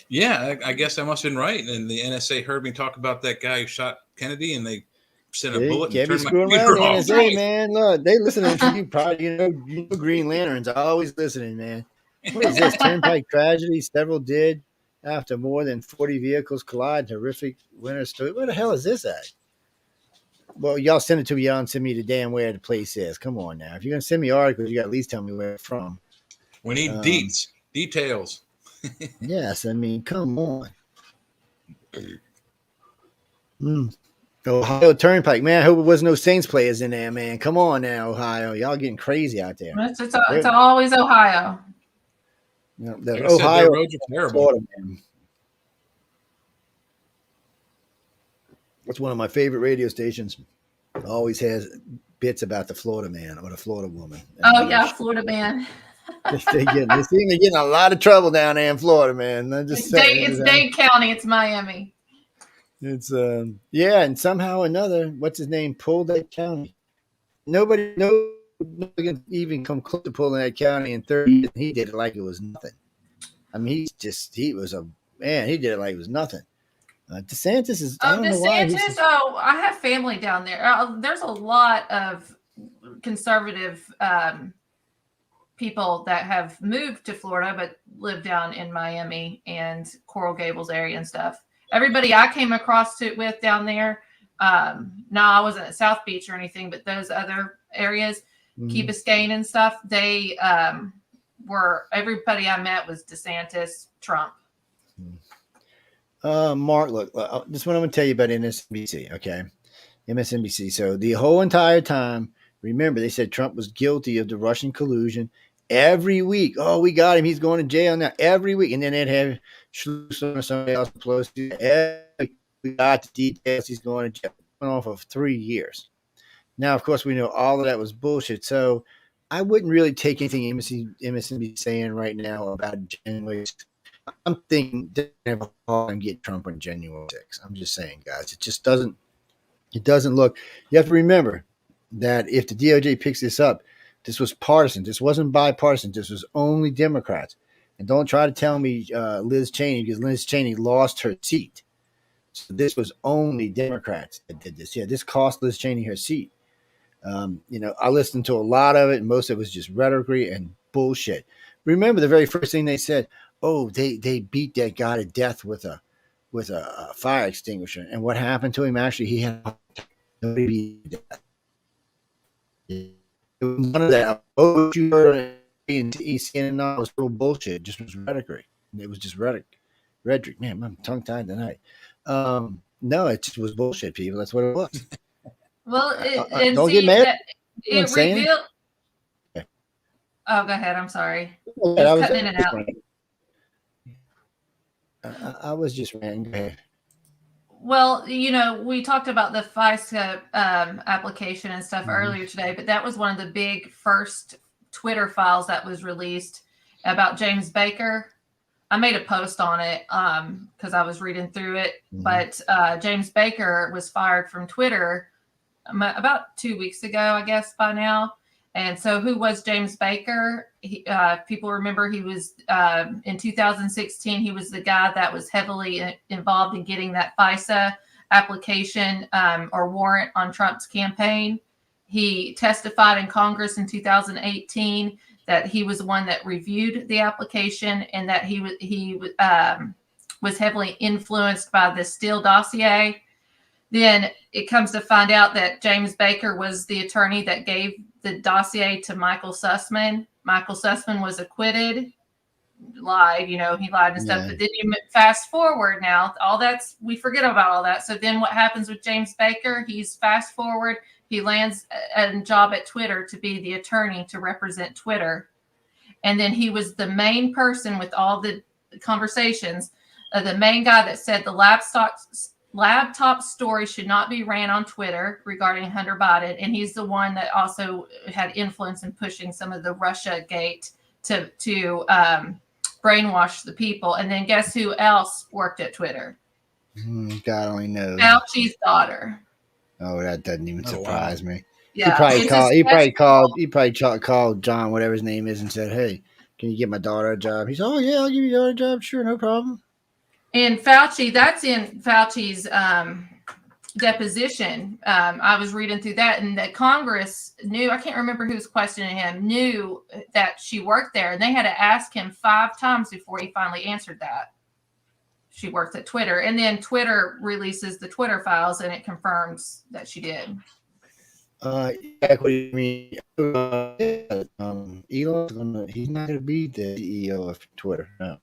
B: Yeah, I guess I must have been right. And the NSA heard me talk about that guy who shot Kennedy, and they sent a bullet and turned my computer off.
A: NSA, man, look, they listening to you. Probably, you know, Green Lanterns are always listening, man. What is this? Turnpike tragedy. Several dead after more than 40 vehicles collide. Horrific winter storm. Where the hell is this at? Well, y'all send it to me. Y'all send me the damn where the place is. Come on now. If you're gonna send me articles, you got to at least tell me where it's from.
B: We need details.
A: Yes, I mean, come on. Ohio Turnpike, man. I hope it was no Saints players in there, man. Come on now, Ohio. Y'all getting crazy out there.
C: It's always Ohio.
A: You know, Ohio roads are terrible. Florida, man. That's one of my favorite radio stations. Always has bits about the Florida man or the Florida woman.
C: Oh yeah, Florida man.
A: They seem to be getting a lot of trouble down there in Florida, man.
C: It's Dade County. It's Miami.
A: It's and somehow or another, what's his name, pulled that county. Nobody can even come close to pulling that county in 30 years. He did it like it was nothing. I mean, he did it like it was nothing. DeSantis is. I don't know why
C: I have family down there. There's a lot of conservative people that have moved to Florida but live down in Miami and Coral Gables area and stuff. Everybody I came across with down there, no, I wasn't at South Beach or anything, but those other areas, Key Biscayne and stuff, they everybody I met was DeSantis, Trump.
A: Mark, look, this is what I'm going to tell you about MSNBC, okay? MSNBC. So the whole entire time, remember, they said Trump was guilty of the Russian collusion every week. Oh, we got him. He's going to jail now every week. And then they'd have Schlussler or somebody else close to it. We got the details. He's going to jail. Went on for 3 years. Now, of course, we know all of that was bullshit. So I wouldn't really take anything MSNBC saying right now about January 6th. I'm thinking they're going to have a hard time getting Trump on January 6th. I'm just saying, guys. It just doesn't look. You have to remember that if the DOJ picks this up, this was partisan. This wasn't bipartisan. This was only Democrats. And don't try to tell me Liz Cheney, because Liz Cheney lost her seat. So this was only Democrats that did this. Yeah, this cost Liz Cheney her seat. I listened to a lot of it, and most of it was just rhetoric and bullshit. Remember the very first thing they said, oh, they beat that guy to death with a fire extinguisher. And what happened to him? Actually, he had nobody beat death. None of that. Oh, you heard in CNN was real bullshit. Just was rhetoric. And it was just rhetoric. Man, I'm tongue tied tonight. No, it just was bullshit, people. That's what it was.
C: Well, and
A: Don't get
C: see
A: mad.
C: that it revealed. Oh, go ahead. I'm sorry.
A: I
C: was cutting in and out.
A: I was just ranting. Go ahead.
C: Well, we talked about the FISA application and stuff earlier today, but that was one of the big first Twitter files that was released about James Baker. I made a post on it because I was reading through it, but James Baker was fired from Twitter about 2 weeks ago, I guess by now. And so who was James Baker? People remember he was in 2016, he was the guy that was heavily involved in getting that FISA application or warrant on Trump's campaign. He testified in Congress in 2018 that he was the one that reviewed the application and that he was heavily influenced by the Steele dossier. Then it comes to find out that James Baker was the attorney that gave the dossier to Michael Sussman. Michael Sussman was acquitted, lied, he lied and stuff. Yeah. But then you fast forward now, we forget about all that. So then what happens with James Baker? He's fast forward. He lands a job at Twitter to be the attorney to represent Twitter. And then he was the main person with all the conversations, the main guy that said the laptop story should not be ran on Twitter regarding Hunter Biden. And he's the one that also had influence in pushing some of the Russia gate to brainwash the people. And then guess who else worked at Twitter?
A: God only knows.
C: Fauci's daughter.
A: Oh, that doesn't even surprise me.
C: Yeah,
A: he probably called John, whatever his name is, and said, "Hey, can you get my daughter a job?" He said, "Oh yeah, I'll give you your daughter a job. Sure, no problem."
C: And Fauci, that's in Fauci's deposition. I was reading through that, and that Congress knew, I can't remember who was questioning him, knew that she worked there, and they had to ask him 5 times before he finally answered that. She worked at Twitter, and then Twitter releases the Twitter files, and it confirms that she did.
A: Exactly. I mean, Elon's he's not going to be the CEO of Twitter. No,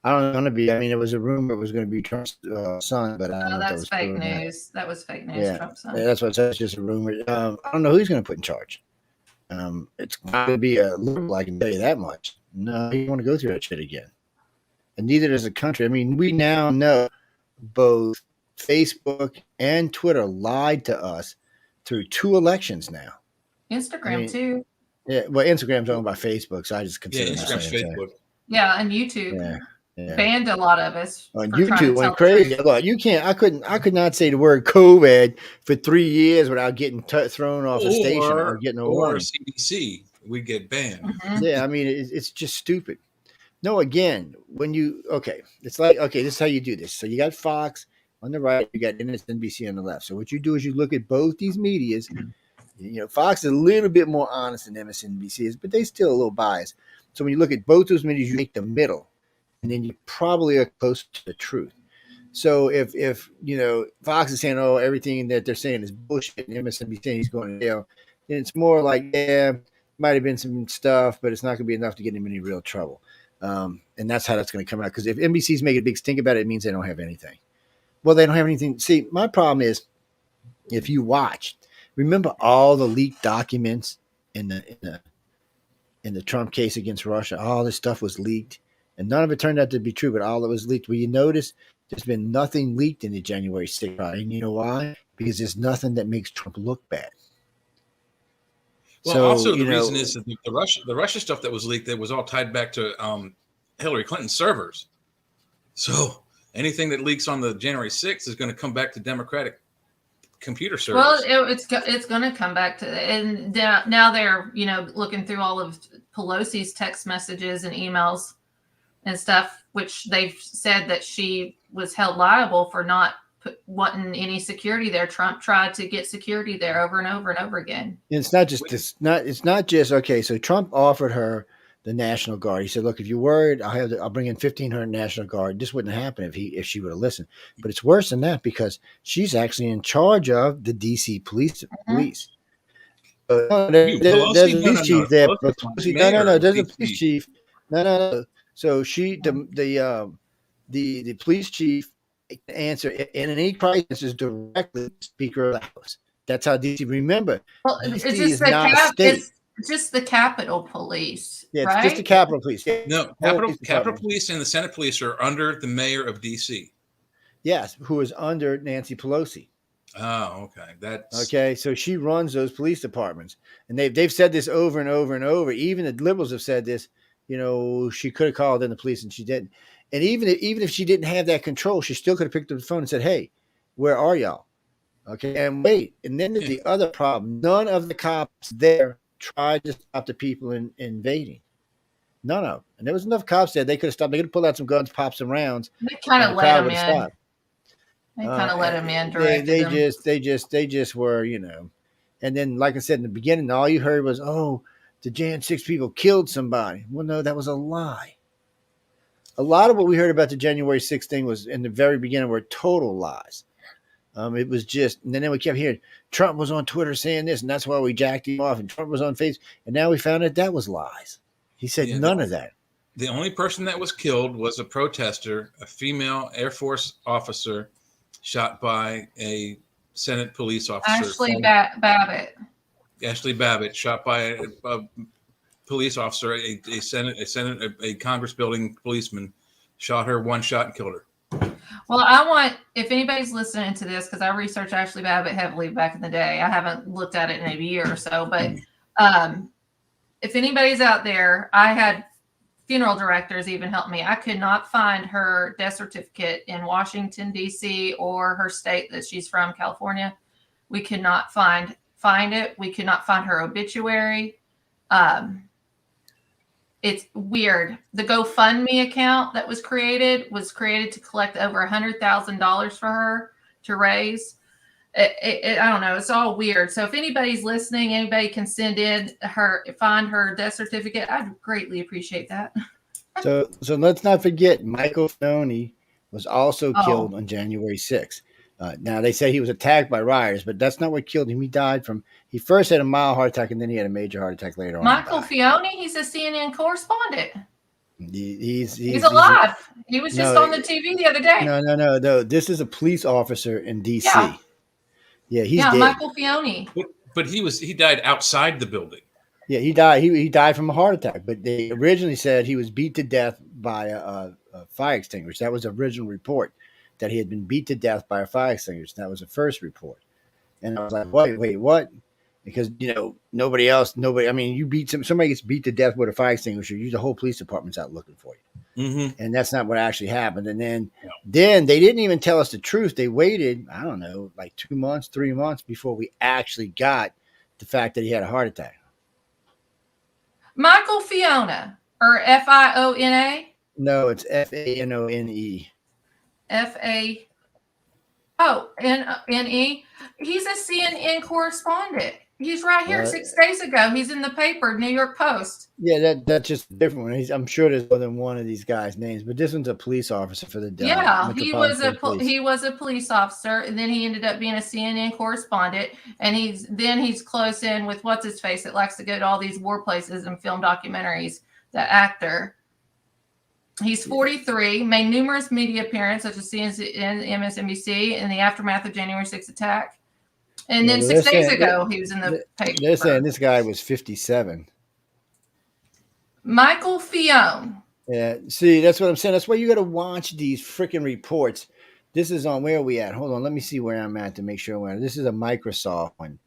A: I don't know going to be. I mean, it was a rumor it was going to be Trump's son, but I don't know.
C: That's fake news. That was fake news.
A: Yeah,
C: Trump's son.
A: Yeah, that's what it says. Just a rumor. I don't know who he's going to put in charge. It's not going to be a liberal. I can tell you that much. No, you want to go through that shit again. And neither does the country. I mean, we now know both Facebook and Twitter lied to us through 2 elections now.
C: Instagram too.
A: Yeah, well, Instagram's owned by Facebook, so I just consider
B: Instagram's Facebook.
C: Yeah, and YouTube banned a lot of us.
A: On YouTube went crazy. Look, you can't. I could not say the word COVID for 3 years without getting thrown off a station or getting a warning.
B: CDC, we get banned.
C: Mm-hmm.
A: Yeah, I mean it's just stupid. No, again, it's like, this is how you do this. So you got Fox on the right, you got MSNBC on the left. So what you do is you look at both these medias. Fox is a little bit more honest than MSNBC is, but they still a little biased. So when you look at both those medias, you make the middle, and then you probably are close to the truth. So if Fox is saying, oh, everything that they're saying is bullshit, and MSNBC saying he's going to jail, then it's more like, yeah, might have been some stuff, but it's not going to be enough to get him in any real trouble. And that's how that's going to come out. Because if NBC's making a big stink about it, it means they don't have anything. Well, they don't have anything. See, my problem is, if you watch, remember all the leaked documents in the Trump case against Russia. All this stuff was leaked, and none of it turned out to be true. But all it was leaked. Well, you notice there's been nothing leaked in the January 6th trial, and you know why? Because there's nothing that makes Trump look bad.
B: Well, also the reason is that the Russia stuff that was leaked, that was all tied back to Hillary Clinton's servers. So anything that leaks on the January 6th is going to come back to Democratic computer servers.
C: Well, it's going to come back to, and now they're looking through all of Pelosi's text messages and emails and stuff, which they've said that she was held liable for not wanting any security there. Trump tried to get security there over and over and over again.
A: It's not just this. It's not just okay. So Trump offered her the National Guard. He said, "Look, if you're worried, I'll bring in 1,500 National Guard." This wouldn't happen if she would have listened. But it's worse than that, because she's actually in charge of the DC police. There's a police chief there. No. There's a police chief. No. So the police chief answer in any crisis is directly to the Speaker of the House. That's how DC. Remember,
C: Well, it's
A: DC
C: just
A: is not a state.
C: it's just the Capitol Police,
A: Yeah, it's just the
C: right?
A: Capitol Police. Yeah,
B: No,
A: whole police
B: Capitol
A: department.
B: Police and the Senate Police are under the mayor of DC.
A: Yes, who is under Nancy Pelosi.
B: Oh, okay. That's
A: Okay, so she runs those police departments, and they've said this over and over and over. Even the liberals have said this. She could have called in the police, and she didn't. And even if she didn't have that control, she still could have picked up the phone and said, "Hey, where are y'all?" Okay, and wait. And then there's the other problem: none of the cops there tried to stop the people invading. None of them. And there was enough cops there; they could have stopped. They could have pulled out some guns, popped some rounds,
C: They kind
A: and
C: of
A: the
C: let
A: crowd
C: them
A: would have
C: in.
A: stopped.
C: They kind of let them in,
A: They
C: directed them.
A: just were, And then, like I said in the beginning, all you heard was, "Oh, the Jan 6 people killed somebody." Well, no, that was a lie. A lot of what we heard about the January 6th thing was in the very beginning were total lies. It was just, and then we kept hearing Trump was on Twitter saying this, and that's why we jacked him off. And Trump was on Facebook, and now we found out that was lies. He said none of that.
B: The only person that was killed was a protester, a female Air Force officer, shot by a Senate police officer.
C: Babbitt.
B: Ashley Babbitt, shot by a police officer, a Congress building policeman, shot her one shot and killed her.
C: Well, if anybody's listening to this, because I researched Ashley Babbitt heavily back in the day, I haven't looked at it in a year or so, but if anybody's out there, I had funeral directors even help me. I could not find her death certificate in Washington, D.C. or her state that she's from, California. We could not find it. We could not find her obituary. It's weird. The GoFundMe account that was created to collect over $100,000 for her to raise. I don't know. It's all weird. So if anybody's listening, anybody can find her death certificate. I'd greatly appreciate that.
A: So let's not forget Michael Fione was also killed on January 6th. Now they say he was attacked by rioters, but that's not what killed him. He first had a mild heart attack, and then he had a major heart attack later on.
C: Michael Fione, he's a CNN correspondent.
A: He's
C: alive. He was just on the TV the other day.
A: No. This is a police officer in DC. Yeah, he's dead.
C: Michael Fione.
B: But he died outside the building.
A: Yeah, he died. He died from a heart attack. But they originally said he was beat to death by a fire extinguisher. That was the original report, that he had been beat to death by a fire extinguisher. That was the first report. And I was like, wait, what? Because, somebody gets beat to death with a fire extinguisher, the whole police department's out looking for you.
B: Mm-hmm.
A: And that's not what actually happened. And then they didn't even tell us the truth. They waited, I don't know, like 2 months, 3 months before we actually got the fact that he had a heart attack.
C: Michael Fiona, or Fiona?
A: No, it's Fanone.
C: Fane. He's a CNN correspondent. He's right here. 6 days ago, he's in the paper, New York Post.
A: Yeah, that's just a different one. I'm sure there's more than one of these guys' names, but this one's a police officer for the
C: he was a police officer, and then he ended up being a CNN correspondent, and he's close in with what's his face that likes to go to all these war places and film documentaries. The actor. He's 43, made numerous media appearances such as CNN and MSNBC in the aftermath of January 6th attack. And then 6 days ago, he was in the paper.
A: They're saying this guy was 57.
C: Michael Fione.
A: Yeah, see, that's what I'm saying. That's why you got to watch these freaking reports. This is on, where are we at? Hold on, let me see where I'm at to make sure. This is a Microsoft one.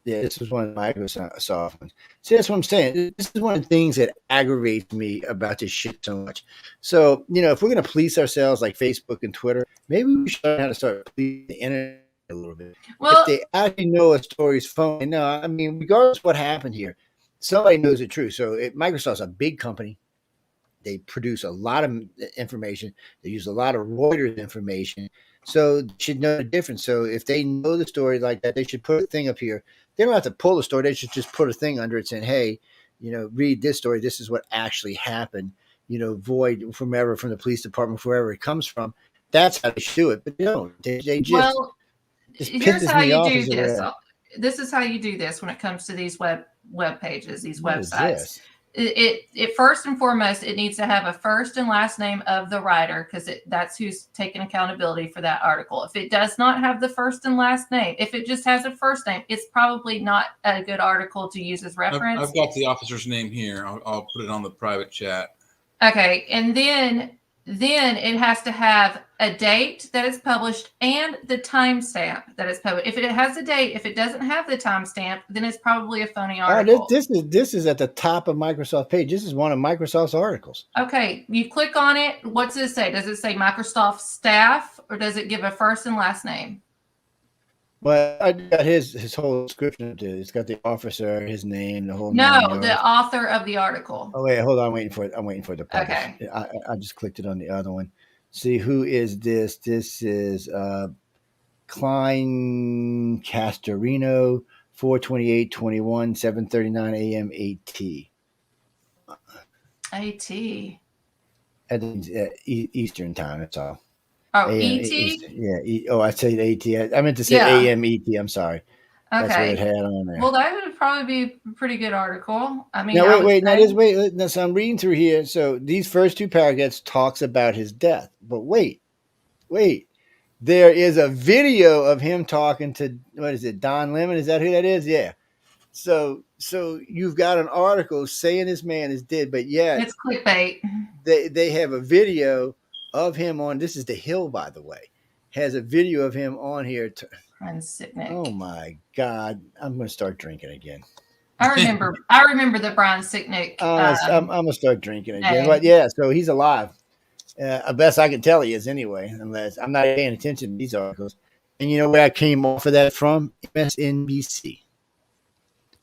A: Yeah, this was one of the Microsoft ones. See, that's what I'm saying. This is one of the things that aggravates me about this shit so much. So, if we're going to police ourselves like Facebook and Twitter, maybe we should learn how to start policing the internet a little bit. Well, if they actually know a story's phony. No, I mean, regardless of what happened here, somebody knows the truth. So Microsoft's a big company. They produce a lot of information. They use a lot of Reuters information. So they should know the difference. So if they know the story like that, they should put a thing up here. They don't have to pull the story. They should just put a thing under it saying, hey, read this story. This is what actually happened. Void from the police department, wherever it comes from. That's how they should do it. But no, they just
C: here's how you do this. This is how you do this when it comes to these web pages, these websites. it first and foremost, it needs to have a first and last name of the writer, because that's who's taking accountability for that article. If it does not have the first and last name, if it just has a first name, it's probably not a good article to use as reference.
B: I've got the officer's name here. I'll put it on the private chat.
C: Okay, and then it has to have a date that is published and the timestamp that is published. If it has a date, if it doesn't have the timestamp, then it's probably a phony article.
A: Oh, this is at the top of Microsoft page. This is one of Microsoft's articles.
C: Okay, you click on it. What does it say? Does it say Microsoft staff, or does it give a first and last name?
A: Well, I got his whole description. It's got the officer, his name, the whole.
C: No, the author of the article.
A: Oh wait, hold on. I'm waiting for it to publish.
C: Okay.
A: I just clicked it on the other one. See, who is this? This is Klein Castorino, 4/28/21, 7:39 a.m. AT.
C: AT.
A: Eastern time. That's all.
C: Oh,
A: AM,
C: ET?
A: Yeah. I said AT. I meant to say AM ET. I'm sorry.
C: Okay.
A: That's what it had on there.
C: Well, that would probably be a pretty good article. I mean,
A: now wait. Now, so I'm reading through here. So these first two paragraphs talks about his death, but wait. There is a video of him talking to, what is it, Don Lemon? Is that who that is? Yeah. So you've got an article saying this man is dead, but yeah,
C: it's clickbait.
A: They have a video of him on. This is the Hill, by the way. Has a video of him on here.
C: Brian Sicknick.
A: Oh my God! I'm going to start drinking again.
C: I remember the Brian Sicknick.
A: I'm going to start drinking again. But yeah, so he's alive. Best I can tell he is anyway, unless I'm not paying attention to these articles. And you know where I came off of that from? MSNBC.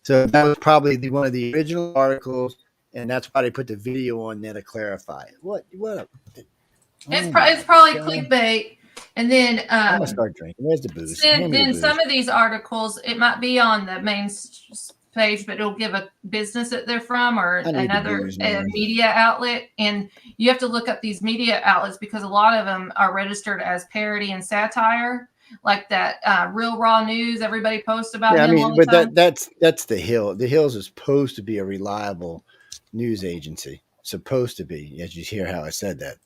A: So that was probably one of the original articles, and that's why they put the video on there to clarify it.
C: It's probably clickbait. And then
A: I'm gonna start drinking. Where's the booze?
C: Then some of these articles, it might be on the main page, but it'll give a business that they're from or another media outlet. And you have to look up these media outlets because a lot of them are registered as parody and satire, like that Real Raw News. Everybody posts about.
A: Yeah,
C: him
A: I mean,
C: all the time.
A: that's the Hill. The Hills is supposed to be a reliable news agency. Supposed to be, as you hear how I said that.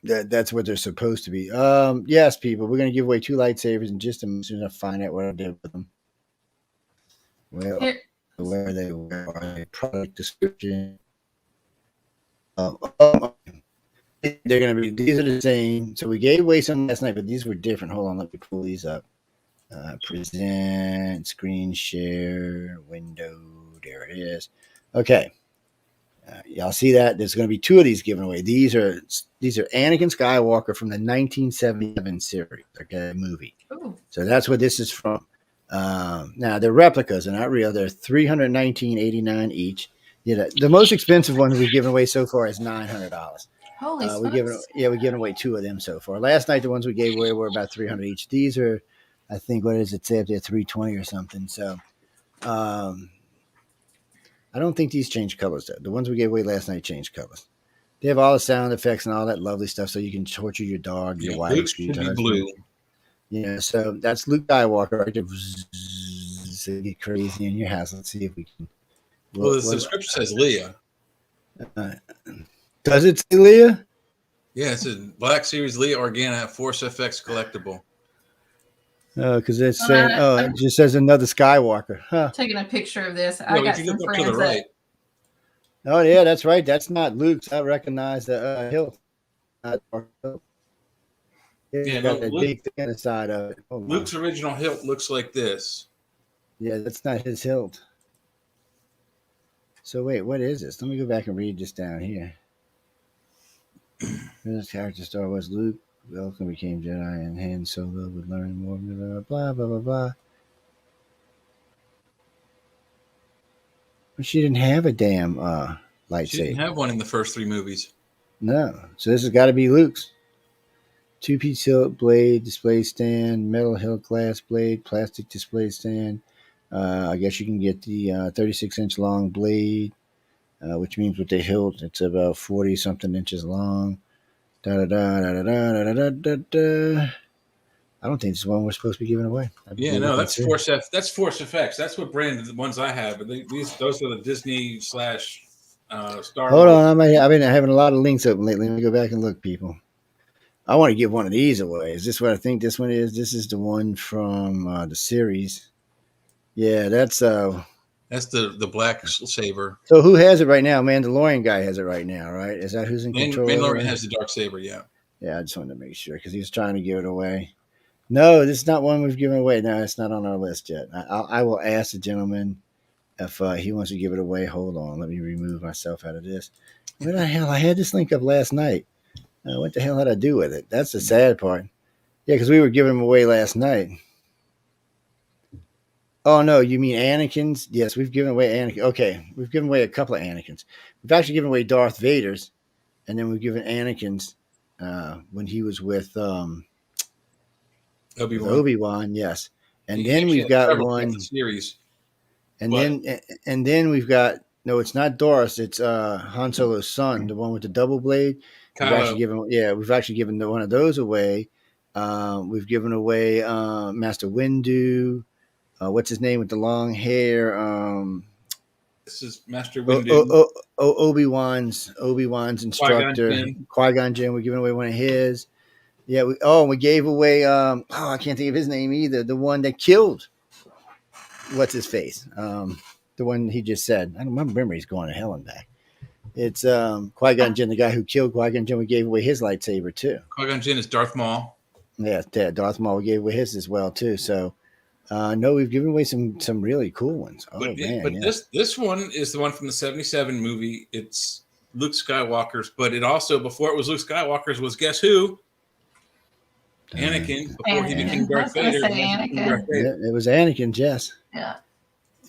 A: That's what they're supposed to be. Yes, people, we're going to give away 2 lightsabers in just a minute. As soon as I find out what I did with them. Well, where they were, product description. They're going to be, these are the same. So we gave away some last night, but these were different. Hold on, let me pull these up. Present, screen share, window. There it is. Okay. Y'all see that? There's going to be 2 of these given away. These are Anakin Skywalker from the 1977 series, okay, movie. Ooh. So that's what this is from. Now they're replicas, they're not real. They're $319.89 each. Yeah, the most expensive one we've given away so far is $900.
C: Holy smokes!
A: We're giving away 2 of them so far. Last night the ones we gave away were about $300 each. These are, I think, what does it say up there, $320 or something. So. I don't think these change colors, though. The ones we gave away last night changed colors. They have all the sound effects and all that lovely stuff, so you can torture your dog, your wife.
B: Luke should be blue.
A: Yeah, so that's Luke Skywalker right there. So get crazy in your house. Let's see if we can.
B: Well, the subscription says Leah.
A: Does it say Leah?
B: Yeah, it says Black Series Leah Organa Force FX collectible.
A: Oh, because it's saying, it just says another Skywalker. Huh.
C: Taking a picture of this.
B: I got some friends to the right.
A: Oh, yeah, that's right. That's not Luke's. I recognize the hilt. Yeah, got that big thing on the side of it. Oh,
B: Luke's original hilt looks like this.
A: Yeah, that's not his hilt. So, wait, what is this? Let me go back and read this down here. This character Star Wars Luke. Welcome became Jedi and Han Solo would learn more, blah, blah, blah, blah. But she didn't have a damn lightsaber.
B: She didn't have one in the first 3 movies.
A: No. So this has got to be Luke's. 2-piece hilt blade, display stand, metal hilt glass blade, plastic display stand. I guess you can get the 36-inch long blade, which means with the hilt, it's about 40-something inches long. I I don't think this is one we're supposed to be giving away.
B: Yeah, no, that's Force FX. That's what brand the ones I have. But those are the Disney / Star
A: Hold
B: Wars.
A: on, I've been having a lot of links open lately. Let me go back and look, people. I want to give one of these away. Is this what I think this one is? This is the one from the series. Yeah, that's
B: the black saber.
A: So who has it right now? Mandalorian guy has it right now, right? Is that who's in control?
B: Mandalorian has the dark saber, yeah.
A: Yeah, I just wanted to make sure because he was trying to give it away. No, this is not one we've given away. No, it's not on our list yet. I will ask the gentleman if he wants to give it away. Hold on, let me remove myself out of this. Where the hell? I had this link up last night. What the hell did I do with it? That's the sad part. Yeah, because we were giving them away last night. Oh, no, you mean Anakin's? Yes, we've given away Anakin. Okay, we've given away a couple of Anakins. We've actually given away Darth Vader's, and then we've given Anakin's when he was with Obi-Wan, yes. And then we've got one
B: series.
A: And then we've got it's not Doris, it's Han Solo's son, the one with the double blade. We've actually given one of those away. We've given away Master Windu. What's his name with the long hair?
B: This is Master Windu.
A: Obi-Wan's instructor, Qui-Gon Jinn. We're giving away one of his. Yeah. We gave away. I can't think of his name either. The one that killed. What's his face? The one he just said. I don't remember. He's going to hell and back. It's Qui-Gon Jinn, the guy who killed Qui-Gon Jinn. We gave away his lightsaber too.
B: Qui-Gon Jinn is Darth Maul.
A: Yeah, Darth Maul. We gave away his as well too. So, no, we've given away some really cool ones.
B: This one is the one from the '77 movie. It's Luke Skywalker's, but it also before it was Luke Skywalker's was guess who? Anakin before he became Darth Vader.
A: It was Anakin, yes.
C: Yeah.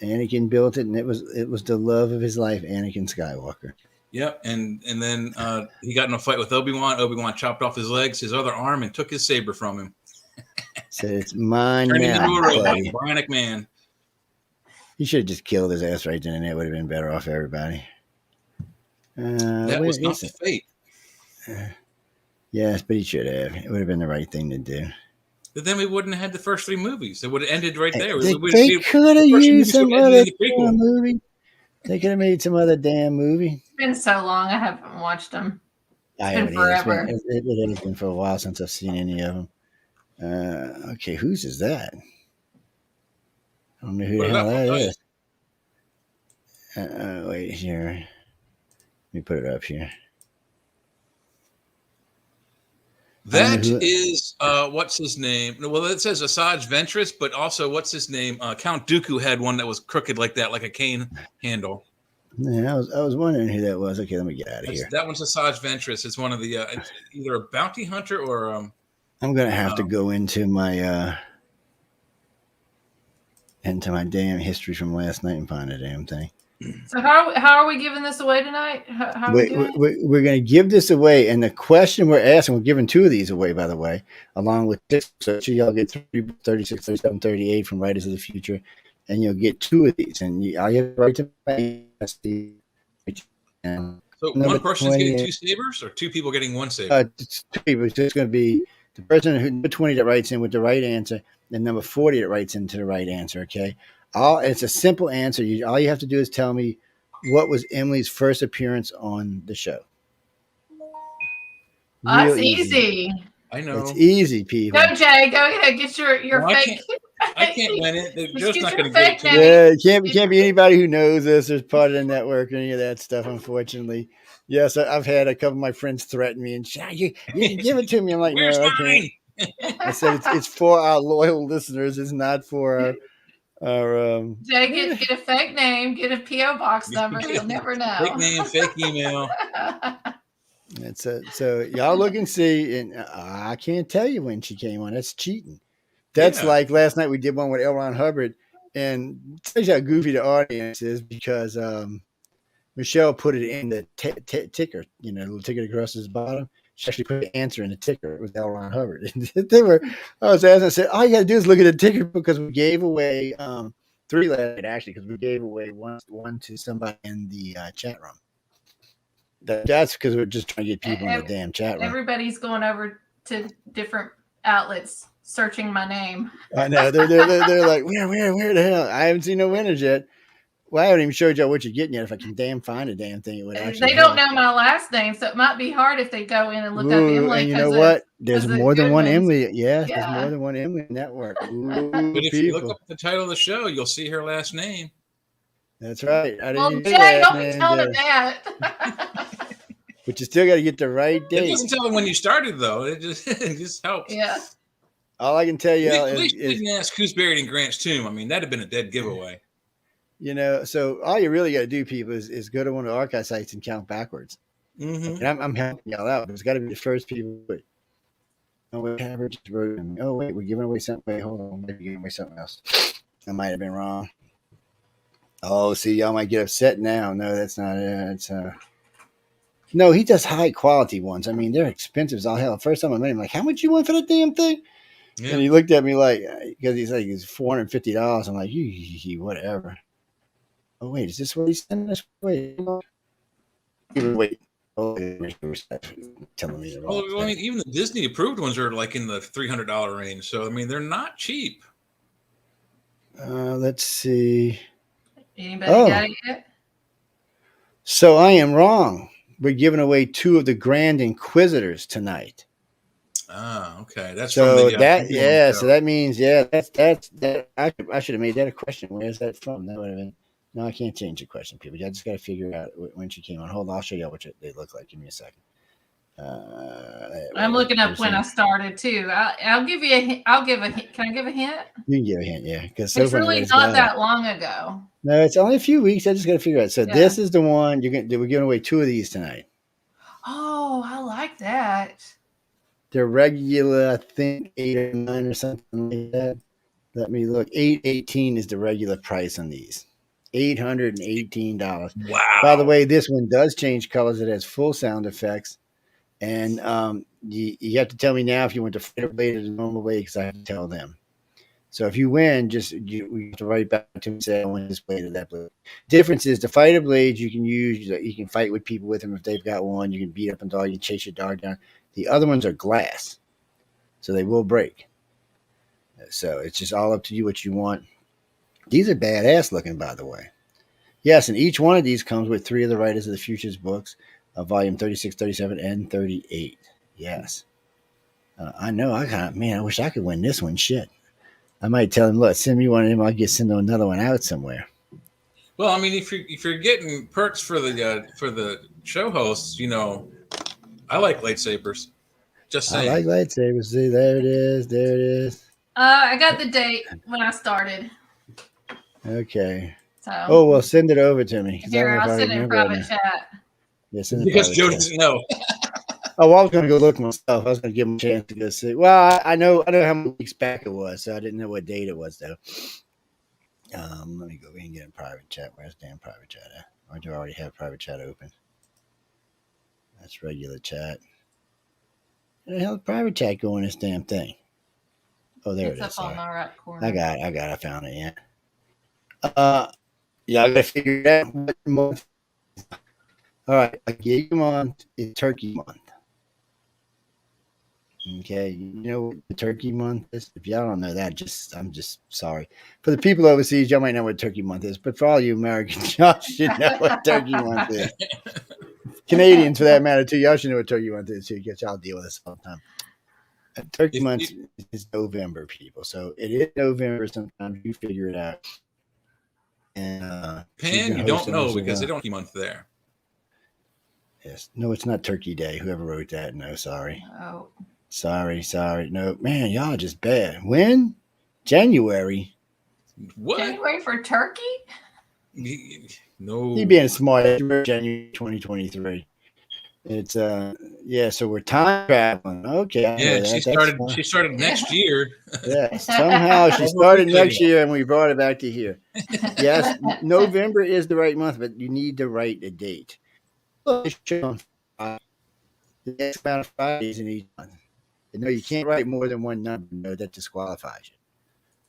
A: Anakin built it, and it was the love of his life, Anakin Skywalker.
B: Yep, and then he got in a fight with Obi-Wan. Obi-Wan chopped off his legs, his other arm, and took his saber from him.
A: So it's mine
B: now,
A: buddy.
B: Bionic man.
A: He should have just killed his ass right then and there. Would have been better off everybody.
B: That was not the fate.
A: Yes, but he should have. It would have been the right thing to do.
B: But then we wouldn't have had the first 3 movies. It would have ended right there.
A: They could have used some other damn movie. They could have made some other damn movie.
C: It's been so long, I haven't watched them.
A: It's been forever. It has been for a while since I've seen any of them. Okay, whose is that? I don't know who the hell that is. Wait here. Let me put it up here.
B: That is what's his name? Well, it says Asajj Ventress, but also what's his name? Count Dooku had one that was crooked like that, like a cane handle.
A: Yeah, I was wondering who that was. Okay, let me get out of here.
B: That one's Asajj Ventress. It's one of the either a bounty hunter or
A: I'm gonna have to go into my damn history from last night and find the damn thing.
C: So how are we giving this away tonight?
A: We're going to give this away, and the question we're asking, we're giving 2 of these away, by the way, along with this. So y'all get 36, 37, 38 from Writers of the Future, and you'll get 2 of these. And I have right to
B: So one person's getting 2 sabers, or 2 people getting 1 saber?
A: It's 2 people. It's just going to be the person who number 20 that writes in with the right answer, and number 40 that writes into the right answer. Okay. It's a simple answer. All you have to do is tell me what was Emily's first appearance on the show.
C: That's easy.
B: I know.
A: It's easy, people.
C: Go, Jay. Go ahead. Get your fake.
B: I can't win it. They're just not going to
C: get
B: it.
A: Yeah, it can't be anybody who knows us or part of the network or any of that stuff, unfortunately. Yes, I've had a couple of my friends threaten me and you can give it to me. I'm like,
B: where's
A: no,
B: mine?
A: I can't. I said it's for our loyal listeners. It's not for our
C: Jay, get a fake name, get a P.O. box number. You'll never know.
B: Fake name, fake email.
A: So y'all look and see, and I can't tell you when she came on. That's cheating. That's like last night we did one with L. Ron Hubbard, and it tells you how goofy the audience is because Michelle put it in the ticker, the little ticket across his bottom. She actually put the answer in the ticker. It was L. Ron Hubbard. I was asking, I said, all you got to do is look at the ticker because we gave away 3 last night, actually, because we gave away one to somebody in the chat room. That's because we're just trying to get people in the damn chat room.
C: Everybody's going over to different outlets. searching my name.
A: I know they're like, where the hell? I haven't seen no winners yet. Well, I haven't even showed y'all what you're getting yet. If I can find a damn thing, it would actually.
C: They don't know my last name, so it might be hard if they go in and look up
A: Ooh,
C: Emily.
A: and you know what? There's more than one
C: Goodman's.
A: Emily. Yes, there's more than one Emily network. Ooh,
B: but if you look up the title of the show, you'll see her last name.
A: That's right.
C: Well, Jay, don't be telling them that.
A: But you still got to get the right date.
B: It doesn't tell them when you started, though. It just helps.
C: Yeah.
A: All I can tell you
B: at least you didn't ask who's buried in Grant's tomb. I mean, that'd have been a dead giveaway.
A: You know, so all you really got to do, people, is go to one of the archive sites and count backwards.
B: Mm-hmm.
A: And I'm helping y'all out, but it's got to be the first people. Oh, wait, oh, wait, we're giving away something. Wait, hold on. Maybe giving away something else. I might have been wrong. Oh, see, y'all might get upset now. No, that's not it. It's no, he does high quality ones. I mean, they're expensive as all hell. First time I met him, like, how much you want for that damn thing? Yeah. And he looked at me like, because he's like, it's $450. I'm like, whatever. Oh, wait, is this what he's sending us? Wait. Oh, telling me the wrong
B: I mean, even the Disney approved ones are like in the $300 range. So, I mean, they're not cheap.
A: Let's see.
C: Anybody got it yet?
A: So I am wrong. We're giving away 2 of the Grand Inquisitors tonight.
B: Ah, okay. That's
A: so
B: from the
A: so that means that I should have made that a question. Where's that from? That would have been. No, I can't change the question, people. I just got to figure out when she came on. Hold on, I'll show you what they look like. Give me a second.
C: I'm looking up when I started too. I'll give you a hint. Can I give a hint?
A: You can give a hint, yeah. Because
C: it's really not that long ago.
A: No, it's only a few weeks. I just got to figure out. So this is the one we're giving away 2 of these tonight.
C: Oh, I like that.
A: They're regular, I think 8 or 9 or something like that. Let me look. $818 is the regular price on these. $818.
B: Wow.
A: By the way, this one does change colors. It has full sound effects. And you have to tell me now if you want to fighter blade or the normal way, because I have to tell them. So if you win, we have to write back to me and say, I want this blade or that blade. Difference is the fighter blades you can use. You can fight with people with them if they've got one. You can beat up a dog. You can chase your dog down. The other ones are glass, so they will break. So it's just all up to you what you want. These are badass looking, by the way. Yes, and each one of these comes with 3 of the Writers of the Futures books, volume 36, 37, and 38. Yes. I know. I wish I could win this one. Shit. I might tell him, look, send me one of them. I'll send another one out somewhere.
B: Well, I mean, if you're getting perks for the show hosts, you know, I like lightsabers. Just saying.
A: I like lightsabers. See, there it is. There it is.
C: I got the date when I started.
A: Okay.
C: So,
A: well, send it over to me.
C: Here, I'll send it in private chat.
A: Yeah, send it
B: because Joe doesn't know.
A: Oh, well, I was going to go look myself. I was going to give him a chance to go see. Well, I know how many weeks back it was, so I didn't know what date it was, though. Let me go and get in private chat. Where's damn private chat at? Or do I already have private chat open? That's regular chat. Where the hell is private chat going this damn thing? Oh, there it is.
C: It's up on the right corner.
A: I got it. I found it, yeah. Yeah, I got to figure it out. What month? All right, a gig month is Turkey month. Okay, you know what the Turkey month is? If y'all don't know that, I'm just sorry. For the people overseas, y'all might know what Turkey month is, but for all you Americans, y'all should know what Turkey month is. Canadians, for that matter, too, y'all should know what Turkey month is too, because y'all deal with this all the time. Turkey month is November, people. So it is November. Sometimes you figure it out. And
B: Pan, you don't know because they don't Turkey month there.
A: Yes, no, it's not Turkey Day. Whoever wrote that, no, sorry.
C: Oh.
A: Sorry. No, man, y'all are just bad. When? January.
B: What?
C: January for turkey?
B: No.
A: You being smart. January 2023. It's so we're time traveling. Okay.
B: Yeah, she started next year.
A: Yeah. Somehow she started next year and we brought it back to here. Yes, November is the right month, but you need to write a date. The next amount of Fridays in each month. No, you can't write more than one number. No, that disqualifies you.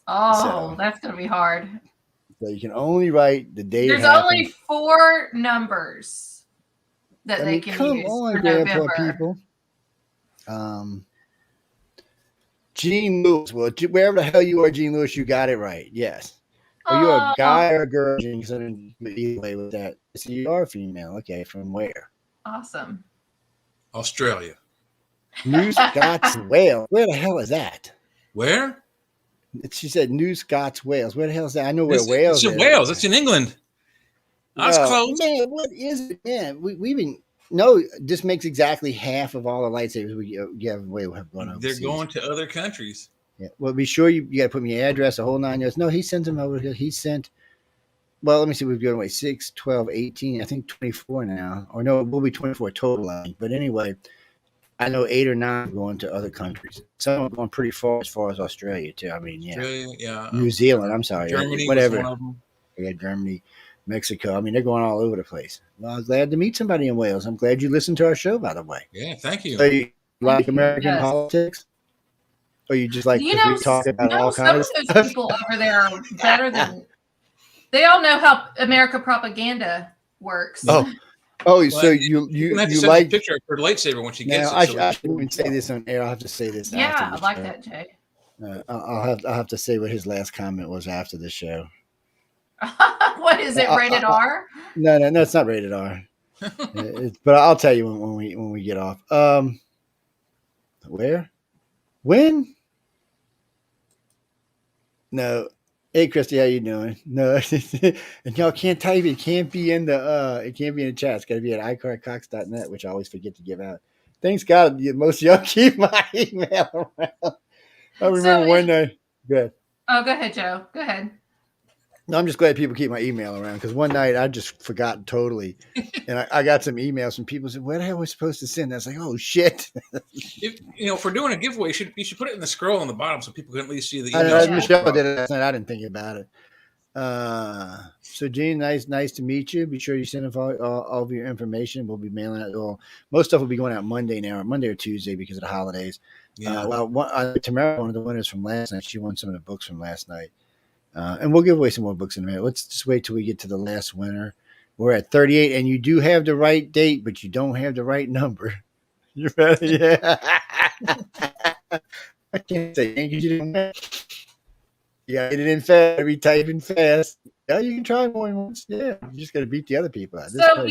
C: Oh, that's going to be hard.
A: So you can only write the date.
C: There's only 4 numbers that they can use
A: on,
C: for November.
A: people. Gene Lewis. Well, wherever the hell you are, Gene Lewis, you got it right. Yes. Are you a
C: Oh,
A: guy or a girl? Gene? Because I didn't either way with that. So you are female. Okay. From where?
C: awesome.
B: Australia.
A: New Scots, Wales. Where the hell is that?
B: Where?
A: She said New Scots, Wales. Where the hell is that? I know where Wales
B: It's
A: is.
B: in Wales. It's in England. That's close.
A: Man, what is it? Man, we even no. This makes exactly half of all the lightsabers we give away. We have gone overseas.
B: They're going to other countries.
A: Yeah. Well, be sure you got to put me your address, the whole 9 yards. No, he sent them over here. He sent. Well, let me see. We've given away 6, 12, 18. I think 24 now. Or no, we'll be 24 total. I think. But anyway, I know 8 or 9 are going to other countries. Some are going pretty far as Australia too. I mean, yeah.
B: Australia, yeah.
A: New Zealand. I'm sorry.
B: Germany,
A: whatever.
B: was one of them.
A: Yeah, Germany, Mexico. I mean, they're going all over the place. Well, I'm glad to meet somebody in Wales. I'm glad you listened to our show, by the way.
B: Yeah, thank you.
A: So you like American
C: Yes.
A: politics? Or you just like
C: You
A: we
C: know,
A: talk about all
C: some
A: kinds
C: of
A: of
C: those
A: stuff?
C: people over there are better than. They all know how America propaganda works.
A: Oh,
B: Well,
A: so
B: you're gonna have to
A: you
B: send
A: like
B: a picture of her lightsaber when she gets
A: now?
B: it.
A: I shouldn't say this on air. I'll have to say this.
C: Yeah,
A: after
C: I
A: the
C: like
A: show.
C: that, Jay.
A: I'll have to say what his last comment was after the show.
C: What is it? Rated R?
A: No, it's not rated R. But I'll tell you when we get off. Where? When? No. Hey Christy, how you doing? No, and y'all can't type it. It can't be in the chat. It's got to be at iCarCox.net, which I always forget to give out. Thanks God, most of y'all keep my email around. I remember one night. Good.
C: Oh, go ahead, Joe. Go ahead.
A: No, I'm just glad people keep my email around because one night I just forgot totally, and I got some emails from people saying, "Where the hell was I supposed to send?" I was like, "Oh shit!"
B: If for doing a giveaway, you should put it in the scroll on the bottom so people can at least see the
A: I
B: emails.
A: know, Michelle did it last night. I didn't think about it. So Gene, nice to meet you. Be sure you send all of your information. We'll be mailing it. Well, most stuff will be going out Monday or Tuesday because of the holidays.
B: Yeah.
A: Tamara, one of the winners from last night, she won some of the books from last night. And we'll give away some more books in a minute. Let's just wait till we get to the last winner. We're at 38, and you do have the right date, but you don't have the right number. You ready? Yeah. I can't say thank you. Yeah, get it in fast. Be typing fast. Yeah, you can try more than once. Yeah, you just got to beat the other people out.
C: So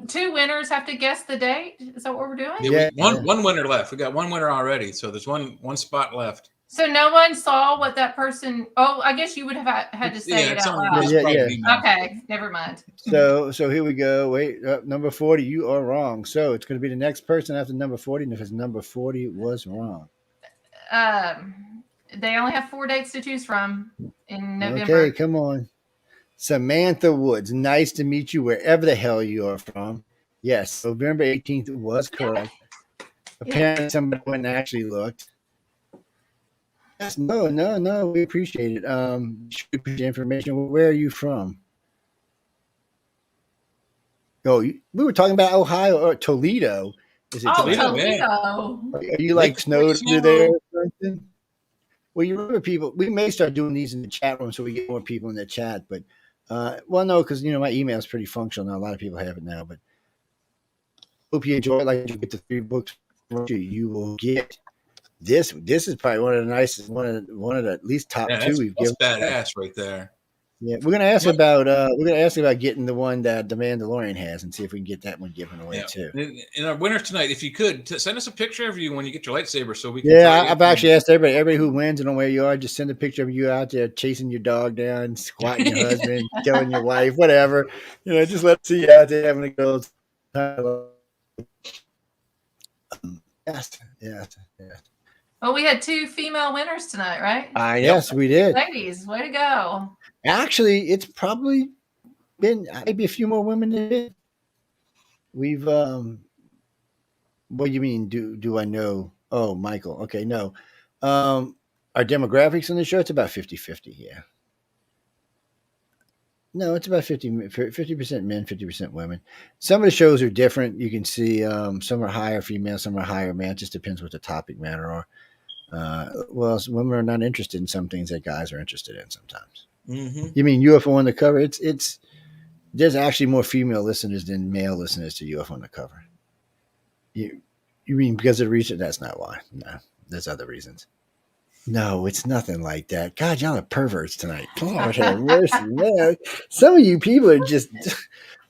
C: two winners have to guess the date. Is that what we're doing?
B: Yeah, one winner left. We got one winner already, so there's one spot left.
C: So no one saw what that person. Oh, I guess you would have had to say it out loud.
A: Yeah.
C: Okay, never mind.
A: So here we go. Wait, number 40. You are wrong. So it's going to be the next person after number 40, because number 40 was wrong.
C: They only have 4 dates to choose from in November.
A: Okay, come on. Samantha Woods. Nice to meet you wherever the hell you are from. Yes, November 18th was correct. Yeah. Apparently somebody went and actually looked. Yes, no. We appreciate it. We appreciate the information. Where are you from? Oh, we were talking about Ohio or Toledo.
C: Is it Toledo?
A: Are you like snowed there or something? Well, you remember people. We may start doing these in the chat room so we get more people in the chat. But no, because my email is pretty functional now. A lot of people have it now. But hope you enjoy it. Like you get the 3 books, you will get. This is probably one of the nicest, one of the at least top 2 we've given.
B: That's badass right there.
A: Yeah, we're gonna ask about getting the one that the Mandalorian has and see if we can get that one given away too.
B: And our winners tonight, if you could send us a picture of you when you get your lightsaber, so we can.
A: Yeah, I've actually asked everybody who wins and on where you are, just send a picture of you out there chasing your dog down, squatting your husband, killing your wife, whatever. Just let's see you out there having a good time. Yes.
C: Well, we had 2 female winners tonight, right?
A: Yes, we did.
C: Ladies, way to go.
A: Actually, it's probably been maybe a few more women than it. We've what do you mean? Do I know? Oh, Michael. Okay, no. Our demographics on the show, it's about 50-50, yeah. No, it's about 50% men, 50% women. Some of the shows are different. You can see some are higher female, some are higher man. It just depends what the topic matter are. Women are not interested in some things that guys are interested in sometimes.
B: Mm-hmm.
A: You mean UFO on the cover? It's there's actually more female listeners than male listeners to UFO on the cover. You mean because of the research? That's not why. No, there's other reasons. No, it's nothing like that. God, y'all are perverts tonight. Lord have mercy, man. Some of you people are just,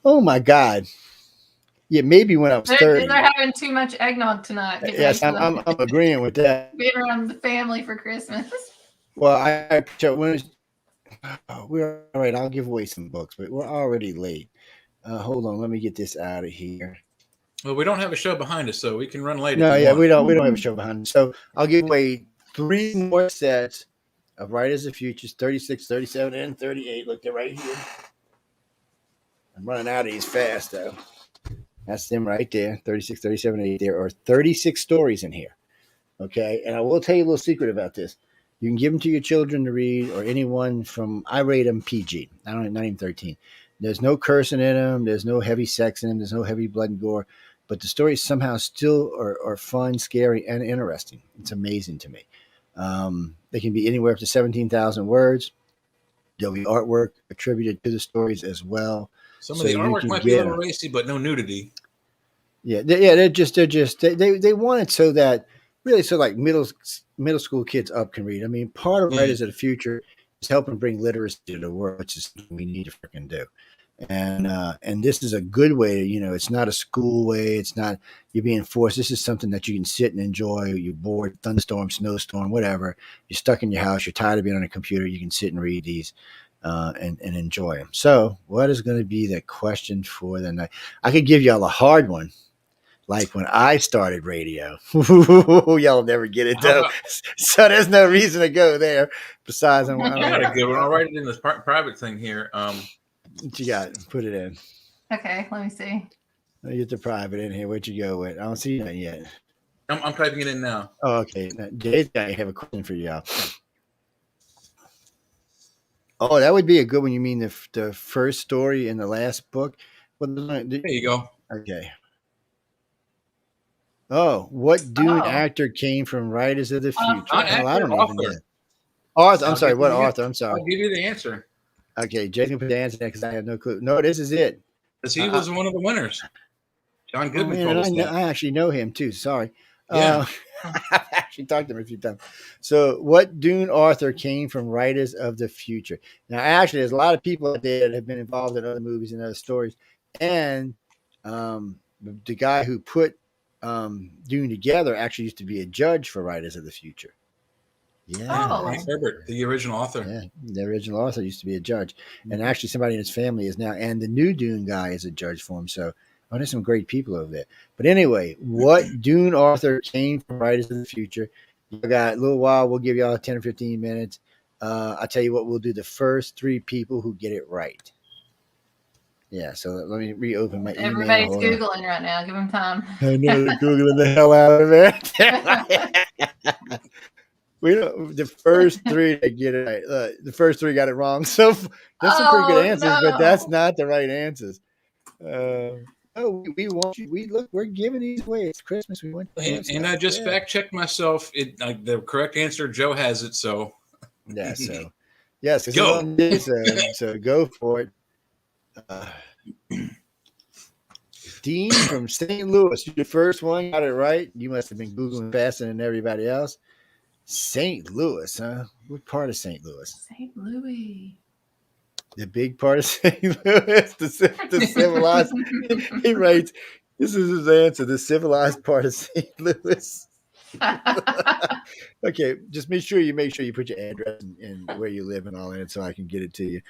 A: oh my God. Yeah, maybe when I was
C: They're
A: 30.
C: having too much eggnog tonight. Getting
A: Yes,
C: ready
A: I'm agreeing with that.
C: being around the family for Christmas.
A: Well, we're all right. I'll give away some books, but we're already late. Hold on, let me get this out of here.
B: Well, we don't have a show behind us, so we can run late if
A: No,
B: you
A: yeah,
B: want.
A: we don't have a show behind us. So I'll give away 3 more sets of Writers of Futures, 36, 37, and 38. Look, they're right here. I'm running out of these fast, though. That's them right there, 36, 37, 38. There are 36 stories in here. Okay, and I will tell you a little secret about this. You can give them to your children to read, or anyone from. I rate them PG. I don't not even 13. There's no cursing in them. There's no heavy sex in them. There's no heavy blood and gore. But the stories somehow still are fun, scary, and interesting. It's amazing to me. They can be anywhere up to 17,000 words. There'll be artwork attributed to the stories as well.
B: Some of
A: So
B: the
A: you
B: artwork
A: can
B: might be a
A: get
B: little
A: 'em.
B: racy, but no nudity.
A: Yeah, they want it so that really so like middle school kids up can read. I mean, part of
B: Yeah.
A: Writers of the Future is helping bring literacy to the world, which is something we need to freaking do. And this is a good way. It's not a school way. It's not you're being forced. This is something that you can sit and enjoy. You're bored, thunderstorm, snowstorm, whatever. You're stuck in your house. You're tired of being on a computer. You can sit and read these. And enjoy them. So, what is going to be the question for the night? I could give y'all a hard one, like when I started radio. Y'all never get it
B: How
A: though.
B: about
A: So there's no reason to go there. Besides,
B: I got a good one. I'll write it in this private thing here.
A: What you got? Put it in.
C: Okay, let me see.
A: Let me get the private in here. What you go with? I don't see that yet.
B: I'm typing it in now.
A: Oh, okay. Now, Jay's got to have a question for y'all. Oh, that would be a good one. You mean the first story in the last book? Well,
B: There you go.
A: okay. Oh, what Dune
C: Oh,
A: actor came from Writers of the Future?
B: Not
A: Hell, I
B: actor,
A: don't even know.
B: author.
A: Arthur, I'm
B: I'll
A: sorry.
B: give
A: What
B: you the,
A: Arthur? I'm sorry.
B: I'll give you the answer.
A: Okay, Jay's gonna put the answer there because I have no clue. No, this is it.
B: Because he was one of the winners. John
A: Oh
B: Goodman
A: man,
B: told
A: and
B: us that.
A: I actually know him too. Sorry.
B: Yeah.
A: I've actually talked to him a few times. So, what Dune author came from Writers of the Future? Now, actually, there's a lot of people out there that have been involved in other movies and other stories, and the guy who put Dune together actually used to be a judge for Writers of the Future. Yeah,
C: Oh.
B: Frank Herbert, the original author.
A: yeah. The original author used to be a judge, and actually somebody in his family is now, and the new Dune guy is a judge for him. So, oh, there's some great people over there. But anyway, what Dune author came from Writers of the Future? You got a little while. We'll give y'all 10 or 15 minutes. I'll tell you what. We'll do the first 3 people who get it right. Yeah. So let me reopen my email.
C: Everybody's
A: Hold on.
C: Googling right now. Give them time.
A: I know they're googling the hell out of it. We don't. The first 3 that get it right. The first 3 got it wrong. So that's some pretty good answers, but that's not the right answers. We want you. We're giving these away. It's Christmas. We want.
B: And I just fact checked myself. The correct answer, Joe has it. So
A: yeah. So yes,
B: go.
A: So go for it. Dean from St. Louis, you the first one got it right. You must have been googling faster than everybody else. St. Louis, huh? What part of St. Louis?
C: St. Louis.
A: The big part of St. Louis, the civilized. He writes, this is his answer, the civilized part of St. Louis. Okay, just make sure you put your address and where you live and all that so I can get it to you.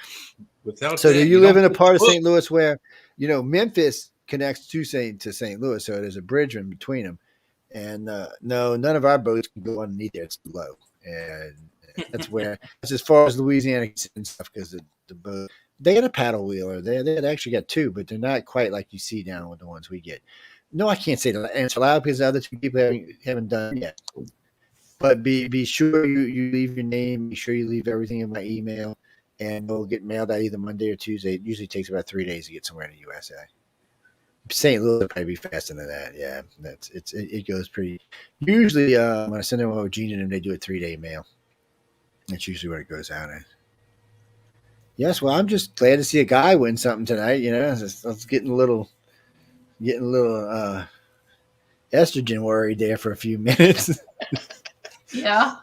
A: So do you live in a part of St. Louis where, Memphis connects to St. Louis, so there's a bridge in between them. And no, none of our boats can go underneath there. It's low. And that's as far as Louisiana and stuff because the boat, they got a paddle wheeler. They actually got 2, but they're not quite like you see down with the ones we get. No, I can't say that. And it's allowed because the other 2 people haven't done it yet. But be sure you leave your name. Be sure you leave everything in my email, and it'll get mailed out either Monday or Tuesday. It usually takes about 3 days to get somewhere in the USA. St. Louis will probably be faster than that. Yeah, it goes pretty. Usually, when I send them over Gene and they do a 3-day mail. That's usually where it goes out at. Yes, well, I'm just glad to see a guy win something tonight. I was getting a little estrogen worried there for a few minutes.
C: Yeah.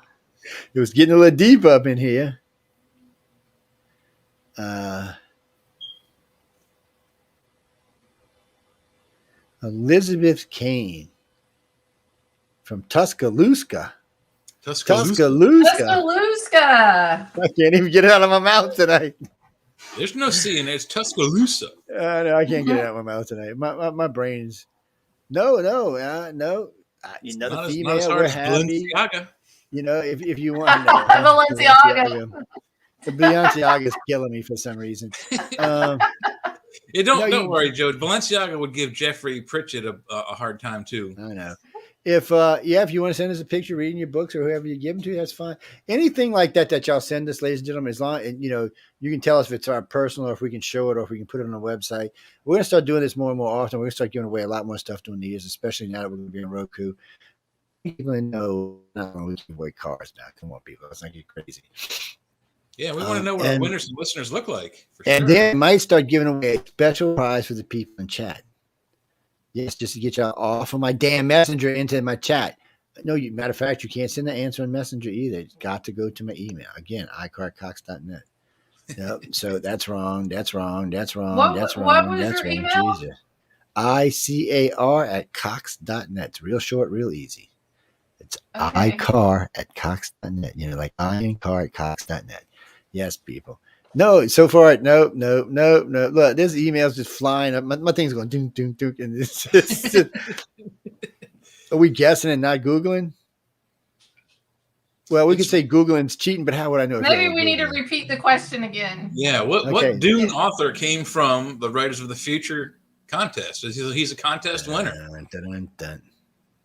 A: It was getting a little deep up in here. Elizabeth Kane from Tuscaloosa.
B: Tuscaloosa.
C: Tuscaloosa.
A: I can't even get it out of my mouth tonight.
B: There's no C in it. It's Tuscaloosa.
A: No, I can't get it out of my mouth tonight. My brain's no. Another
B: Not as
A: female.
B: hard
A: We're
B: as
A: happy.
B: Balenciaga.
A: If you want to know,
C: Balenciaga.
A: The Balenciaga is killing me for some reason.
B: Don't worry, Joe. Balenciaga would give Jeffrey Pritchett a hard time too.
A: I know. If you want to send us a picture reading your books or whoever you give them to, that's fine. Anything like that y'all send us, ladies and gentlemen, as long as you can tell us if it's our personal or if we can show it or if we can put it on the website. We're gonna start doing this more and more often. We're gonna start giving away a lot more stuff during the years, especially now that we're gonna be on Roku. People know not only give away cars now. Come on, people, let's not get crazy.
B: Yeah, we want to know what our winners and listeners look like.
A: And then might start giving away a special prize for the people in chat. Yes, just to get y'all off of my damn messenger into my chat. No, matter of fact, you can't send the answer on Messenger either. It's got to go to my email. Again, iCarCox.net. Yep. So that's wrong. What
C: was your email?
A: Jesus. ICAR@cox.net. It's real short, real easy. It's iCar@cox.net. Like I and car at cox.net. Yes, people. No, so far, no. Look, this email's just flying up. My thing's going doom, doom, doom. And it's just, are we guessing and not Googling? Well, we could say Googling's cheating, but how would I know?
C: Maybe we need to repeat the question again.
B: Yeah, what Dune author came from the Writers of the Future contest? He's a contest winner. And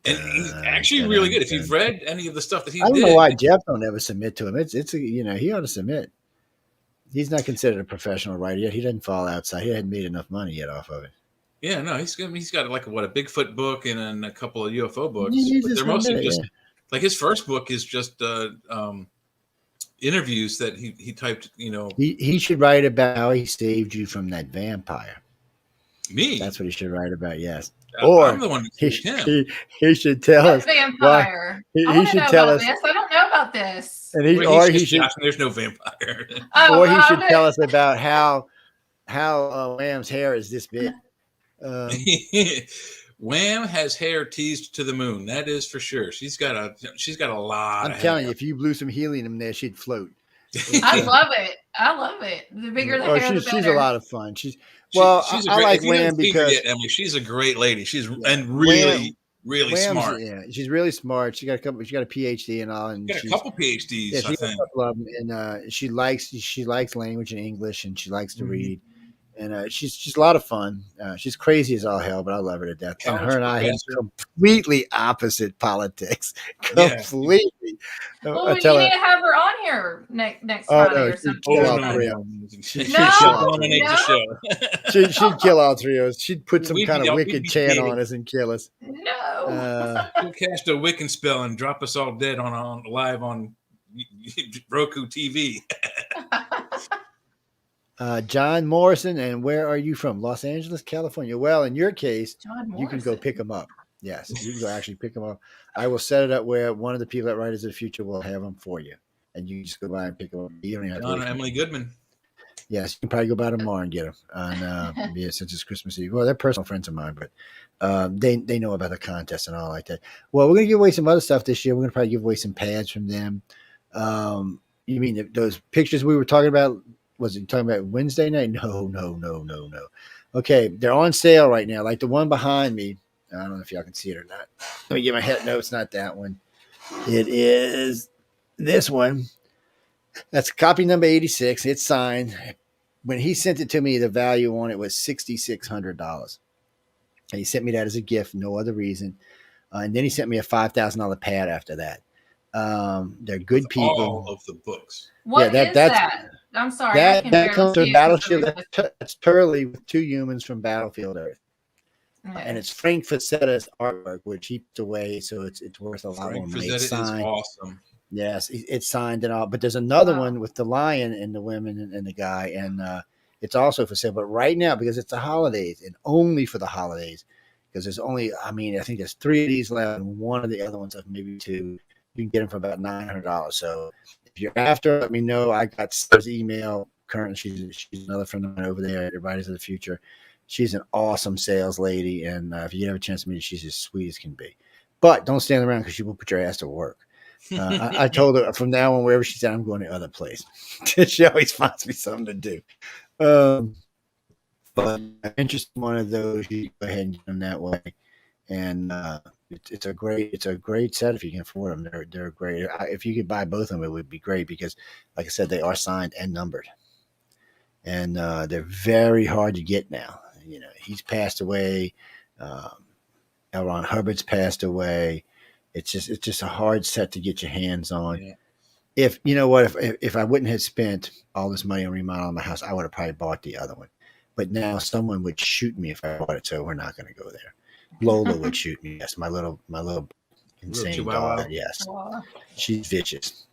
B: he's actually really good. If you've read any of the stuff that he did.
A: I don't know why Jeff don't ever submit to him. He ought to submit. He's not considered a professional writer yet. He doesn't fall outside. He hadn't made enough money yet off of it.
B: Yeah, no, he's got like a Bigfoot book and then a couple of UFO books. But they're mostly like his first book is just interviews that he typed.
A: He should write about how he saved you from that vampire.
B: Me?
A: That's what he should write about. Yes.
B: I'm the one who saved him.
A: He should tell us
C: vampire.
A: He should tell us.
C: This. I don't know about this.
A: And he should.
B: There's no vampire.
A: He should tell us about how Wham's hair is this big.
B: Wham has hair teased to the moon. That is for sure. She's got a lot.
A: I'm telling you, if you blew some helium there, she'd float.
C: I love it. The bigger the hair, the better.
A: She's a lot of fun. I like Wham because
B: Emily, she's a great lady. She's really smart.
A: Yeah, she's really smart. She got a PhD and all, and
B: got a couple PhDs.
A: Yeah,
B: I think.
A: A couple of them, and she likes language and English, and she likes to read. And she's a lot of fun. She's crazy as all hell, but I love her to death. And her and I have completely opposite politics. Completely.
C: Yeah. Well, you need to have her on here next Friday or something.
A: She'd kill all three of us. She'd put some kind of wicked chant on us and kill us.
C: No.
B: She'll cast a Wiccan spell and drop us all dead on live on Roku TV.
A: John Morrison, and where are you from? Los Angeles, California. Well, in your case, you can go pick them up. Yes, you can go actually pick them up. I will set it up where one of the people at Writers of the Future will have them for you, and you can just go by and pick them up. You don't have
B: John or Emily Goodman.
A: Yes, you can probably go by tomorrow and get them. Since it's Christmas Eve. Well, they're personal friends of mine, but they know about the contest and all like that. Well, we're gonna give away some other stuff this year. We're gonna probably give away some pads from them. You mean those pictures we were talking about? Was it talking about Wednesday night? No. Okay, they're on sale right now. Like the one behind me. I don't know if y'all can see it or not. Let me get my head. No, it's not that one. It is this one. That's copy number 86. It's signed. When he sent it to me, the value on it was $6,600. And he sent me that as a gift, no other reason. And then he sent me a $5,000 pad after that. They're good people.
B: All of the books.
C: What is that? I'm sorry.
A: That comes from Battleship. That's Turley with two humans from Battlefield Earth. Okay. And it's Frank Facetta's artwork, which he put away, so it's worth a lot more money. It's signed.
B: Is awesome.
A: Yes, it's signed and all. But there's another one with the lion and the women and the guy, and it's also for sale. But right now, because it's the holidays, and only for the holidays, because there's only, I think there's 3 of these left, and one of the other ones, maybe 2. You can get them for about $900. So if you're after, let me know. I got Sarah's email. Currently, she's another friend of mine over there at Writers of the Future. She's an awesome sales lady, and if you have a chance to meet her, she's as sweet as can be. But don't stand around because she will put your ass to work. I told her from now on, wherever she's at, I'm going to other place. She always finds me something to do. But interested in one of those, you go ahead and get them that way. And it's a great set if you can afford them. They're great. If you could buy both of them, it would be great because, like I said, they are signed and numbered, and they're very hard to get now. You know, he's passed away. L. Ron Hubbard's passed away. It's just a hard set to get your hands on. Yeah. If you know what, if I wouldn't have spent all this money on remodeling my house, I would have probably bought the other one. But now someone would shoot me if I bought it, so we're not going to go there. Lola would shoot me. Yes, my little insane dog. Yes, wow. She's vicious.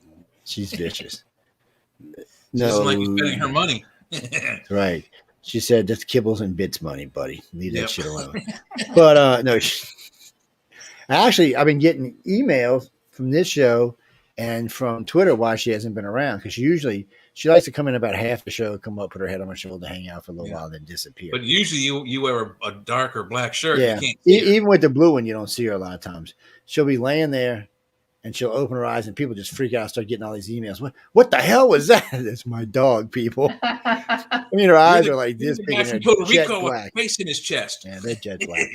B: No, doesn't like you spending her money.
A: Right. She said that's kibbles and bits money, buddy. Leave that shit alone. But no, actually, I've been getting emails from this show and from Twitter why she hasn't been around, because usually she likes to come in about half the show, come up, put her head on my shoulder, hang out for a little while, then disappear.
B: But usually you wear a dark or black shirt.
A: Yeah.
B: You can't see her.
A: Even with the blue one, you don't see her a lot of times. She'll be laying there and she'll open her eyes and people just freak out and start getting all these emails. What the hell was that? It's my dog, people. I mean, her eyes are like this big and they're jet black.
B: Face in his chest.
A: Yeah, they're jet black.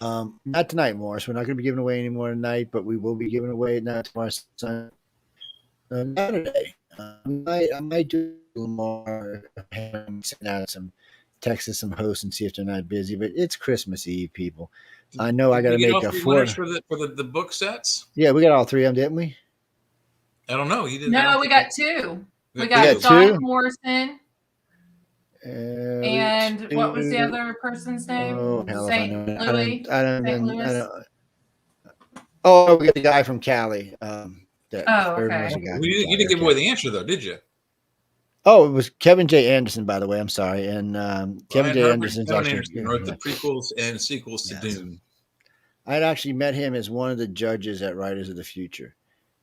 A: Not tonight, Morris. We're not going to be giving away any more tonight, but we will be giving away not tomorrow, Saturday. I might do a little more, send out some texts, some hosts, and see if they're not busy. But it's Christmas Eve, people. I know I got to make a
B: for the book sets.
A: Yeah, we got all three of them, didn't we?
B: I don't know. You didn't.
C: No, we got two. We got John Morrison. And what was the other person's name?
A: Oh, hell,
C: St. Louis.
A: I don't. Oh, we got the guy from Cali.
C: Okay.
B: You didn't give away the answer, though, did you?
A: Oh, it was Kevin J. Anderson, by the way. I'm sorry. And Kevin J. Anderson
B: wrote the prequels and sequels to Dune.
A: I'd actually met him as one of the judges at Writers of the Future.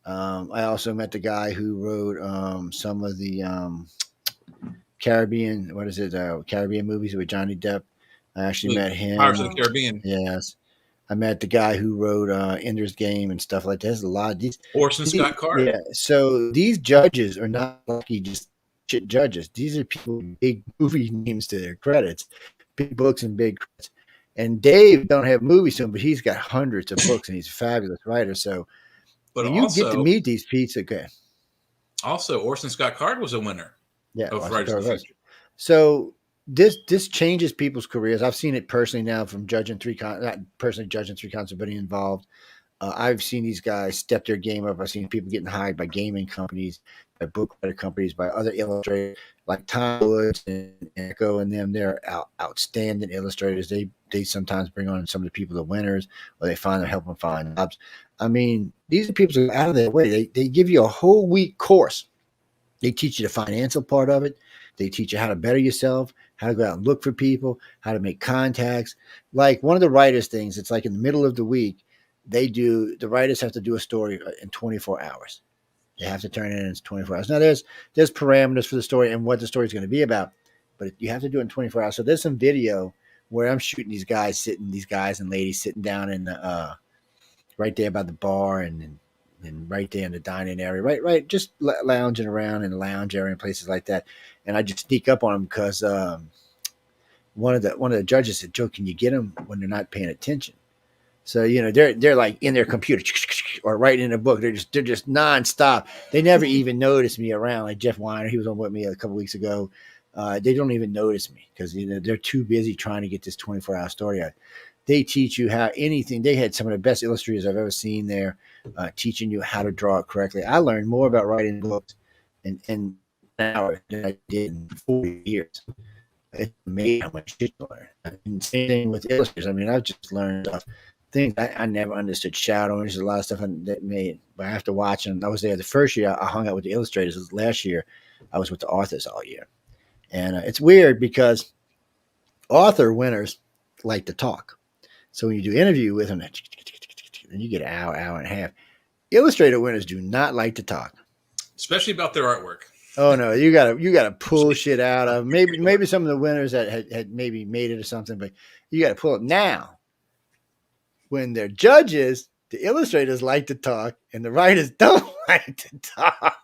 A: I also met the guy who wrote some of the Caribbean movies with Johnny Depp. I actually met him.
B: Pirates of the Caribbean.
A: Yes. I met the guy who wrote Ender's Game and stuff like that. There's a lot of these.
B: Orson Scott Card.
A: Yeah. So these judges are not lucky just shit judges. These are people with big movie names to their credits, big books and big credits. And Dave don't have movies to him, but he's got hundreds of books and he's a fabulous writer. So you get to meet these people. Okay.
B: Also, Orson Scott Card was a winner.
A: Yeah.
B: Of Writers of the Future.
A: So this changes people's careers. I've seen it personally now from judging not personally judging three concerts, but involved. I've seen these guys step their game up. I've seen people getting hired by gaming companies, by book writer companies, by other illustrators like Tom Woods and Echo and them. They're outstanding illustrators. They sometimes bring on some of the people, the winners, or they help them find jobs. I mean, these are people who are out of their way. They give you a whole week course. They teach you the financial part of it. They teach you how to better yourself, how to go out and look for people, how to make contacts. Like one of the writers' things, it's like in the middle of the week, the writers have to do a story in 24 hours. They have to turn it in 24 hours. Now, there's parameters for the story and what the story is going to be about, but you have to do it in 24 hours. So there's some video where I'm shooting these guys and ladies sitting down in the right there by the bar and right there in the dining area, right, just lounging around in the lounge area and places like that. And I just sneak up on them because one of the judges said, "Joe, can you get them when they're not paying attention?" So they're like in their computer or writing in a book. They're just nonstop. They never even notice me around. Like Jeff Weiner, he was on with me a couple weeks ago. They don't even notice me because they're too busy trying to get this 24-hour story out. They teach you how anything. They had some of the best illustrators I've ever seen there, teaching you how to draw it correctly. I learned more about writing books in an hour than I did in 40 years. It's amazing how much shit you learn. And same thing with illustrators. I mean, I've just learned things I never understood. Shadowing, there's a lot of stuff that made. But after watching, I was there the first year. I hung out with the illustrators. Last year, I was with the authors all year, and it's weird because author winners like to talk. So when you do interview with them, then you get an hour and a half. Illustrator winners do not like to talk,
B: especially about their artwork.
A: Oh no, you gotta pull shit out of maybe some of the winners that had maybe made it or something, but you gotta pull it now. When they're judges, the illustrators like to talk and the writers don't like to talk.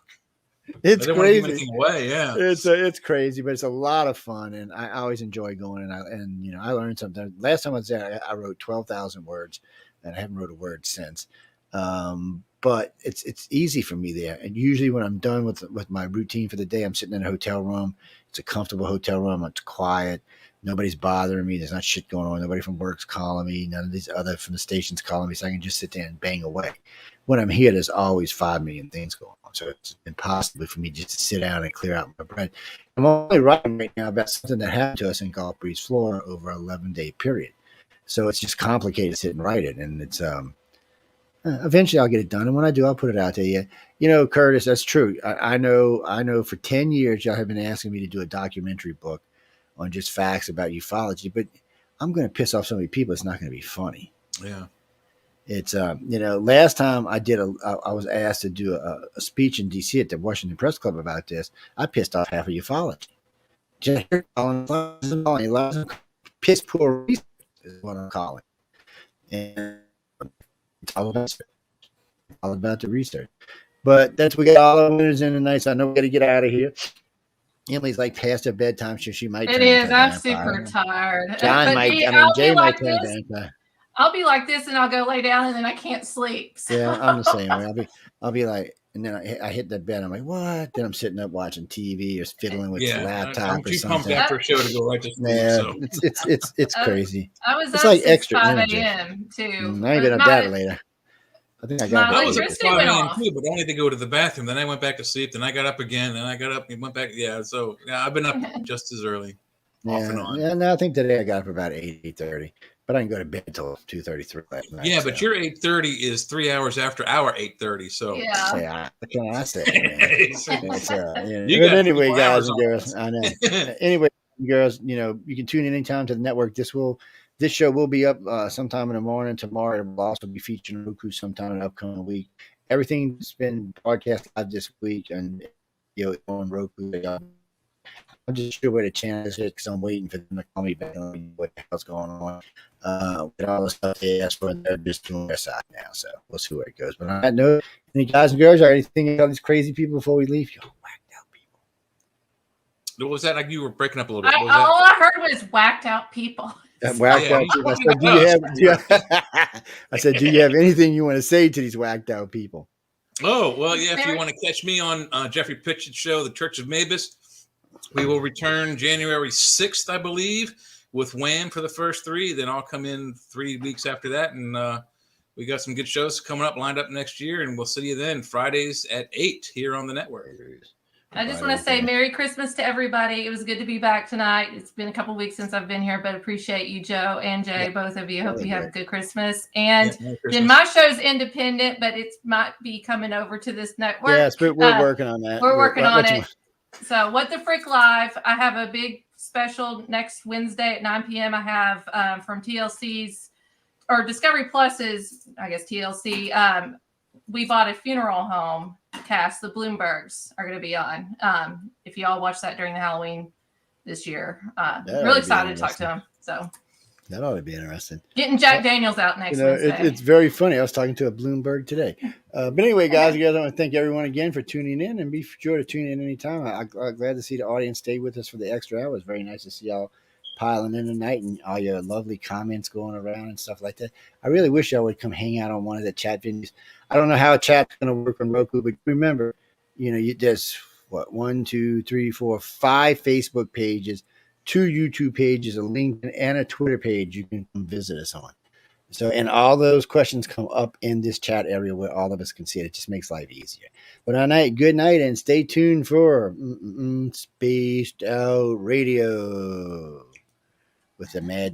A: It's
B: they
A: crazy.
B: Want to give anything away, yeah.
A: It's crazy, but it's a lot of fun, and I always enjoy going. And I learned something. Last time I was there, I wrote 12,000 words, and I haven't wrote a word since. But it's easy for me there. And usually when I'm done with my routine for the day, I'm sitting in a hotel room. It's a comfortable hotel room. It's quiet. Nobody's bothering me. There's not shit going on. Nobody from work's calling me. None of these other from the stations calling me. So I can just sit there and bang away. When I'm here, there's always 5 million things going on. So it's impossible for me just to sit down and clear out my brain. I'm only writing right now about something that happened to us in Gulf Breeze, Florida over an 11-day period. So it's just complicated to sit and write it. And it's eventually I'll get it done. And when I do, I'll put it out there. Yeah. You know, Curtis, that's true. I know for 10 years, y'all have been asking me to do a documentary book on just facts about ufology, but I'm going to piss off so many people. It's not going to be funny.
B: Yeah.
A: It's, last time I was asked to do a speech in DC at the Washington Press Club about this. I pissed off half of ufology. Just calling piss poor research is what I'm calling. And it's all about the research. But we got all the winners in tonight, so I know we got to get out of here. Emily's like past her bedtime, so she might.
C: It is. I'm super tired.
A: John might. Jay might turn vampire.
C: I'll be like this, and I'll go lay down, and then I can't sleep. So.
A: Yeah, I'm the same way. I'll be like, and then I hit the bed. I'm like, what? Then I'm sitting up watching TV or fiddling with the laptop
B: I'm
A: or something.
B: Pumped after a show to go right to sleep.
A: Yeah,
B: so.
A: it's crazy.
C: I was
A: it's
C: up
A: like
C: since
A: extra
C: 5
A: energy.
C: a.m. too.
A: I ain't been up that later. I think I got.
C: My
B: I was up
C: electricity
B: at 5
C: went
B: a.m.
C: off.
B: too, but only to go to the bathroom. Then I went back to sleep. Then I got up again. Then I got up and went back. Yeah, so I've been up just as early, off and on.
A: Yeah, no, I think today I got up about 8:30, but I didn't go to bed until 2:33 last night.
B: Yeah, but your 8:30 is 3 hours after our 8:30. So
C: yeah,
A: what can I say? Man?
B: But
A: anyway, guys and girls, I know. Anyway, girls, you can tune in anytime to the network. This show will be up sometime in the morning tomorrow. It will also be featured on Roku sometime in the upcoming week. Everything's been broadcast live this week, and on Roku. I'm just sure where the channel is because I'm waiting for them to call me back on what the hell's going on. With all the stuff they asked for, they're just doing their side now. So we'll see where it goes. But on that note, any guys and girls or anything about these crazy people before we leave? Y'all whacked out people.
B: What was that? Like you were breaking up a little bit.
C: All I heard was whacked out people.
A: Whacked out people. I said, do you have anything you want to say to these whacked out people?
B: Oh, well, yeah. If you want to catch me on Jeffrey Pitchett's show, The Church of Mavis, we will return January 6th, I believe, with Wham for the first 3. Then I'll come in 3 weeks after that. And we got some good shows coming up, lined up next year. And we'll see you then Fridays at 8 here on the network.
C: I just want to say Merry Christmas to everybody. It was good to be back tonight. It's been a couple weeks since I've been here, but appreciate you, Joe and Jay, both of you. Hope you have a good Christmas. And then my show's independent, but it might be coming over to this network.
A: Yes, we're working on that.
C: We're working on it. So What the Frick Live, I have a big special next Wednesday at 9 p.m. I have from TLC's or Discovery Plus's, I guess TLC. We bought a funeral home cast. The Bloombergs are going to be on. If you all watch that during the Halloween this year, really excited to talk to them. So
A: that ought to be interesting.
C: Getting Jack Daniels out next Wednesday.
A: It's very funny. I was talking to a Bloomberg today. But anyway, guys, I want to thank everyone again for tuning in, and be sure to tune in anytime. I'm glad to see the audience stay with us for the extra hour. It's very nice to see y'all piling in tonight and all your lovely comments going around and stuff like that. I really wish y'all would come hang out on one of the chat videos. I don't know how a chat's going to work on Roku, but remember, there's 1, 2, 3, 4, 5 Facebook pages, 2 YouTube pages, a LinkedIn, and a Twitter page you can come visit us on. So, and all those questions come up in this chat area where all of us can see it. It just makes life easier. But good night, and stay tuned for Spaced Out Radio with the Mad